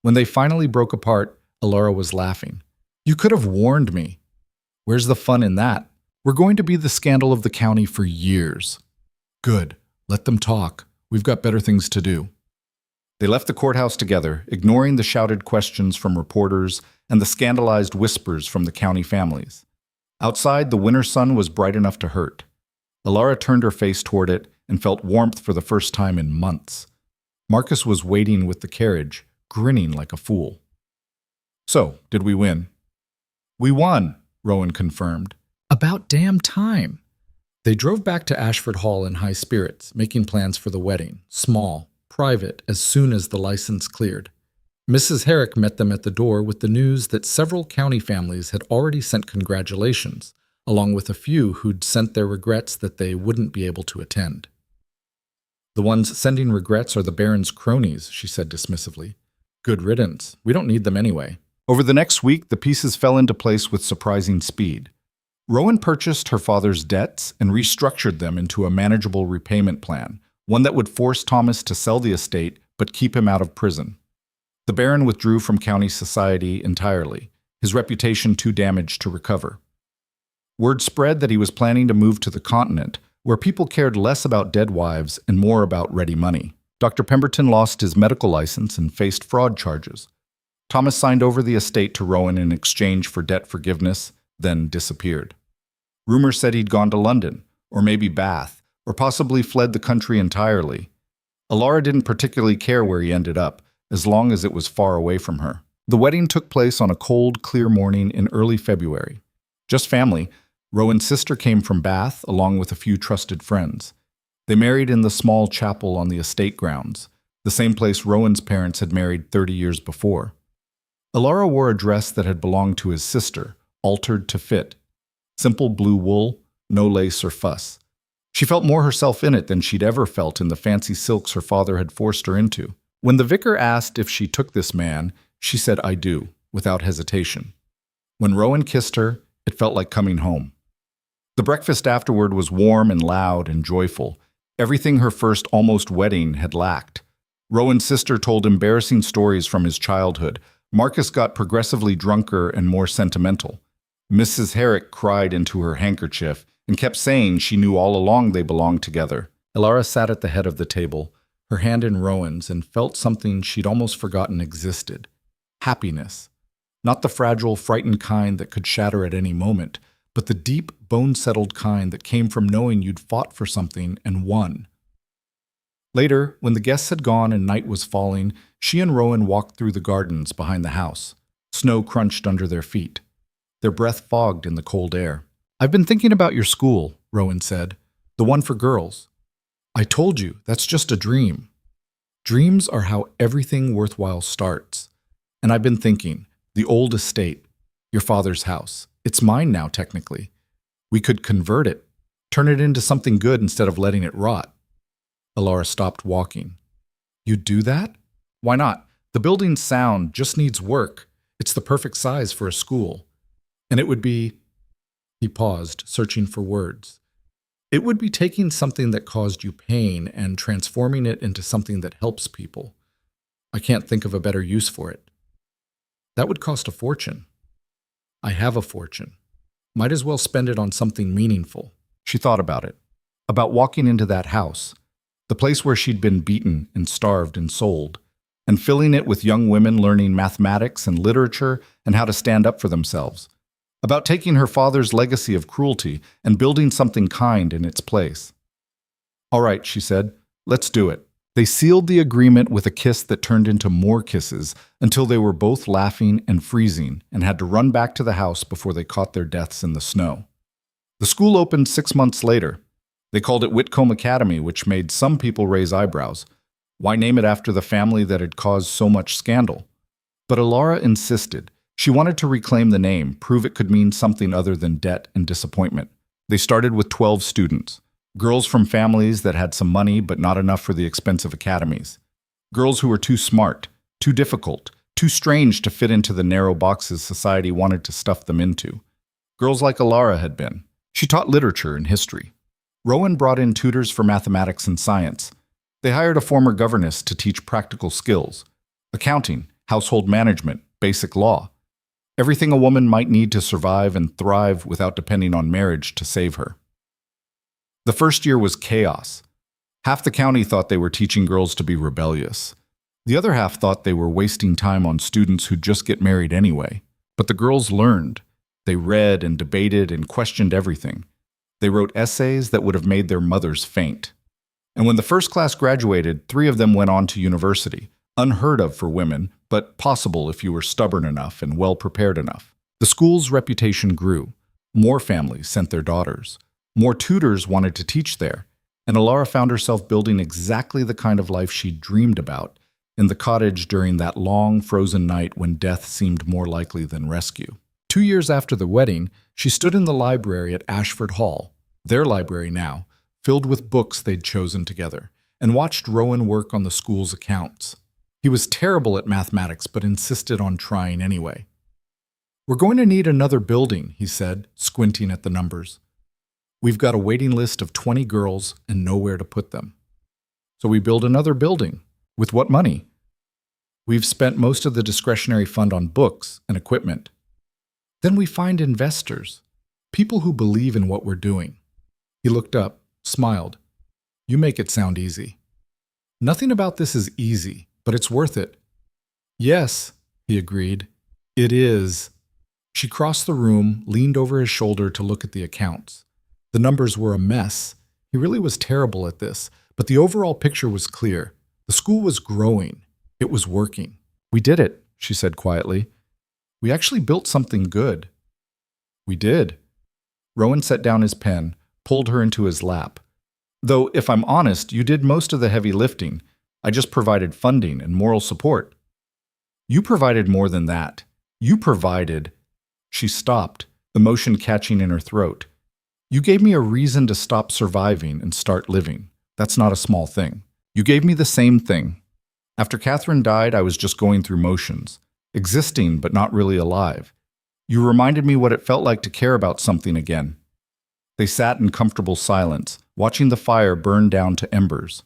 When they finally broke apart, Elara was laughing. You could have warned me. Where's the fun in that? We're going to be the scandal of the county for years. Good. Let them talk. We've got better things to do. They left the courthouse together, ignoring the shouted questions from reporters and the scandalized whispers from the county families. Outside, the winter sun was bright enough to hurt. Elara turned her face toward it and felt warmth for the first time in months. Marcus was waiting with the carriage, grinning like a fool. So, did we win? We won, Rowan confirmed. About damn time. They drove back to Ashford Hall in high spirits, making plans for the wedding, small, private, as soon as the license cleared. Mrs. Herrick met them at the door with the news that several county families had already sent congratulations, along with a few who'd sent their regrets that they wouldn't be able to attend. The ones sending regrets are the Baron's cronies, she said dismissively. Good riddance. We don't need them anyway. Over the next week, the pieces fell into place with surprising speed. Rowan purchased her father's debts and restructured them into a manageable repayment plan, one that would force Thomas to sell the estate but keep him out of prison. The Baron withdrew from county society entirely, his reputation too damaged to recover. Word spread that he was planning to move to the continent, where people cared less about dead wives and more about ready money. Dr. Pemberton lost his medical license and faced fraud charges. Thomas signed over the estate to Rowan in exchange for debt forgiveness, then disappeared. Rumors said he'd gone to London, or maybe Bath, or possibly fled the country entirely. Elara didn't particularly care where he ended up, as long as it was far away from her. The wedding took place on a cold, clear morning in early February. Just family. Rowan's sister came from Bath, along with a few trusted friends. They married in the small chapel on the estate grounds, the same place Rowan's parents had married 30 years before. Elara wore a dress that had belonged to his sister, altered to fit. Simple blue wool, no lace or fuss. She felt more herself in it than she'd ever felt in the fancy silks her father had forced her into. When the vicar asked if she took this man, she said, I do, without hesitation. When Rowan kissed her, it felt like coming home. The breakfast afterward was warm and loud and joyful, everything her first almost wedding had lacked. Rowan's sister told embarrassing stories from his childhood. Marcus got progressively drunker and more sentimental. Mrs. Herrick cried into her handkerchief and kept saying she knew all along they belonged together. Elara sat at the head of the table, her hand in Rowan's, and felt something she'd almost forgotten existed. Happiness. Not the fragile, frightened kind that could shatter at any moment, but the deep, bone-settled kind that came from knowing you'd fought for something and won. Later, when the guests had gone and night was falling, she and Rowan walked through the gardens behind the house. Snow crunched under their feet. Their breath fogged in the cold air. I've been thinking about your school, Rowan said. The one for girls. I told you, that's just a dream. Dreams are how everything worthwhile starts. And I've been thinking, the old estate, your father's house. It's mine now, technically. We could convert it, turn it into something good instead of letting it rot. Elara stopped walking. You'd do that? Why not? The building's sound, just needs work. It's the perfect size for a school. And it would be... He paused, searching for words. It would be taking something that caused you pain and transforming it into something that helps people. I can't think of a better use for it. That would cost a fortune. I have a fortune. Might as well spend it on something meaningful. She thought about it. About walking into that house, the place where she'd been beaten and starved and sold, and filling it with young women learning mathematics and literature and how to stand up for themselves. About taking her father's legacy of cruelty and building something kind in its place. All right, she said, let's do it. They sealed the agreement with a kiss that turned into more kisses until they were both laughing and freezing and had to run back to the house before they caught their deaths in the snow. The school opened 6 months later. They called it Whitcomb Academy, which made some people raise eyebrows. Why name it after the family that had caused so much scandal? But Elara insisted. She wanted to reclaim the name, prove it could mean something other than debt and disappointment. They started with 12 students. Girls from families that had some money but not enough for the expensive academies. Girls who were too smart, too difficult, too strange to fit into the narrow boxes society wanted to stuff them into. Girls like Elara had been. She taught literature and history. Rowan brought in tutors for mathematics and science. They hired a former governess to teach practical skills. Accounting, household management, basic law. Everything a woman might need to survive and thrive without depending on marriage to save her. The first year was chaos. Half the county thought they were teaching girls to be rebellious. The other half thought they were wasting time on students who'd just get married anyway. But the girls learned. They read and debated and questioned everything. They wrote essays that would have made their mothers faint. And when the first class graduated, 3 of them went on to university. Unheard of for women, but possible if you were stubborn enough and well-prepared enough. The school's reputation grew. More families sent their daughters. More tutors wanted to teach there, and Elara found herself building exactly the kind of life she'd dreamed about in the cottage during that long, frozen night when death seemed more likely than rescue. 2 years after the wedding, she stood in the library at Ashford Hall, their library now, filled with books they'd chosen together, and watched Rowan work on the school's accounts. He was terrible at mathematics, but insisted on trying anyway. "We're going to need another building," he said, squinting at the numbers. "We've got a waiting list of 20 girls and nowhere to put them. So we build another building. With what money? We've spent most of the discretionary fund on books and equipment. Then we find investors, people who believe in what we're doing." He looked up, smiled. "You make it sound easy." "Nothing about this is easy, but it's worth it." "Yes," he agreed. "It is." She crossed the room, leaned over his shoulder to look at the accounts. The numbers were a mess. He really was terrible at this, but the overall picture was clear. The school was growing. It was working. "We did it," she said quietly. "We actually built something good." "We did." Rowan set down his pen, pulled her into his lap. "Though, if I'm honest, you did most of the heavy lifting. I just provided funding and moral support." "You provided more than that. You provided—" She stopped, emotion catching in her throat. "You gave me a reason to stop surviving and start living. That's not a small thing. You gave me the same thing. After Catherine died, I was just going through motions, existing but not really alive. You reminded me what it felt like to care about something again." They sat in comfortable silence, watching the fire burn down to embers.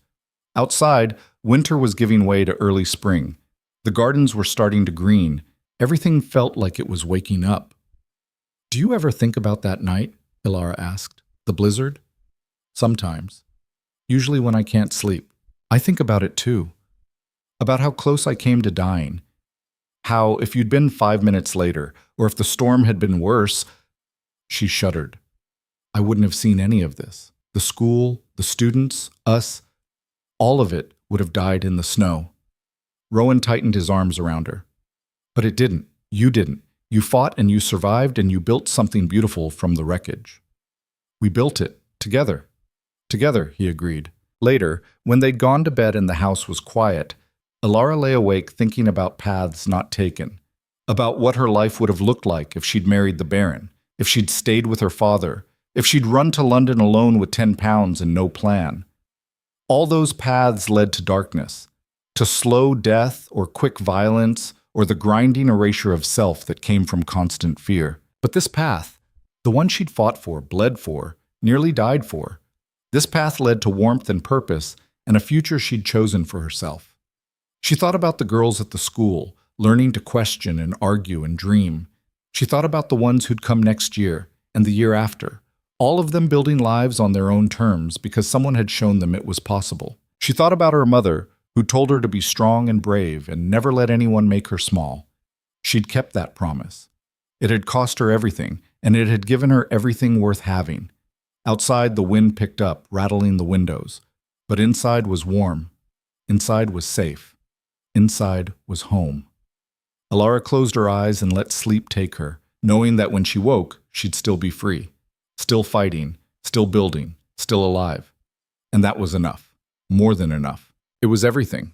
Outside, winter was giving way to early spring. The gardens were starting to green. Everything felt like it was waking up. "Do you ever think about that night?" Elara asked. "The blizzard?" "Sometimes. Usually when I can't sleep. I think about it too. About how close I came to dying. How, if you'd been 5 minutes later, or if the storm had been worse—" She shuddered. "I wouldn't have seen any of this. The school, the students, us. All of it would have died in the snow." Rowan tightened his arms around her. "But it didn't. You didn't. You fought and you survived and you built something beautiful from the wreckage." "We built it. Together." "Together," he agreed. Later, when they'd gone to bed and the house was quiet, Elara lay awake thinking about paths not taken, about what her life would have looked like if she'd married the Baron, if she'd stayed with her father, if she'd run to London alone with 10 pounds and no plan. All those paths led to darkness, to slow death or quick violence or the grinding erasure of self that came from constant fear. But this path, the one she'd fought for, bled for, nearly died for, this path led to warmth and purpose and a future she'd chosen for herself. She thought about the girls at the school, learning to question and argue and dream. She thought about the ones who'd come next year and the year after, all of them building lives on their own terms because someone had shown them it was possible. She thought about her mother, who told her to be strong and brave and never let anyone make her small. She'd kept that promise. It had cost her everything, and it had given her everything worth having. Outside, the wind picked up, rattling the windows. But inside was warm. Inside was safe. Inside was home. Elara closed her eyes and let sleep take her, knowing that when she woke, she'd still be free. Still fighting, still building, still alive. And that was enough. More than enough. It was everything.